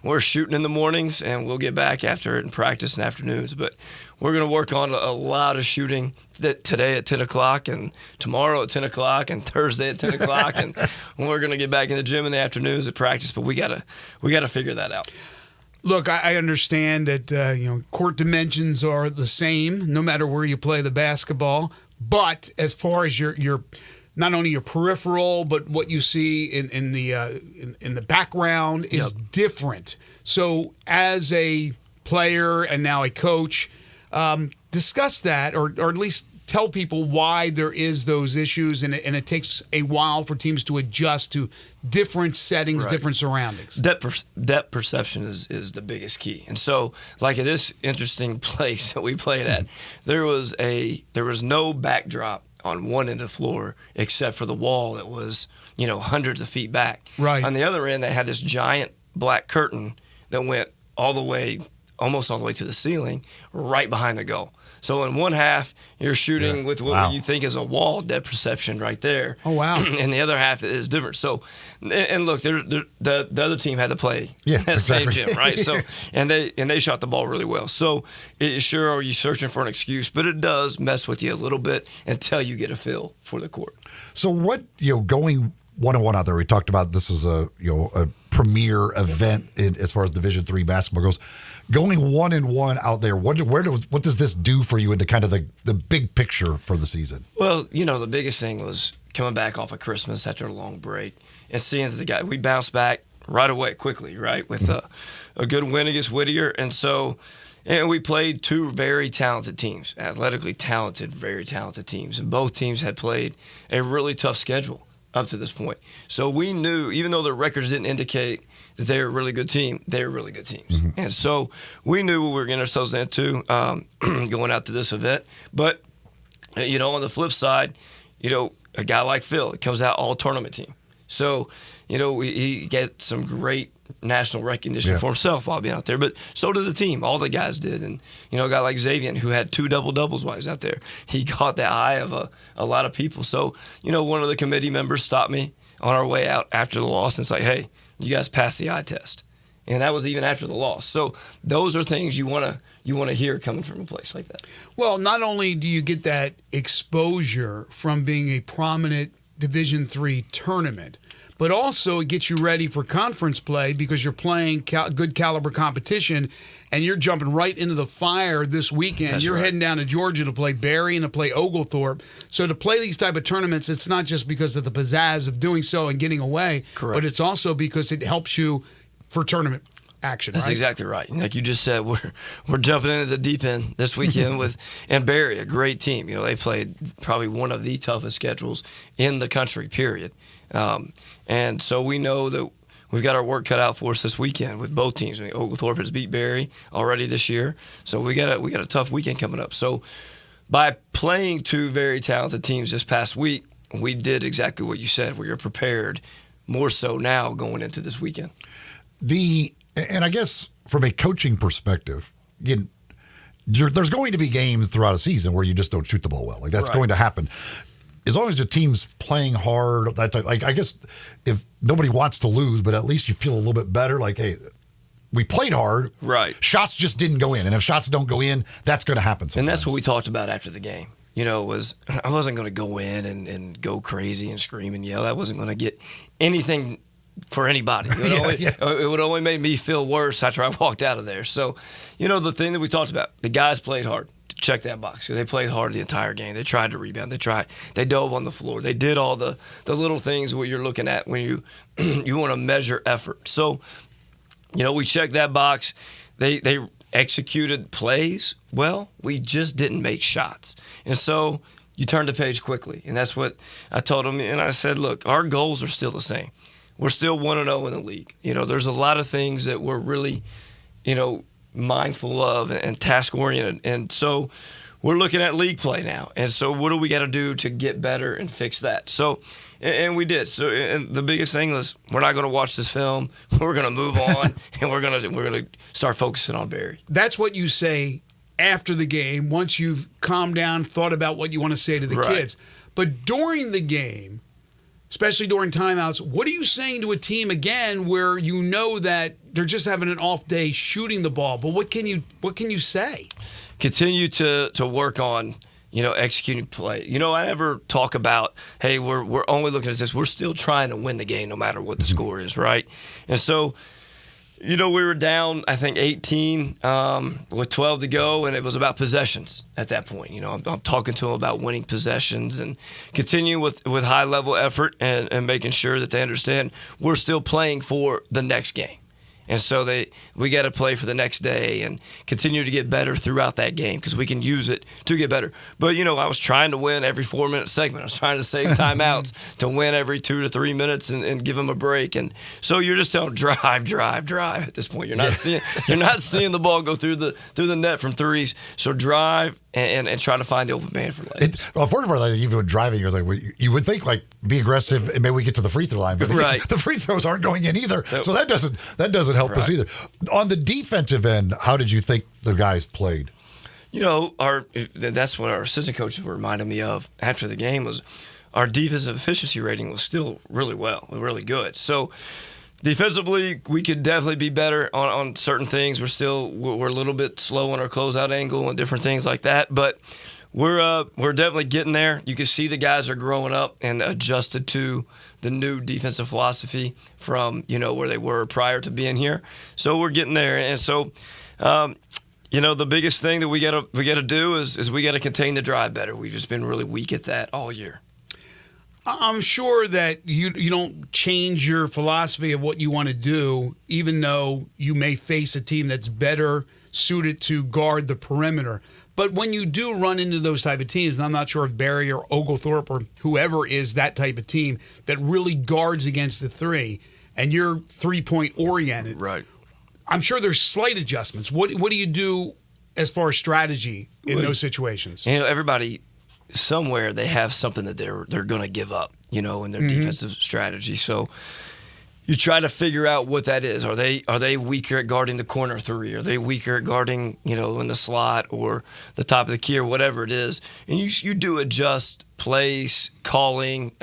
We're shooting in the mornings, and we'll get back after it in practice in afternoons. But we're going to work on a lot of shooting today at 10 o'clock and tomorrow at 10 o'clock and Thursday at 10 o'clock. And we're going to get back in the gym in the afternoons at practice. But we gotta figure that out.
Look, I understand that court dimensions are the same no matter where you play the basketball. But as far as your not only your peripheral, but what you see in the background is different. So as a player and now a coach, discuss that or at least tell people why there is those issues, and it takes a while for teams to adjust to different settings, different surroundings.
Depth perception is the biggest key. And so, like at this interesting place that we played at, there was no backdrop on one end of the floor except for the wall that was hundreds of feet back.
Right.
On the other end, they had this giant black curtain that went almost all the way to the ceiling, right behind the goal. So in one half, you're shooting with what you think is a wall depth perception right there.
Oh, wow.
And the other half is different. So, and look, the other team had to play that same gym, right? So, and they shot the ball really well. So, sure, are you searching for an excuse? But it does mess with you a little bit until you get a feel for the court.
So what, going one-on-one out there, we talked about this is a premier event as far as Division III basketball goes. Going 1-1 out there, what does this do for you into kind of the big picture for the season?
Well, the biggest thing was coming back off of Christmas after a long break and seeing that we bounced back right away quickly, right, with a good win against Whittier. And we played two very talented teams, athletically talented, very talented teams. And both teams had played a really tough schedule up to this point. So we knew, even though the records didn't indicate that they were a really good team, they were really good teams. Mm-hmm. And so we knew what we were getting ourselves into going out to this event. But, on the flip side, a guy like Phil, it comes out all-tournament team. So, he gets some great national recognition for himself while being out there. But so did the team. All the guys did. And, a guy like Xavier, who had 2 double-doubles while he was out there, he caught the eye of a lot of people. So, one of the committee members stopped me on our way out after the loss and it's like, hey, you guys passed the eye test. And that was even after the loss. So those are things you want to hear coming from a place like that.
Well, not only do you get that exposure from being a prominent Division III tournament, but also it gets you ready for conference play because you're playing good caliber competition and you're jumping right into the fire this weekend.
That's
you're
right.
heading down to Georgia to play Barry and to play Oglethorpe. So to play these type of tournaments, it's not just because of the pizzazz of doing so and getting away,
Correct.
but it's also because it helps you for tournament action.
That's
right?
exactly right. Like you just said, we're jumping into the deep end this weekend and Barry, a great team. They played probably one of the toughest schedules in the country, period. And so we know that we've got our work cut out for us this weekend with both teams. Oglethorpe has beat Barry already this year, so we got a tough weekend coming up. So by playing two very talented teams this past week, we did exactly what you said. We are prepared more so now going into this weekend.
And I guess from a coaching perspective, there's going to be games throughout a season where you just don't shoot the ball well. Like that's going to happen. As long as your team's playing hard, I guess if nobody wants to lose, but at least you feel a little bit better. Like, hey, we played hard.
Right.
Shots just didn't go in. And if shots don't go in, that's going to happen sometimes.
And that's what we talked about after the game. Was I wasn't going to go in and go crazy and scream and yell. That wasn't going to get anything for anybody. It would only make me feel worse after I walked out of there. So, the thing that we talked about, the guys played hard. Check that box. They played hard the entire game. They tried to rebound. They dove on the floor. They did all the little things what you're looking at when you you want to measure effort. So, we checked that box. They executed plays well. We just didn't make shots. And so you turn the page quickly. And that's what I told them. And I said, look, our goals are still the same. We're still 1-0 in the league. There's a lot of things that we're really, mindful of and task-oriented. And so we're looking at league play now. And so what do we got to do to get better and fix that? So, And we did. So, and the biggest thing was we're not going to watch this film. We're going to move on, and we're going to start focusing on Barry.
That's what you say after the game, once you've calmed down, thought about what you want to say to the kids. But during the game, especially during timeouts, what are you saying to a team, again, where you know that they're just having an off day shooting the ball? But what can you say?
Continue to work on, executing play. I never talk about, hey, we're only looking at this. We're still trying to win the game no matter what the score is, right? And so, we were down, I think, 18 with 12 to go, and it was about possessions at that point. I'm talking to them about winning possessions and continuing with high-level effort and making sure that they understand we're still playing for the next game. And so we got to play for the next day and continue to get better throughout that game because we can use it to get better. But, I was trying to win every 4-minute segment. I was trying to save timeouts to win every 2 to 3 minutes and give them a break. And so you're just telling them, drive at this point. You're not seeing the ball go through the net from threes. So drive and try to find the open man for later.
Well, first of all, even when driving, you're like, you would think be aggressive and maybe we get to the free throw line, but the free throws aren't going in either. So that doesn't help us either. On the defensive end, how did you think the guys played?
That's what our assistant coaches were reminding me of after the game was our defensive efficiency rating was still really good. So defensively, we could definitely be better on certain things. We're a little bit slow on our closeout angle and different things like that, but we're definitely getting there. You can see the guys are growing up and adjusted to the new defensive philosophy from where they were prior to being here. So we're getting there, and so the biggest thing that we gotta do is we gotta contain the drive better. We've just been really weak at that all year.
I'm sure that you don't change your philosophy of what you want to do, even though you may face a team that's better suited to guard the perimeter. But when you do run into those type of teams, and I'm not sure if Barry or Oglethorpe or whoever is that type of team that really guards against the three, and you're three-point oriented,
right?
I'm sure there's slight adjustments. What do you do as far as strategy in those situations?
Everybody somewhere they have something that they're going to give up, in their defensive strategy. So you try to figure out what that is. Are they weaker at guarding the corner three? Are they weaker at guarding, in the slot or the top of the key or whatever it is? And you do adjust plays, calling,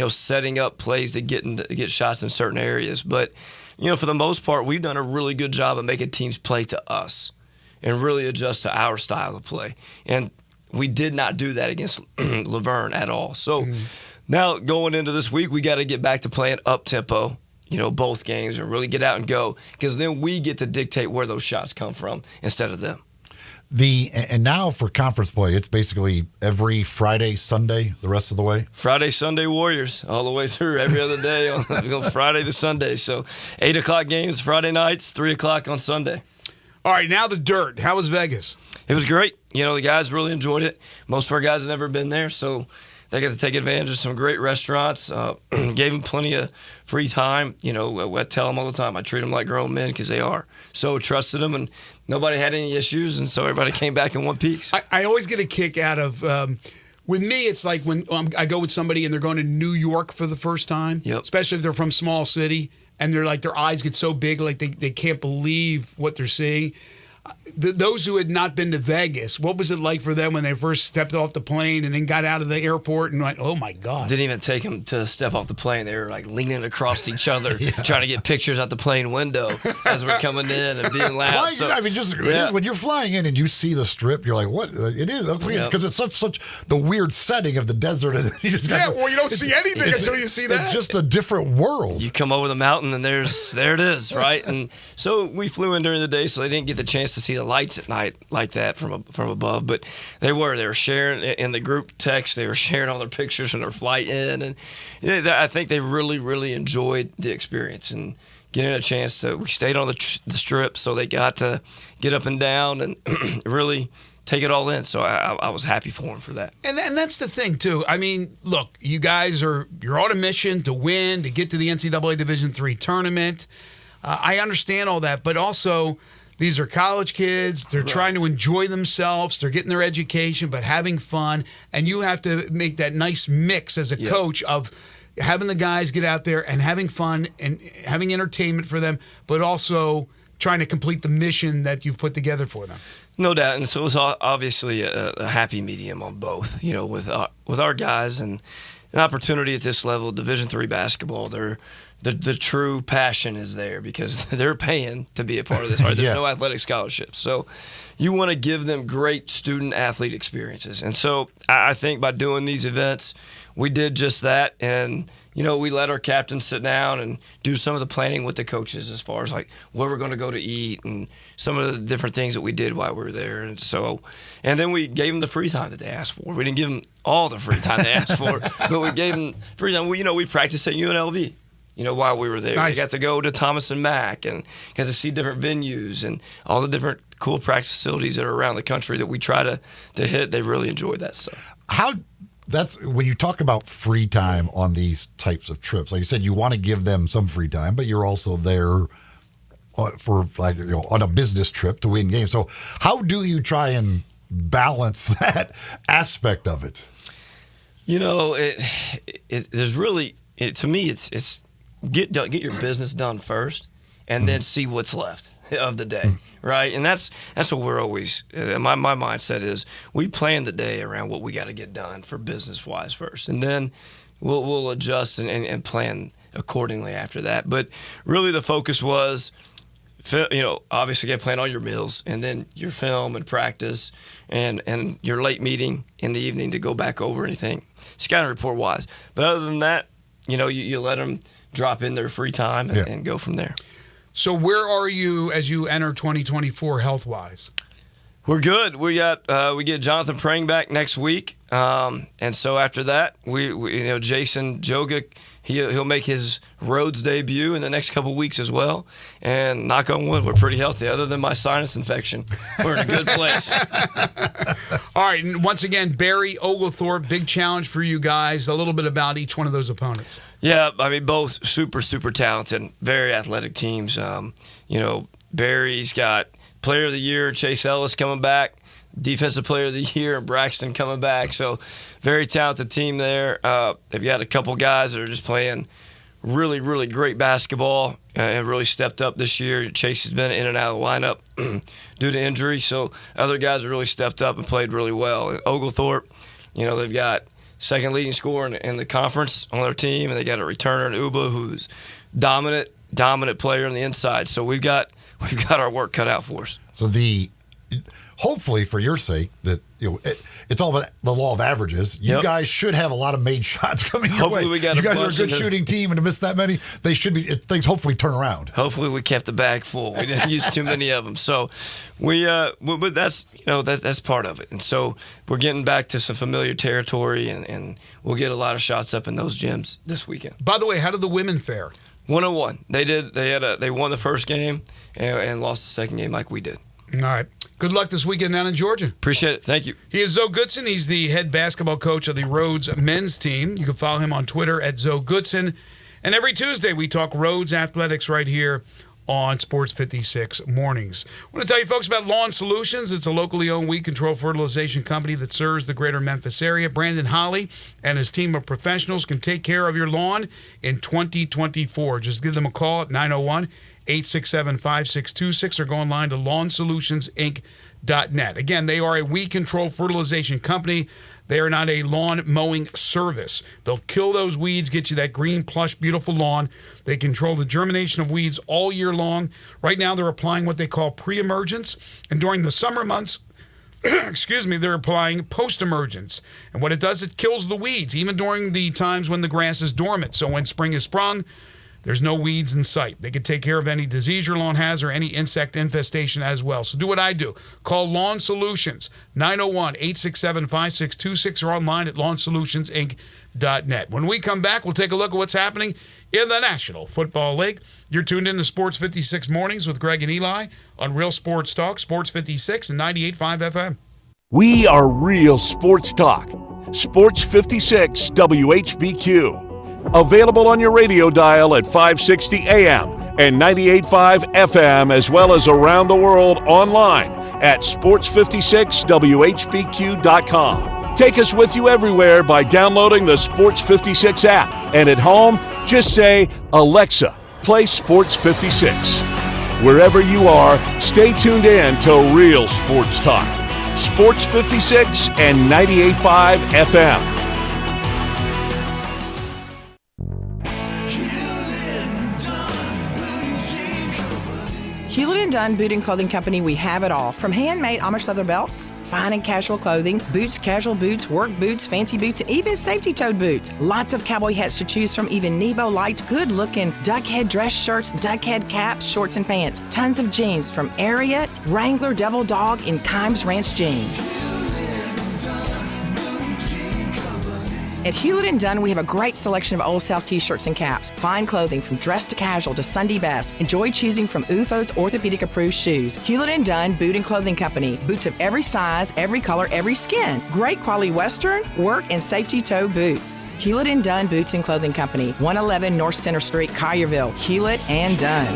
setting up plays to get shots in certain areas. But, for the most part, we've done a really good job of making teams play to us and really adjust to our style of play. And we did not do that against Laverne at all. So now going into this week, we got to get back to playing up-tempo, both games and really get out and go because then we get to dictate where those shots come from instead of them.
And now for conference play, it's basically every Friday, Sunday, the rest of the way?
Friday, Sunday Warriors, all the way through every other day, on Friday to Sunday. So 8 o'clock games Friday nights, 3 o'clock on Sunday.
All right, now the dirt. How was Vegas?
It was great. The guys really enjoyed it. Most of our guys have never been there, so they got to take advantage of some great restaurants. Gave them plenty of free time. I tell them all the time, I treat them like grown men because they are. So trusted them, and nobody had any issues, and so everybody came back in one piece.
I always get a kick out of with me, it's like when I go with somebody and they're going to New York for the first time, especially if they're from small city, and they're like their eyes get so big, like they can't believe what they're seeing. Those who had not been to Vegas, what was it like for them when they first stepped off the plane and then got out of the airport and went, oh, my God.
Didn't even take them to step off the plane. They were like leaning across each other, trying to get pictures out the plane window as we're coming in and being loud.
When you're flying in and you see the strip, you're like, what? It is. Because it's such the weird setting of the desert. And you just
you don't see anything until you see that.
It's just a different world.
You come over the mountain and there it is, right? And so we flew in during the day, so they didn't get the chance to see the lights at night like that from above, but they were sharing in the group text. They were sharing all their pictures from their flight in, and I think they really enjoyed the experience and getting a chance to. We stayed on the strip, so they got to get up and down and really take it all in. So I was happy for them for that.
And that's the thing too. I mean, look, you guys you're on a mission to win, to get to the NCAA Division III tournament. I understand all that, but also These are college kids. They're trying to enjoy themselves. They're getting their education, but having fun. And you have to make that nice mix as a coach of having the guys get out there and having fun and having entertainment for them, but also trying to complete the mission that you've put together for them.
No doubt, and so it was obviously a happy medium on both. You know, with our guys and an opportunity at this level, Division III basketball. The true passion is there because they're paying to be a part of this. Right? There's no athletic scholarships, so you want to give them great student athlete experiences. And so I think by doing these events, we did just that. And you know, we let our captains sit down and do some of the planning with the coaches as far as like where we're going to go to eat and some of the different things that we did while we were there. And so, and then we gave them the free time that they asked for. We didn't give them all the free time they asked for, but we gave them free time. We practiced at UNLV, while we were there.
Nice.
We got to go to Thomas and Mack and got to see different venues and all the different cool practice facilities that are around the country that we try to hit. They really enjoyed that stuff.
That's when you talk about free time on these types of trips. Like you said, you want to give them some free time, but you're also there for on a business trip to win games. So how do you try and balance that aspect of it?
There's really to me it's get your business done first, and then see what's left of the day, right? And that's what we're always. My mindset is we plan the day around what we got to get done for business wise first, and then we'll adjust and plan accordingly after that. But really, the focus was, obviously, you got to plan all your meals, and then your film and practice, and your late meeting in the evening to go back over anything scouting report wise. But other than that, you let them drop in their free time and go from there.
So where are you as you enter 2024 health-wise?
We're good. We get Jonathan Prang back next week, and so after that, we Jason Jogic, he'll make his Rhodes debut in the next couple weeks as well. And knock on wood, we're pretty healthy. Other than my sinus infection, we're in a good place.
All right, and once again, Barry, Oglethorpe, big challenge for you guys. A little bit about each one of those opponents.
Yeah, I mean, both super, super talented, very athletic teams. Barry's got Player of the Year, Chase Ellis coming back, Defensive Player of the Year, and Braxton coming back. So, very talented team there. They've got a couple guys that are just playing really, really great basketball and really stepped up this year. Chase has been in and out of the lineup due to injury, so other guys have really stepped up and played really well. And Oglethorpe, they've got second leading scorer in the conference on their team, and they got a returner in Uba who's dominant player on the inside. So we've got our work cut out for us.
So hopefully for your sake that it's all about the law of averages. You guys should have a lot of made shots coming your way.
We got
you guys are a good shooting team, and to miss that many, they should be things hopefully turn around.
Hopefully we kept the bag full. We didn't use too many of them. So but that's that's part of it. And so we're getting back to some familiar territory, and we'll get a lot of shots up in those gyms this weekend.
By the way, how did the women fare?
1-1. They won the first game and lost the second game like we did.
All right. Good luck this weekend down in Georgia.
Appreciate it. Thank you.
He is Zoe Goodson. He's the head basketball coach of the Rhodes men's team. You can follow him on Twitter at Zoe Goodson. And every Tuesday we talk Rhodes athletics right here on Sports 56 Mornings. I want to tell you folks about Lawn Solutions. It's a locally owned weed control fertilization company that serves the greater Memphis area. Brandon Holly and his team of professionals can take care of your lawn in 2024. Just give them a call at 901-867-5626 or go online to lawnsolutionsinc.net. Again, they are a weed control fertilization company. They are not a lawn mowing service. They'll kill those weeds, get you that green, plush, beautiful lawn. They control the germination of weeds all year long. Right now, they're applying what they call pre-emergence. And during the summer months, they're applying post-emergence. And what it does, it kills the weeds, even during the times when the grass is dormant. So when spring is sprung, there's no weeds in sight. They can take care of any disease your lawn has or any insect infestation as well. So do what I do. Call Lawn Solutions, 901-867-5626 or online at lawnsolutionsinc.net. When we come back, we'll take a look at what's happening in the National Football League. You're tuned in to Sports 56 Mornings with Greg and Eli on Real Sports Talk, Sports 56 and 98.5 FM.
We are Real Sports Talk. Sports 56 WHBQ. Available on your radio dial at 560 AM and 98.5 FM, as well as around the world online at sports56whbq.com. Take us with you everywhere by downloading the Sports 56 app. And at home, just say, Alexa, play Sports 56. Wherever you are, stay tuned in to real sports talk. Sports 56 and 98.5 FM.
Hewlett & Dunn Boot and Clothing Company, we have it all. From handmade Amish leather belts, fine and casual clothing, boots, casual boots, work boots, fancy boots, and even safety-toed boots. Lots of cowboy hats to choose from, even Nebo lights, good-looking duck head dress shirts, duck head caps, shorts, and pants. Tons of jeans from Ariat, Wrangler, Devil Dog, and Kimes Ranch jeans. At Hewlett & Dunn, we have a great selection of Old South t-shirts and caps. Fine clothing from dress to casual to Sunday best. Enjoy choosing from UFO's orthopedic-approved shoes. Hewlett & Dunn Boot and Clothing Company. Boots of every size, every color, every skin. Great quality Western, work, and safety toe boots. Hewlett & Dunn Boots and Clothing Company. 111 North Center Street, Collierville. Hewlett & Dunn.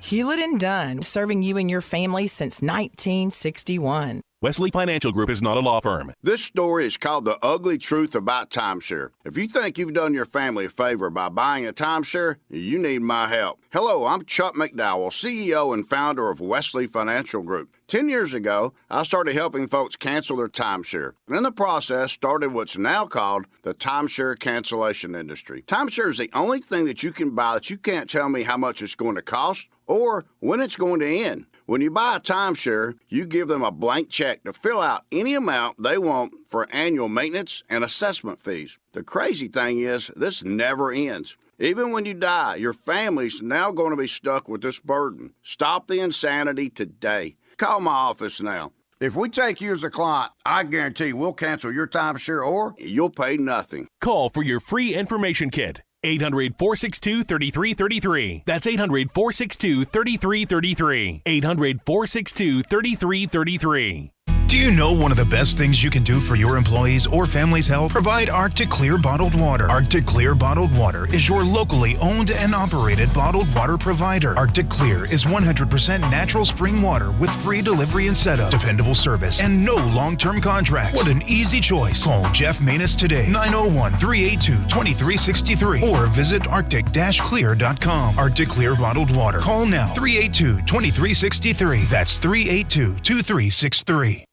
Hewlett & Dunn, serving you and your family since 1961.
Wesley Financial Group is not a law firm.
This story is called The Ugly Truth About Timeshare. If you think you've done your family a favor by buying a timeshare, you need my help. Hello, I'm Chuck McDowell, CEO and founder of Wesley Financial Group. 10 years ago, I started helping folks cancel their timeshare. And in the process, started what's now called the timeshare cancellation industry. Timeshare is the only thing that you can buy that you can't tell me how much it's going to cost or when it's going to end. When you buy a timeshare, you give them a blank check to fill out any amount they want for annual maintenance and assessment fees. The crazy thing is, this never ends. Even when you die, your family's now going to be stuck with this burden. Stop the insanity today. Call my office now. If we take you as a client, I guarantee we'll cancel your timeshare or you'll pay nothing.
Call for your free information kit. 800-462-3333. That's 800-462-3333. 800-462-3333.
Do you know one of the best things you can do for your employees or family's health? Provide Arctic Clear bottled water. Arctic Clear bottled water is your locally owned and operated bottled water provider. Arctic Clear is 100% natural spring water with free delivery and setup, dependable service, and no long-term contracts. What an easy choice. Call Jeff Manus today, 901-382-2363, or visit arctic-clear.com. Arctic Clear bottled water. Call now, 382-2363. That's 382-2363.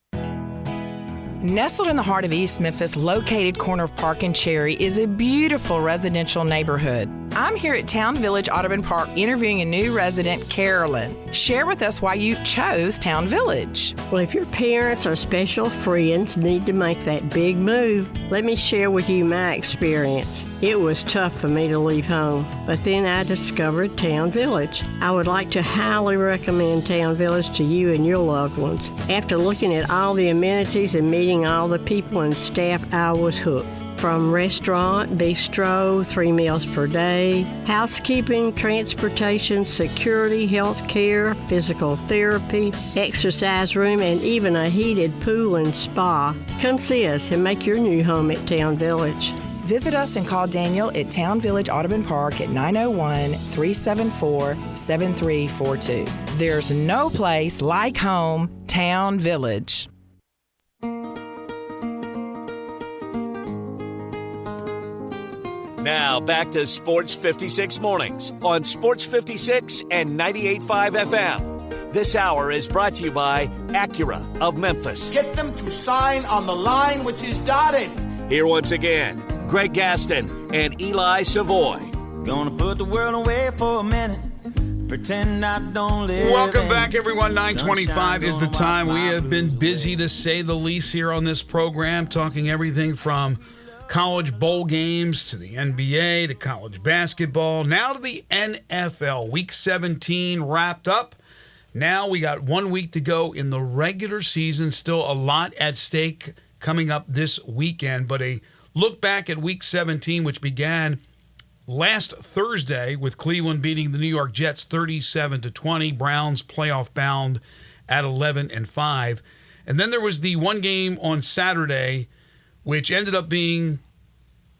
Nestled in the heart of East Memphis, located corner of Park and Cherry, is a beautiful residential neighborhood. I'm here at Town Village Audubon Park interviewing a new resident, Carolyn. Share with us why you chose Town Village.
Well, if your parents or special friends need to make that big move, let me share with you my experience. It was tough for me to leave home, but then I discovered Town Village. I would like to highly recommend Town Village to you and your loved ones. After looking at all the amenities and meeting all the people and staff, I was hooked. From restaurant, bistro, 3 meals per day, housekeeping, transportation, security, health care, physical therapy, exercise room, and even a heated pool and spa. Come see us and make your new home at Town Village.
Visit us and call Daniel at Town Village Audubon Park at 901-374-7342. There's no place like home, Town Village.
Now back to Sports 56 Mornings on Sports 56 and 98.5 FM. This hour is brought to you by Acura of Memphis.
Get them to sign on the line which is dotted.
Here once again, Greg Gaston and Eli Savoy.
Gonna put the world away for a minute. Pretend I don't live.
Welcome back, everyone. 9:25 is the time. We have been busy, to say the least, here on this program, talking everything from college bowl games to the NBA to college basketball, now to the NFL. Week 17 wrapped up. Now we got 1 week to go in the regular season. Still a lot at stake coming up this weekend, but a look back at Week 17, which began last Thursday with Cleveland beating the New York Jets 37-20. Browns playoff bound at 11-5. And then there was the one game on Saturday, which ended up being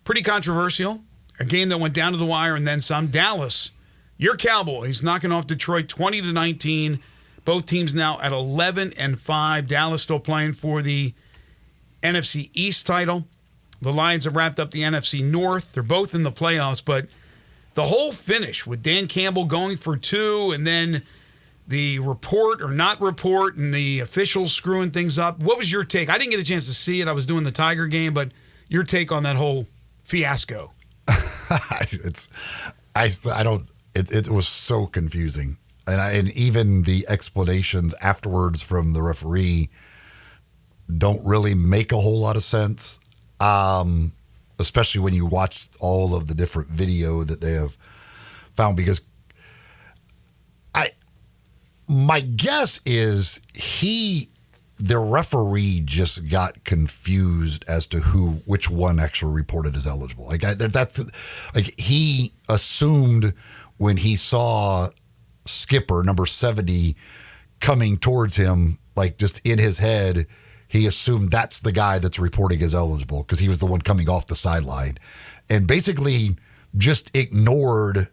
pretty controversial. A game that went down to the wire and then some. Dallas, your Cowboys knocking off Detroit 20-19. Both teams now at 11-5. Dallas still playing for the NFC East title. The Lions have wrapped up the NFC North. They're both in the playoffs, but the whole finish with Dan Campbell going for 2 and then the report or not report and the officials screwing things up. What was your take? I didn't get a chance to see it. I was doing the Tiger game, but your take on that whole fiasco.
It was so confusing. And even the explanations afterwards from the referee don't really make a whole lot of sense, especially when you watch all of the different video that they have found. Because my guess is the referee just got confused as to which one actually reported as eligible. He assumed when he saw Skipper, number 70, coming towards him, like just in his head, he assumed that's the guy that's reporting as eligible because he was the one coming off the sideline, and basically just ignored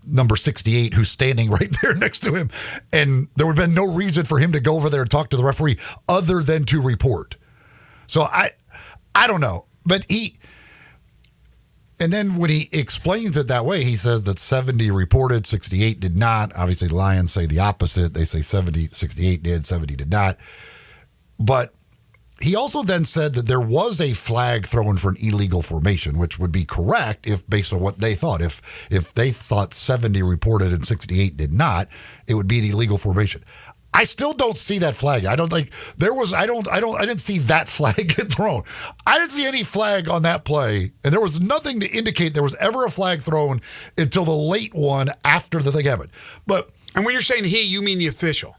number 68 who's standing right there next to him. And there would have been no reason for him to go over there and talk to the referee other than to report. So I don't know. But and then when he explains it that way, he says that 70 reported, 68 did not. Obviously, the Lions say the opposite. They say 68 did, 70 did not. But he also then said that there was a flag thrown for an illegal formation, which would be correct if based on what they thought. If they thought 70 reported and 68 did not, it would be an illegal formation. I still don't see that flag. I didn't see that flag get thrown. I didn't see any flag on that play, and there was nothing to indicate there was ever a flag thrown until the late one after the thing happened.
And when you're saying he, you mean the official.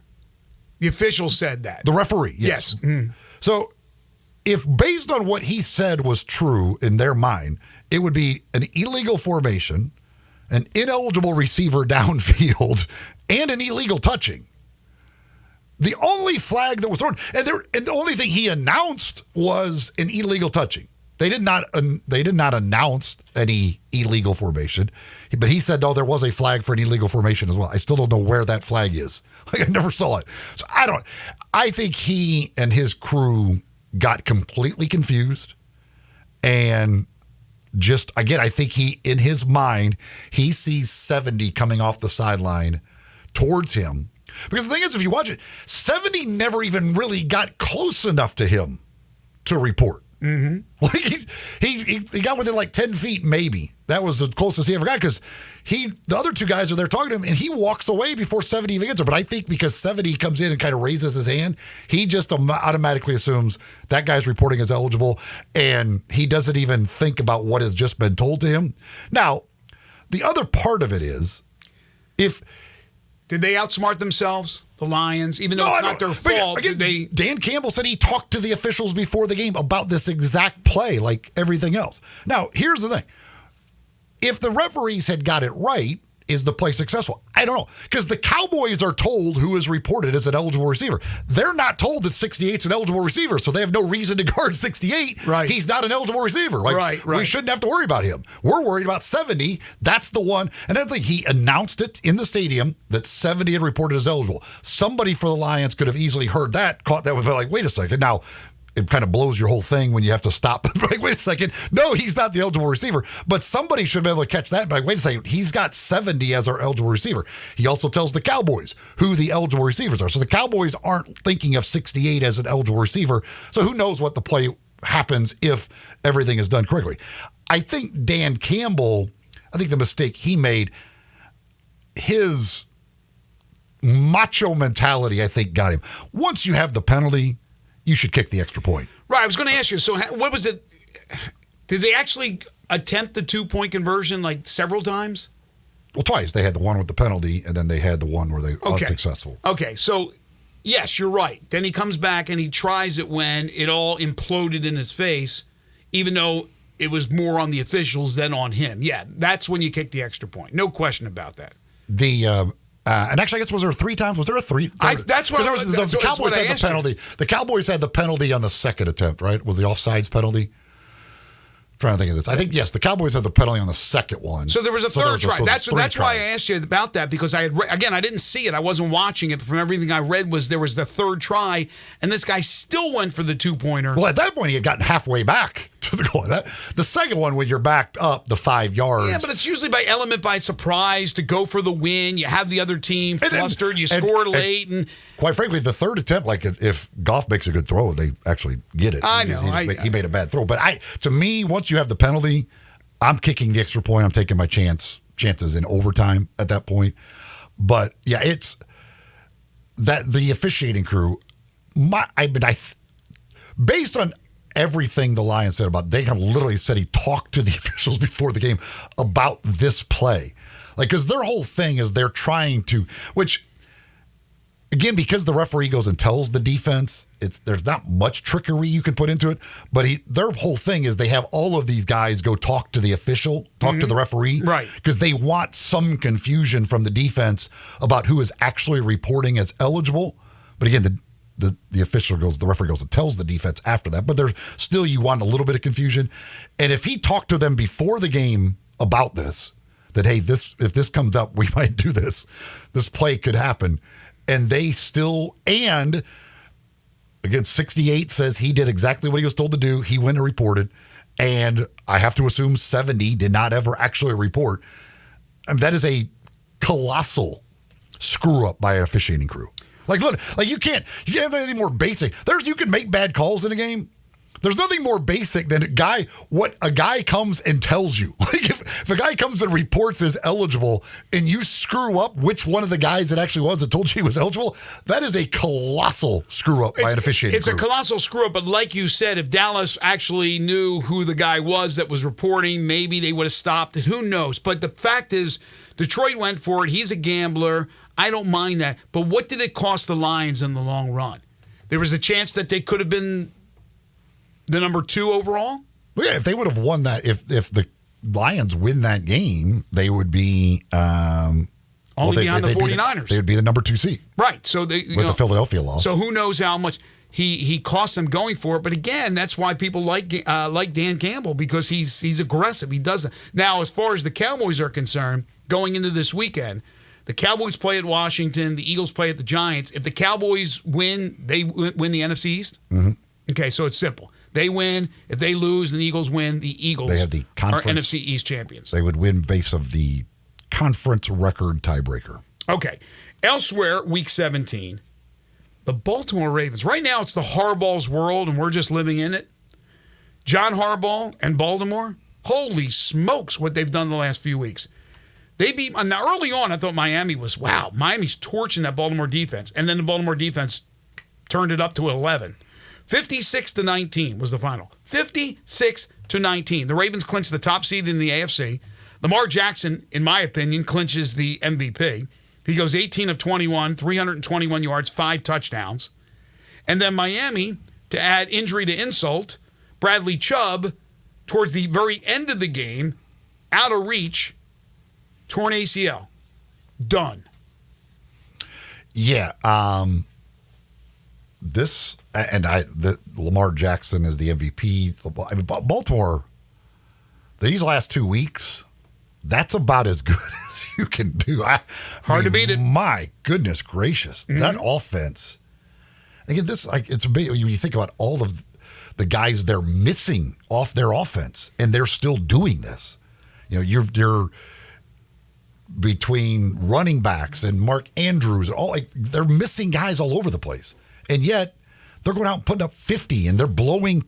The official said that.
The referee, yes.
Mm.
So if based on what he said was true in their mind, it would be an illegal formation, an ineligible receiver downfield, and an illegal touching. The only flag that was thrown, and the only thing he announced was an illegal touching. They did not announce any illegal formation, but he said, no, there was a flag for an illegal formation as well. I still don't know where that flag is. Like, I never saw it. So I think he and his crew got completely confused and just, again, I think in his mind, he sees 70 coming off the sideline towards him. Because the thing is, if you watch it, 70 never even really got close enough to him to report.
Mm-hmm.
Like he got within like 10 feet, maybe. That was the closest he ever got because the other two guys are there talking to him, and he walks away before 70 even gets there. But I think because 70 comes in and kind of raises his hand, he just automatically assumes that guy's reporting as eligible, and he doesn't even think about what has just been told to him. Now, the other part of it is,
did they outsmart themselves, the Lions, even though it's not their fault?
Again, Dan Campbell said he talked to the officials before the game about this exact play, like everything else. Now, here's the thing. If the referees had got it right, is the play successful? I don't know. Because the Cowboys are told who is reported as an eligible receiver. They're not told that 68's an eligible receiver, so they have no reason to guard 68.
Right.
He's not an eligible receiver.
Right.
We shouldn't have to worry about him. We're worried about 70. That's the one. And I think he announced it in the stadium that 70 had reported as eligible. Somebody for the Lions could have easily heard that, caught that, and been like, wait a second. Now, it kind of blows your whole thing when you have to stop. Like, wait a second. No, he's not the eligible receiver. But somebody should be able to catch that. Like, wait a second. He's got 70 as our eligible receiver. He also tells the Cowboys who the eligible receivers are. So the Cowboys aren't thinking of 68 as an eligible receiver. So who knows what the play happens if everything is done correctly. I think Dan Campbell, the mistake he made, his macho mentality, I think, got him. Once you have the penalty, you should kick the extra point.
Right. I was going to ask you, so what was it? Did they actually attempt the 2-point conversion like several times?
Well, twice. They had the one with the penalty, and then they had the one where they were unsuccessful.
Okay. So, yes, you're right. Then he comes back and he tries it when it all imploded in his face, even though it was more on the officials than on him. Yeah, that's when you kick the extra point. No question about that.
And actually, I guess, was there 3 times? Was there a 3?
That's what
the Cowboys had the penalty. The Cowboys had the penalty on the second attempt, right? Was the offsides penalty? trying to think of this. I think, yes, the Cowboys had the penalty on the second one.
So there was a third try. That's why I
tries.
asked you about that, because I had again, I didn't see it. I wasn't watching it. But from everything I read, there was the third try, and this guy still went for the 2-pointer.
Well, at that point, he had gotten halfway back to the goal. The second one, when you're backed up the 5 yards.
Yeah, but it's usually by surprise to go for the win. You have the other team flustered. You score late. And
quite frankly, the third attempt, like if Goff makes a good throw, they actually get it.
I know.
He made a bad throw. But to me, once you have the penalty, I'm kicking the extra point. I'm taking my chances in overtime at that point. But yeah, it's that the officiating crew. Based on everything the Lions said about, they have literally said he talked to the officials before the game about this play, because their whole thing is they're trying to, which. Again, because the referee goes and tells the defense, there's not much trickery you can put into it. But their whole thing is they have all of these guys go talk to the official, to the referee,
right?
Because they want some confusion from the defense about who is actually reporting as eligible. But again, the referee goes and tells the defense after that. But there's still, you want a little bit of confusion. And if he talked to them before the game about this, that hey, if this comes up, we might do this. This play could happen. And they still, and again, 68 says he did exactly what he was told to do. He went and reported. And I have to assume 70 did not ever actually report. And that is a colossal screw up by an officiating crew. Like, look, you can't have anything more basic. You can make bad calls in a game. There's nothing more basic than what a guy comes and tells you. Like if a guy comes and reports as eligible and you screw up which one of the guys it actually was that told you he was eligible, that is a colossal screw up by an officiating
It's
crew.
a colossal screw up, but like you said, if Dallas actually knew who the guy was that was reporting, maybe they would have stopped it. Who knows? But the fact is, Detroit went for it. He's a gambler. I don't mind that. But what did it cost the Lions in the long run? There was a chance that they could have been the number 2 overall?
Well, yeah, if they would have won that, if the Lions win that game, they would be
behind the 49ers.
They would be the number 2 seed.
Right. So
the Philadelphia loss.
So who knows how much he cost them going for it? But again, that's why people like Dan Campbell, because he's aggressive. He does it. Now, as far as the Cowboys are concerned, going into this weekend, the Cowboys play at Washington. The Eagles play at the Giants. If the Cowboys win, they win the NFC East.
Mm-hmm.
Okay, so it's simple. They win. If they lose and the Eagles win, the Eagles
are
NFC East champions.
They would win based of the conference record tiebreaker.
Okay. Elsewhere, Week 17, the Baltimore Ravens. Right now, it's the Harbaugh's world, and we're just living in it. John Harbaugh and Baltimore, holy smokes, what they've done the last few weeks. They beat. Now, early on, I thought Miami's torching that Baltimore defense, and then the Baltimore defense turned it up to 11. 56-19 was the final. 56-19. The Ravens clinched the top seed in the AFC. Lamar Jackson, in my opinion, clinches the MVP. He goes 18 of 21, 321 yards, 5 touchdowns. And then Miami, to add injury to insult, Bradley Chubb, towards the very end of the game, out of reach, torn ACL. Done.
Yeah. Lamar Jackson is the MVP. I mean, Baltimore, these last 2 weeks, that's about as good as you can do.
Hard to beat it.
My goodness gracious. Mm-hmm. That offense. Again, it's a big, when you think about all of the guys they're missing off their offense, and they're still doing this. You're between running backs and Mark Andrews, they're missing guys all over the place. And yet, they're going out and putting up 50, and they're blowing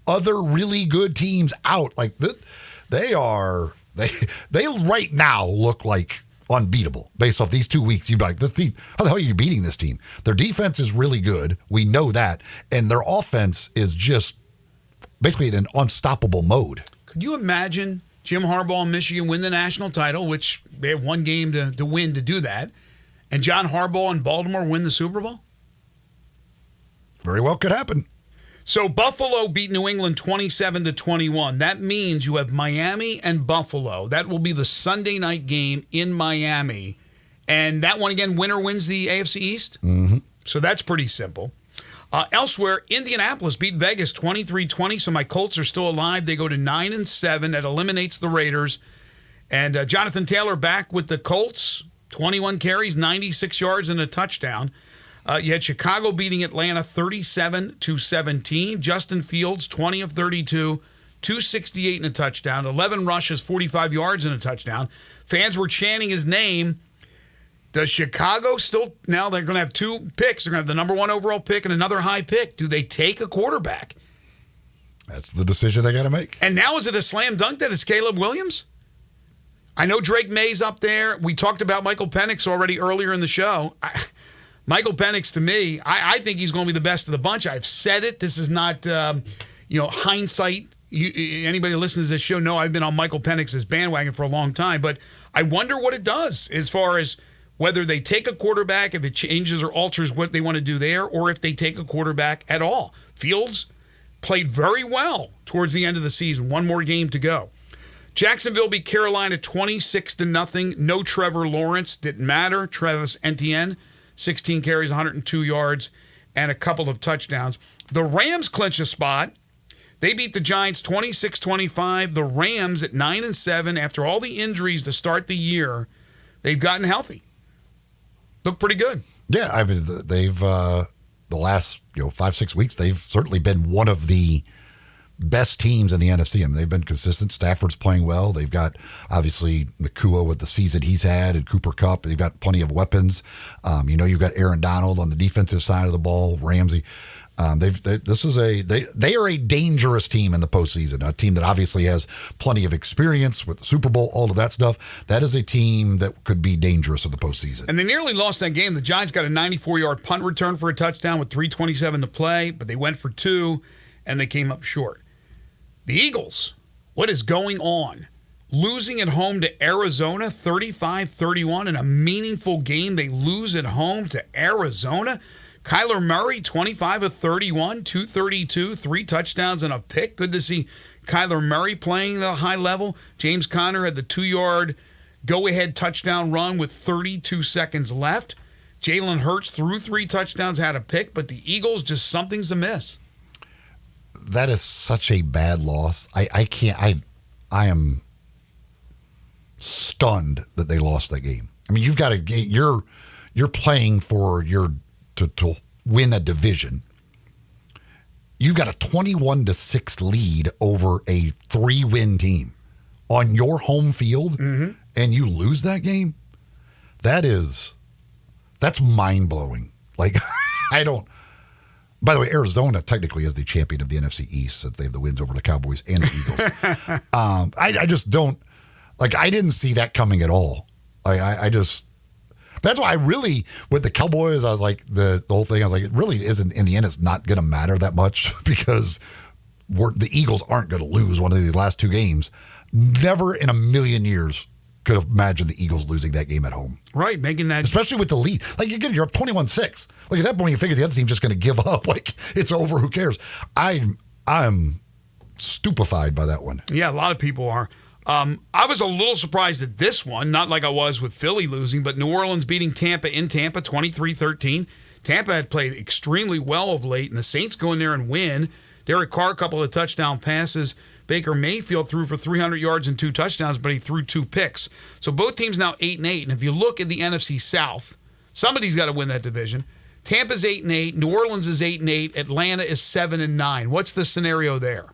other really good teams out. They right now look like unbeatable based off these 2 weeks. You'd be like, this team, how the hell are you beating this team? Their defense is really good. We know that. And their offense is just basically in an unstoppable mode.
Could you imagine Jim Harbaugh and Michigan win the national title, which they have one game to win to do that, and John Harbaugh and Baltimore win the Super Bowl?
Very well could happen.
So Buffalo beat New England 27-21. That means you have Miami and Buffalo. That will be the Sunday night game in Miami. And that one, again, winner wins the AFC East.
Mm-hmm.
So that's pretty simple. Elsewhere, Indianapolis beat Vegas 23-20, so my Colts are still alive. They go to 9-7. That eliminates the Raiders. And Jonathan Taylor back with the Colts, 21 carries, 96 yards, and a touchdown. You had Chicago beating Atlanta 37-17. Justin Fields, 20 of 32, 268 and a touchdown, 11 rushes, 45 yards and a touchdown. Fans were chanting his name. Does Chicago still, now they're going to have 2 picks. They're going to have the number 1 overall pick and another high pick. Do they take a quarterback?
That's the decision they got to make.
And now is it a slam dunk that it's Caleb Williams? I know Drake May's up there. We talked about Michael Penix already earlier in the show. Michael Penix, to me, I think he's going to be the best of the bunch. I've said it. This is not, hindsight. Anybody who listens to this show know I've been on Michael Penix's bandwagon for a long time. But I wonder what it does as far as whether they take a quarterback, if it changes or alters what they want to do there, or if they take a quarterback at all. Fields played very well towards the end of the season. One more game to go. Jacksonville beat Carolina 26-0. No Trevor Lawrence. Didn't matter. Travis Etienne, 16 carries, 102 yards, and a couple of touchdowns. The Rams clinch a spot. They beat the Giants 26-25. The Rams at 9-7. After all the injuries to start the year, they've gotten healthy. Look pretty good.
Yeah, I mean, they've the last 5-6 weeks, they've certainly been one of the best teams in the NFC. I mean, they've been consistent. Stafford's playing well. They've got, obviously, Nakua with the season he's had, and Cooper Kupp. They've got plenty of weapons. You've got Aaron Donald on the defensive side of the ball, Ramsey. They are a dangerous team in the postseason. A team that obviously has plenty of experience with the Super Bowl, all of that stuff. That is a team that could be dangerous in the postseason.
And they nearly lost that game. The Giants got a 94-yard punt return for a touchdown with 3:27 to play, but they went for 2, and they came up short. The Eagles, what is going on? Losing at home to Arizona, 35-31 in a meaningful game. They lose at home to Arizona. Kyler Murray, 25 of 31, 232, 3 touchdowns and a pick. Good to see Kyler Murray playing at a high level. James Conner had the 2-yard go-ahead touchdown run with 32 seconds left. Jalen Hurts threw 3 touchdowns, had a pick, but the Eagles, just something's amiss.
That is such a bad loss. I am stunned that they lost that game. I mean, you're playing for to win a division. You've got a 21-6 lead over a 3-win team on your home field, and you lose that game. That's mind-blowing. Like, I don't. By the way, Arizona technically is the champion of the NFC East since they have the wins over the Cowboys and the Eagles. I just don't, I didn't see that coming at all. That's why I really, with the Cowboys, I was like, the whole thing, I was like, it really isn't, in the end, it's not going to matter that much because the Eagles aren't going to lose one of these last 2 games. Never in a million years could have imagined the Eagles losing that game at home.
Right, making that.
Especially with the lead. You're up 21-6. At that point, you figure the other team's just going to give up. It's over. Who cares? I'm stupefied by that one.
Yeah, a lot of people are. I was a little surprised at this one, not like I was with Philly losing, but New Orleans beating Tampa in Tampa 23-13. Tampa had played extremely well of late, and the Saints go in there and win. Derek Carr, a couple of touchdown passes. Baker Mayfield threw for 300 yards and 2 touchdowns, but he threw 2 picks. So both teams now 8-8. And if you look at the NFC South, somebody's got to win that division. Tampa's 8-8. New Orleans is 8-8. Atlanta is 7-9. What's the scenario there?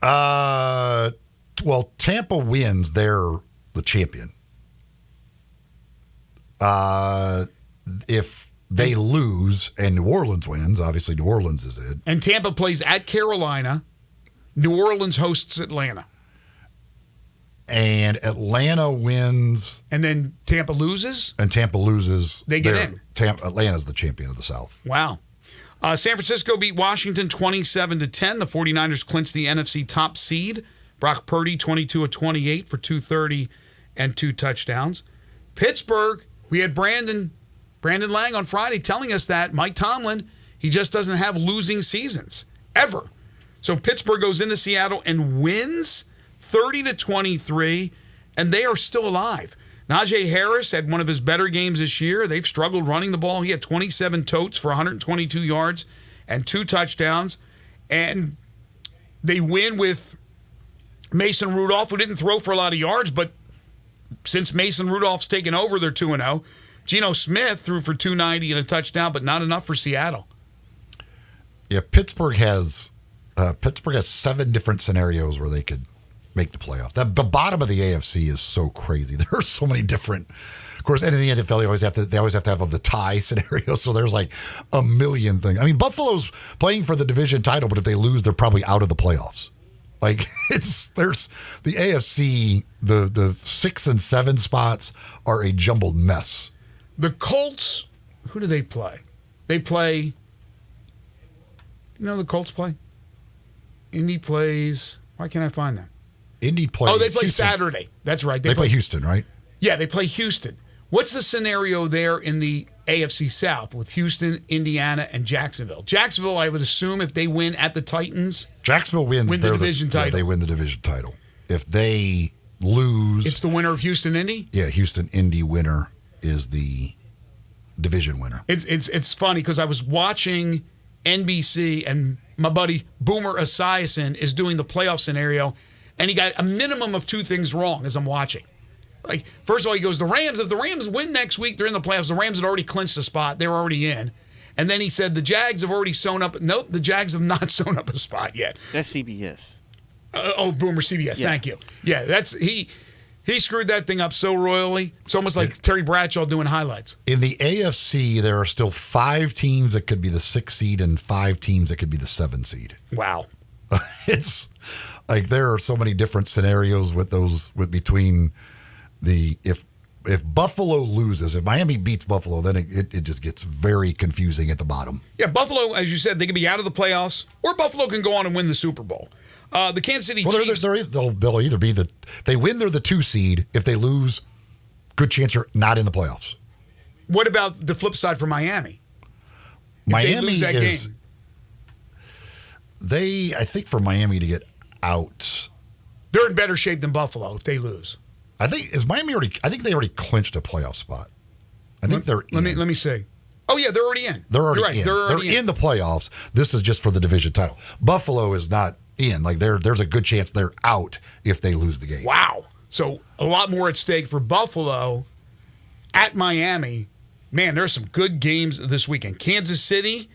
Well, Tampa wins. They're the champion. If they lose and New Orleans wins, obviously New Orleans is it.
And Tampa plays at Carolina. New Orleans hosts Atlanta.
And Atlanta wins.
And then Tampa loses?
And Tampa loses.
They get in.
Atlanta's the champion of the South.
Wow. San Francisco beat Washington 27-10. The 49ers clinched the NFC top seed. Brock Purdy, 22 of 28 for 230 and 2 touchdowns. Pittsburgh, we had Brandon Lang on Friday telling us that Mike Tomlin, he just doesn't have losing seasons, ever. So Pittsburgh goes into Seattle and wins 30-23, and they are still alive. Najee Harris had one of his better games this year. They've struggled running the ball. He had 27 totes for 122 yards and 2 touchdowns. And they win with Mason Rudolph, who didn't throw for a lot of yards, but since Mason Rudolph's taken over, they're 2-0. Geno Smith threw for 290 and a touchdown, but not enough for Seattle.
Yeah, Pittsburgh has 7 different scenarios where they could make the playoff. The bottom of the AFC is so crazy. There are so many different. Of course, in the NFL, they always have to have the tie scenario. So there's like a million things. I mean, Buffalo's playing for the division title, but if they lose, they're probably out of the playoffs. Like there's the AFC, the 6 and 7 spots are a jumbled mess.
The Colts, who do they play? They play. You know who the Colts play? Indy plays. Why can't I find them?
Indy plays.
Oh, they play
Houston.
Saturday. That's right.
They play Houston, right?
Yeah, they play Houston. What's the scenario there in the AFC South with Houston, Indiana, and Jacksonville? Jacksonville, I would assume, if they win at the Titans,
Jacksonville wins
the division title.
Yeah, they win the division title. If they lose,
it's the winner of Houston, Indy.
Yeah, Houston, Indy winner is the division winner.
It's funny because I was watching NBC and my buddy Boomer Esiason is doing the playoff scenario, and he got a minimum of 2 things wrong as I'm watching. Like, first of all, he goes, if the Rams win next week, they're in the playoffs. The Rams had already clinched the spot. They were already in. And then he said the Jags have already sewn up. Nope, the Jags have not sewn up a spot yet.
That's CBS.
Boomer CBS.
Yeah.
Thank you. Yeah, he screwed that thing up so royally. It's almost like Terry Bradshaw doing highlights.
In the AFC, there are still 5 teams that could be the 6 seed and 5 teams that could be the 7 seed.
Wow.
It's like there are so many different scenarios with between if Buffalo loses, if Miami beats Buffalo, then it just gets very confusing at the bottom.
Yeah, Buffalo, as you said, they could be out of the playoffs, or Buffalo can go on and win the Super Bowl. The Kansas City Chiefs.
They'll either be they win, they're the 2 seed. If they lose, good chance you're not in the playoffs.
What about the flip side for Miami?
Miami
they lose that game.
I think for Miami to get out,
they're in better shape than Buffalo if they lose.
I think they already clinched a playoff spot. I think they're in.
Let me see. Oh yeah, they're already in.
They're already
You're right.
in.
They're
in the playoffs. This is just for the division title. Buffalo is not in. Like there's a good chance they're out if they lose the game.
Wow. So a lot more at stake for Buffalo at Miami. Man, there's some good games this weekend. Kansas City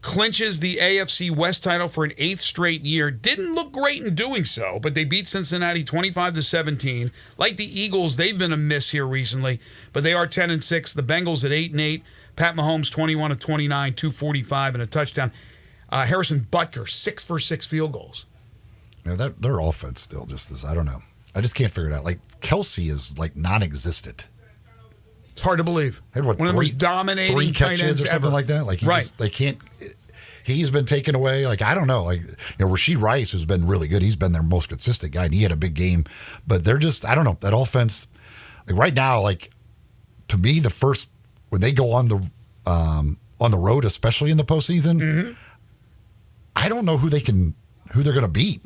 clinches the AFC West title for an 8th straight year. Didn't look great in doing so, but they beat Cincinnati 25-17. Like the Eagles, they've been a miss here recently, but they are 10-6. The Bengals at 8-8. Pat Mahomes 21-29, 245 and a touchdown. Harrison Butker 6 for 6 field goals.
You know, their offense still just is. I don't know. I just can't figure it out. Like Kelsey is like non-existent.
It's hard to believe.
One
of the most dominating
3
tight
catches
ends
or something
ever.
like that. Like they can't. He's been taken away. Like I don't know. Like Rashee Rice has been really good. He's been their most consistent guy, and he had a big game. But they're just I don't know that offense. Like right now, like to me, the first when they go on the road, especially in the postseason, I don't know who they're going to beat.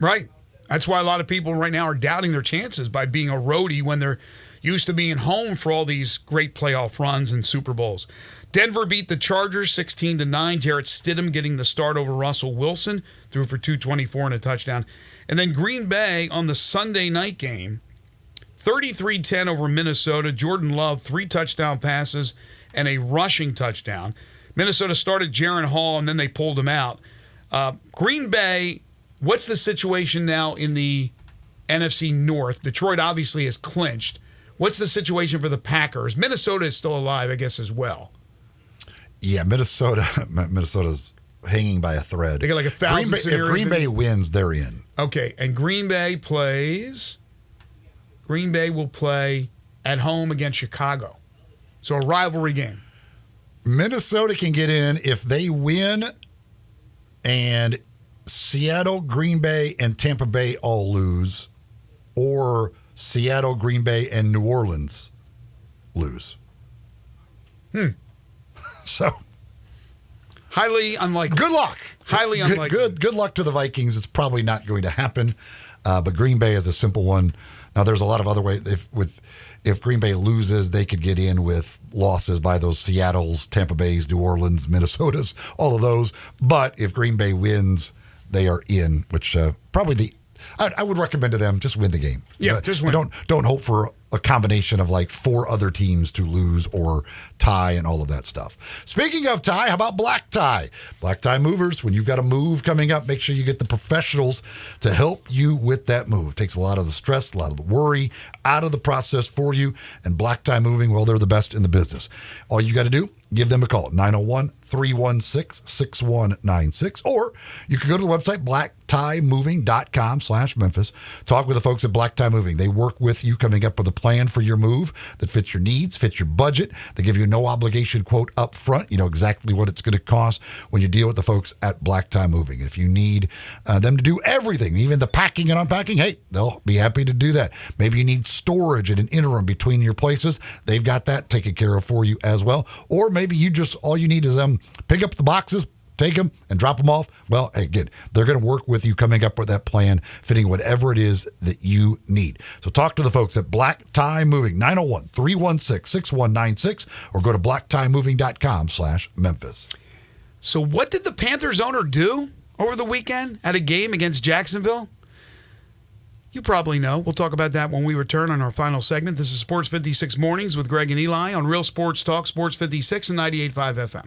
Right. That's why a lot of people right now are doubting their chances by being a roadie when they're used to being home for all these great playoff runs and Super Bowls. Denver beat the Chargers 16-9. Jarrett Stidham getting the start over Russell Wilson, threw for 224 and a touchdown. And then Green Bay on the Sunday night game, 33-10 over Minnesota. Jordan Love, 3 touchdown passes and a rushing touchdown. Minnesota started Jaron Hall, and then they pulled him out. Green Bay, what's the situation now in the NFC North? Detroit obviously has clinched. What's the situation for the Packers? Minnesota is still alive, I guess, as well.
Yeah, Minnesota's hanging by a thread.
They got like 1,000
If Green Bay wins, they're in.
Okay, and Green Bay will play at home against Chicago. So a rivalry game.
Minnesota can get in if they win and Seattle, Green Bay, and Tampa Bay all lose, or Seattle, Green Bay, and New Orleans lose. So
highly unlikely.
Good luck.
Highly unlikely.
Good luck to the Vikings. It's probably not going to happen. But Green Bay is a simple one. Now, there's a lot of other ways. If Green Bay loses, they could get in with losses by those Seattles, Tampa Bays, New Orleans, Minnesotas, all of those. But if Green Bay wins, they are in, which probably I would recommend to them, just win the game.
Yeah, just win.
Don't hope for a combination of like 4 other teams to lose or tie and all of that stuff. Speaking of tie, how about black tie? Black tie movers, when you've got a move coming up, make sure you get the professionals to help you with that move. It takes a lot of the stress, a lot of the worry out of the process for you. And black tie moving, well, they're the best in the business. All you got to do, give them a call, 901-316-6196. Or you can go to the website, blacktiemoving.com/Memphis. Talk with the folks at Black Tie Moving. They work with you coming up with a plan for your move that fits your needs, fits your budget. They give you a no obligation quote up front. You know exactly what it's going to cost when you deal with the folks at Black Tie Moving. And if you need them to do everything, even the packing and unpacking, hey, they'll be happy to do that. Maybe you need storage at an interim between your places. They've got that taken care of for you as well. Or maybe all you need is pick up the boxes, take them, and drop them off. Well, again, they're going to work with you coming up with that plan, fitting whatever it is that you need. So talk to the folks at Black Tie Moving, 901-316-6196, or go to blacktiemoving.com/Memphis.
So what did the Panthers owner do over the weekend at a game against Jacksonville? You probably know. We'll talk about that when we return on our final segment. This is Sports 56 Mornings with Greg and Eli on Real Sports Talk, Sports 56 and 98.5 FM.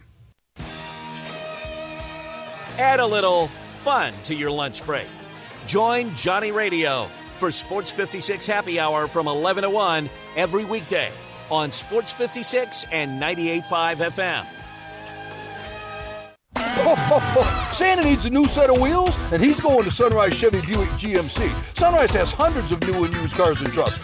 Add a little fun to your lunch break. Join Johnny Radio for Sports 56 Happy Hour from 11 to 1 every weekday on Sports 56 and 98.5 FM.
Santa needs a new set of wheels, and he's going to Sunrise Chevy Buick GMC. Sunrise has hundreds of new and used cars and trucks.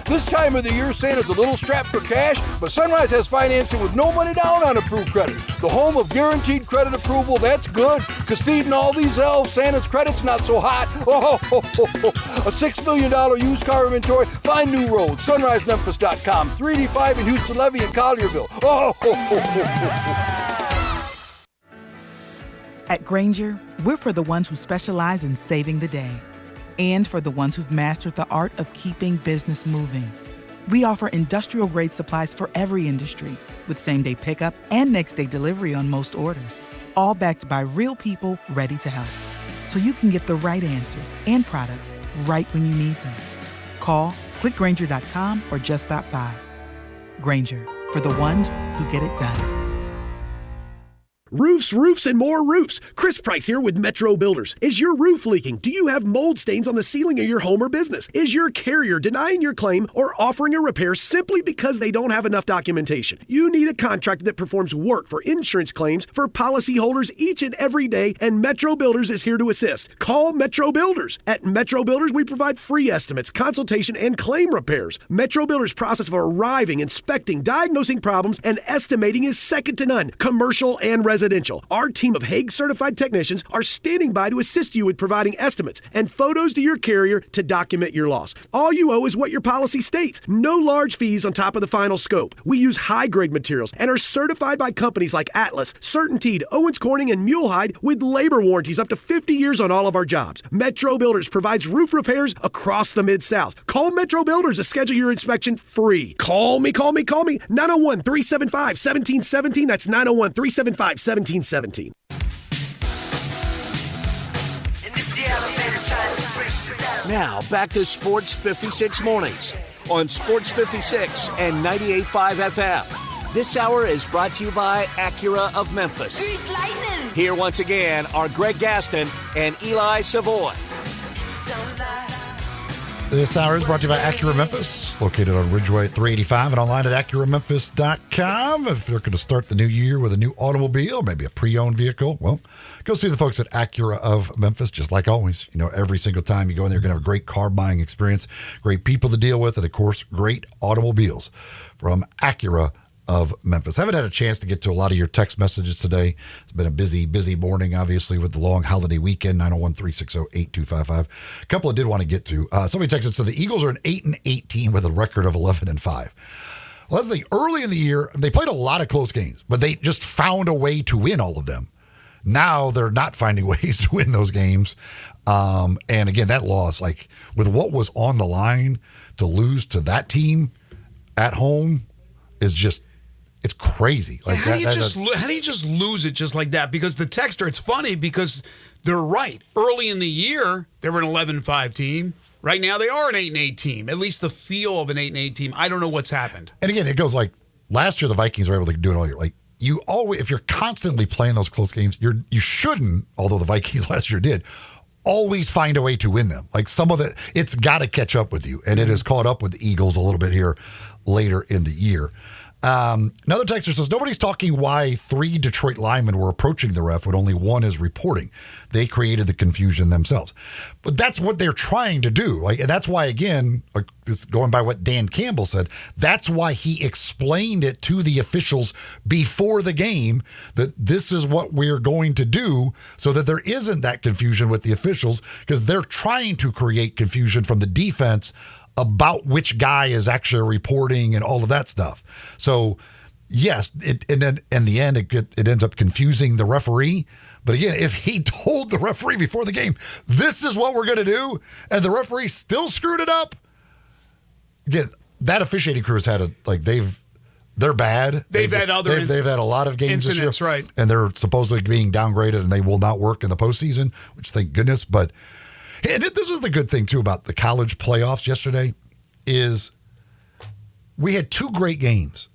This time of the year, Santa's a little strapped for cash, but Sunrise has financing with no money down on approved credit. The home of guaranteed credit approval, that's good, because feeding all these elves, Santa's credit's not so hot. A $6 million used car inventory, find new roads, sunrisememphis.com, 385 in Houston Levy and Collierville.
At Grainger, we're for the ones who specialize in saving the day and for the ones who've mastered the art of keeping business moving. We offer industrial-grade supplies for every industry with same-day pickup and next-day delivery on most orders, all backed by real people ready to help. So you can get the right answers and products right when you need them. Call quickgrainger.com or just stop by. Grainger, for the ones who get it done.
Roofs, roofs, and more roofs. Chris Price here with Metro Builders. Is your roof leaking? Do you have mold stains on the ceiling of your home or business? Is your carrier denying your claim or offering a repair simply because they don't have enough documentation? You need a contractor that performs work for insurance claims for policyholders each and every day, and Metro Builders is here to assist. Call Metro Builders. At Metro Builders, we provide free estimates, consultation, and claim repairs. Metro Builders' process of arriving, inspecting, diagnosing problems, and estimating is second to none, commercial and residential. Our team of Hague-certified technicians are standing by to assist you with providing estimates and photos to your carrier to document your loss. All you owe is what your policy states. No large fees on top of the final scope. We use high-grade materials and are certified by companies like Atlas, CertainTeed, Owens Corning, and Mulehide with labor warranties up to 50 years on all of our jobs. Metro Builders provides roof repairs across the Mid-South. Call Metro Builders to schedule your inspection free. Call me. 901-375-1717. That's 901-375-1717.
Now, back to Sports 56 Mornings on Sports 56 and 98.5 FM. This hour is brought to you by Acura of Memphis. Here once again are Greg Gaston and Eli Savoy.
This hour is brought to you by Acura Memphis, located on Ridgeway at 385 and online at AcuraMemphis.com. If you're looking to start the new year with a new automobile, maybe a pre-owned vehicle, well, go see the folks at Acura of Memphis. Just like always, every single time you go in there, you're going to have a great car buying experience, great people to deal with, and of course, great automobiles from Acura of Memphis. I haven't had a chance to get to a lot of your text messages today. It's been a busy morning, obviously, with the long holiday weekend, 901-360-8255. A couple I did want to get to. Somebody texted, so the Eagles are an 8-18 with a record of 11-5. Well, that's the thing. Early in the year, they played a lot of close games, but they just found a way to win all of them. Now they're not finding ways to win those games. And again, that loss, like with what was on the line, to lose to that team at home is just, it's crazy. Like
how do you just lose it just like that? Because the texter, it's funny because they're right. Early in the year, they were an 11-5 team. Right now, they are an 8-8 team. At least the feel of an 8-8 team. I don't know what's happened.
And again, it goes like last year, the Vikings were able to do it all year. Like you always, if you're constantly playing those close games, you shouldn't. Although the Vikings last year did. Always find a way to win them. Like some of it's got to catch up with you. And it has caught up with the Eagles a little bit here later in the year. Another texter says, nobody's talking why 3 Detroit linemen were approaching the ref when only 1 is reporting. They created the confusion themselves. But that's what they're trying to do. Like, and that's why, again, going by what Dan Campbell said, that's why he explained it to the officials before the game that this is what we're going to do so that there isn't that confusion with the officials, because they're trying to create confusion from the defense about which guy is actually reporting and all of that stuff. So, yes, and then in the end, it ends up confusing the referee. But again, if he told the referee before the game, this is what we're going to do, and the referee still screwed it up, again, that officiating crew has had they're bad.
They've had
a lot of games
incidents,
this year,
right?
And they're supposedly being downgraded, and they will not work in the postseason, which thank goodness. But and this is the good thing, too, about the college playoffs yesterday is we had 2 great games,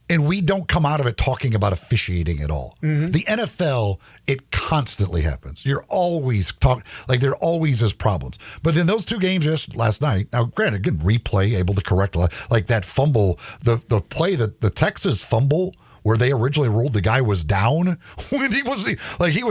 and we don't come out of it talking about officiating at all. Mm-hmm. The NFL, it constantly happens. You're always there always is problems. But in those 2 games just last night, now granted, good replay, able to correct like that fumble, the play that the Texas fumble where they originally ruled the guy was down when he was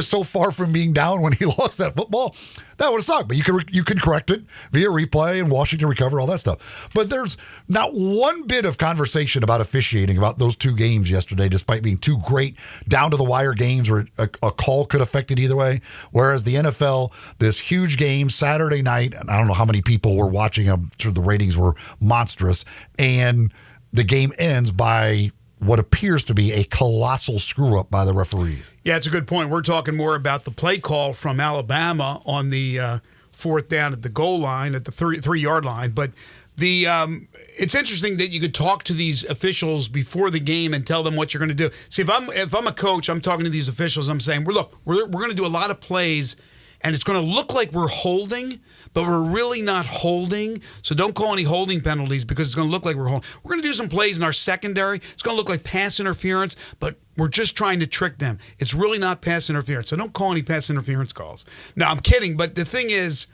so far from being down when he lost that football. That would have sucked, but you can correct it via replay and Washington recover, all that stuff. But there's not one bit of conversation about officiating about those 2 games yesterday, despite being 2 great down-to-the-wire games where a call could affect it either way. Whereas the NFL, this huge game Saturday night, and I don't know how many people were watching, I'm sure the ratings were monstrous, and the game ends by what appears to be a colossal screw-up by the referee.
Yeah, it's a good point. We're talking more about the play call from Alabama on the 4th down at the goal line, at the 3-yard line. But it's interesting that you could talk to these officials before the game and tell them what you're going to do. See, if I'm a coach, I'm talking to these officials, I'm saying, we're going to do a lot of plays, and it's going to look like we're holding, but we're really not holding. So don't call any holding penalties because it's going to look like we're holding. We're going to do some plays in our secondary. It's going to look like pass interference, but we're just trying to trick them. It's really not pass interference. So don't call any pass interference calls. No, I'm kidding. But the thing is,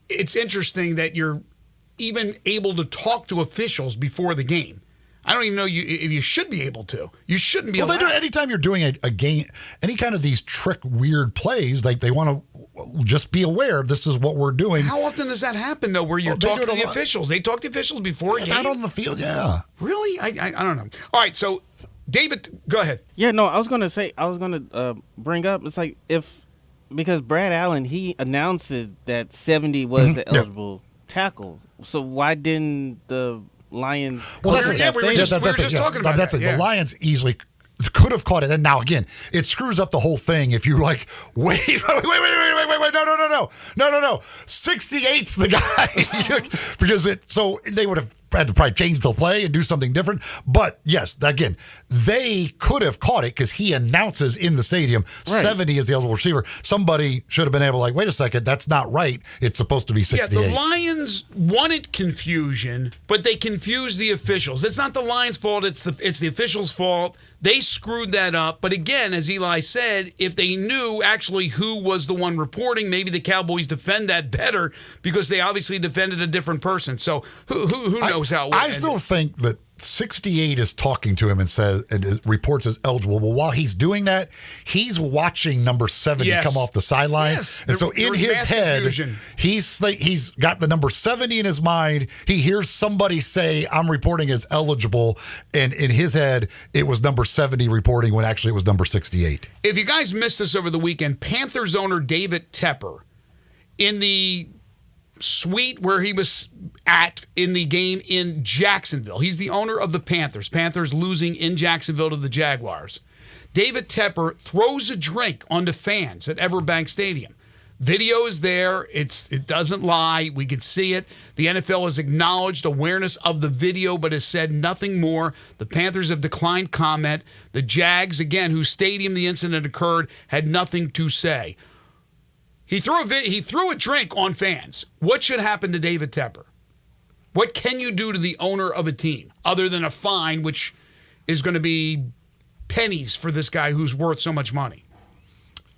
it's interesting that you're even able to talk to officials before the game. I don't even know if you should be able to. You shouldn't be allowed.
Well, anytime you're doing a game, any kind of these trick, weird plays, like they want to just be aware this is what we're doing.
How often does that happen, though, where you're talking to the officials? They talk to officials before a game?
Not on the field, yeah.
Really? I don't know. All right, so, David, go ahead.
Yeah, no, I was going to bring up, it's like because Brad Allen, he announces that 70 was the eligible tackle. So why didn't the Lions?
Well, we were just talking about that.
The Lions easily could have caught it. And now, again, it screws up the whole thing if you wait, no. 68's the guy. Because so they would have had to probably change the play and do something different. But yes, again, they could have caught it because he announces in the stadium, 70 is the eligible receiver. Somebody should have been able to wait a second, that's not right. It's supposed to be 68.
Yeah, the Lions wanted confusion, but they confused the officials. It's not the Lions' fault, it's the officials' fault. They screwed that up. But again, as Eli said, if they knew actually who was the one reporting, maybe the Cowboys defend that better because they obviously defended a different person. So who knows how it would
I still think that 68 is talking to him and reports as eligible. Well, while he's doing that, he's watching number 70 come off the sideline. Yes. And so in his head, he's got the number 70 in his mind. He hears somebody say, I'm reporting as eligible. And in his head, it was number 70 reporting when actually it was number 68.
If you guys missed this over the weekend, Panthers owner David Tepper, in the suite where he was at in the game in Jacksonville. He's the owner of the Panthers. Panthers losing in Jacksonville to the Jaguars. David Tepper throws a drink onto fans at Everbank Stadium. Video is there. It doesn't lie. We can see it. The NFL has acknowledged awareness of the video, but has said nothing more. The Panthers have declined comment. The Jags, again, whose stadium the incident occurred, had nothing to say. He threw a drink on fans. What should happen to David Tepper? What can you do to the owner of a team other than a fine, which is going to be pennies for this guy who's worth so much money?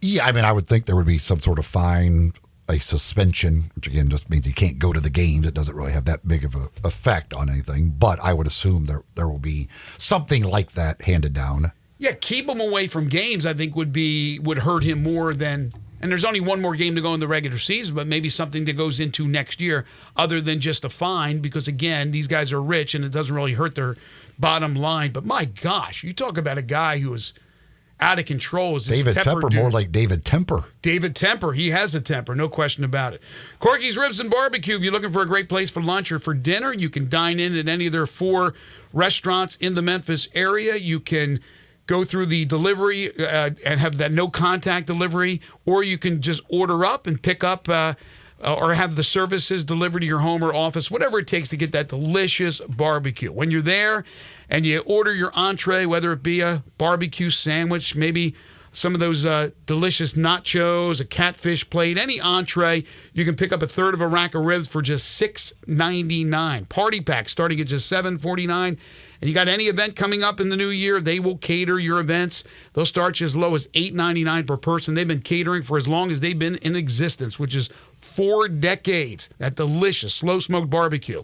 Yeah, I mean, I would think there would be some sort of fine, a suspension, which again just means he can't go to the games. It doesn't really have that big of an effect on anything, but I would assume there will be something like that handed down.
Yeah, keep him away from games, I think, would hurt him more than, and there's only one more game to go in the regular season, but maybe something that goes into next year other than just a fine, because again, these guys are rich and it doesn't really hurt their bottom line. But my gosh, you talk about a guy who is out of control. Is
David Tepper, more like David Temper.
David Temper. He has a temper, no question about it. Corky's Ribs and Barbecue. If you're looking for a great place for lunch or for dinner, you can dine in at any of their 4 restaurants in the Memphis area. You can go through the delivery and have that no-contact delivery, or you can just order up and pick up or have the services delivered to your home or office, whatever it takes to get that delicious barbecue. When you're there and you order your entree, whether it be a barbecue sandwich, maybe some of those delicious nachos, a catfish plate, any entree, you can pick up a third of a rack of ribs for just $6.99. Party pack starting at just $7.49. And you got any event coming up in the new year, they will cater your events. They'll start you as low as $8.99 per person. They've been catering for as long as they've been in existence, which is 4 decades. That delicious slow-smoked barbecue.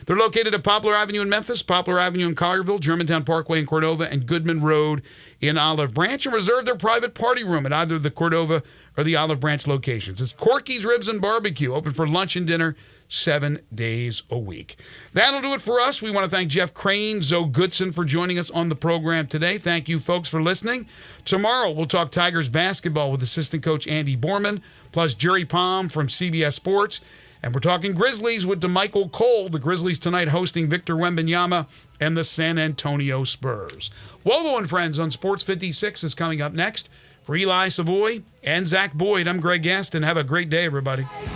They're located at Poplar Avenue in Memphis, Poplar Avenue in Collierville, Germantown Parkway in Cordova, and Goodman Road in Olive Branch, and reserve their private party room at either the Cordova or the Olive Branch locations. It's Corky's Ribs and Barbecue, open for lunch and dinner 7 days a week. That'll do it for us. We want to thank Jeff Crane, Zoe Goodson for joining us on the program today. Thank you, folks, for listening. Tomorrow, we'll talk Tigers basketball with assistant coach Andy Borman, plus Jerry Palm from CBS Sports. And we're talking Grizzlies with DeMichael Cole. The Grizzlies tonight hosting Victor Wembanyama and the San Antonio Spurs. Waldo and Friends on Sports 56 is coming up next. For Eli Savoy and Zach Boyd, I'm Greg Gaston. Have a great day, everybody.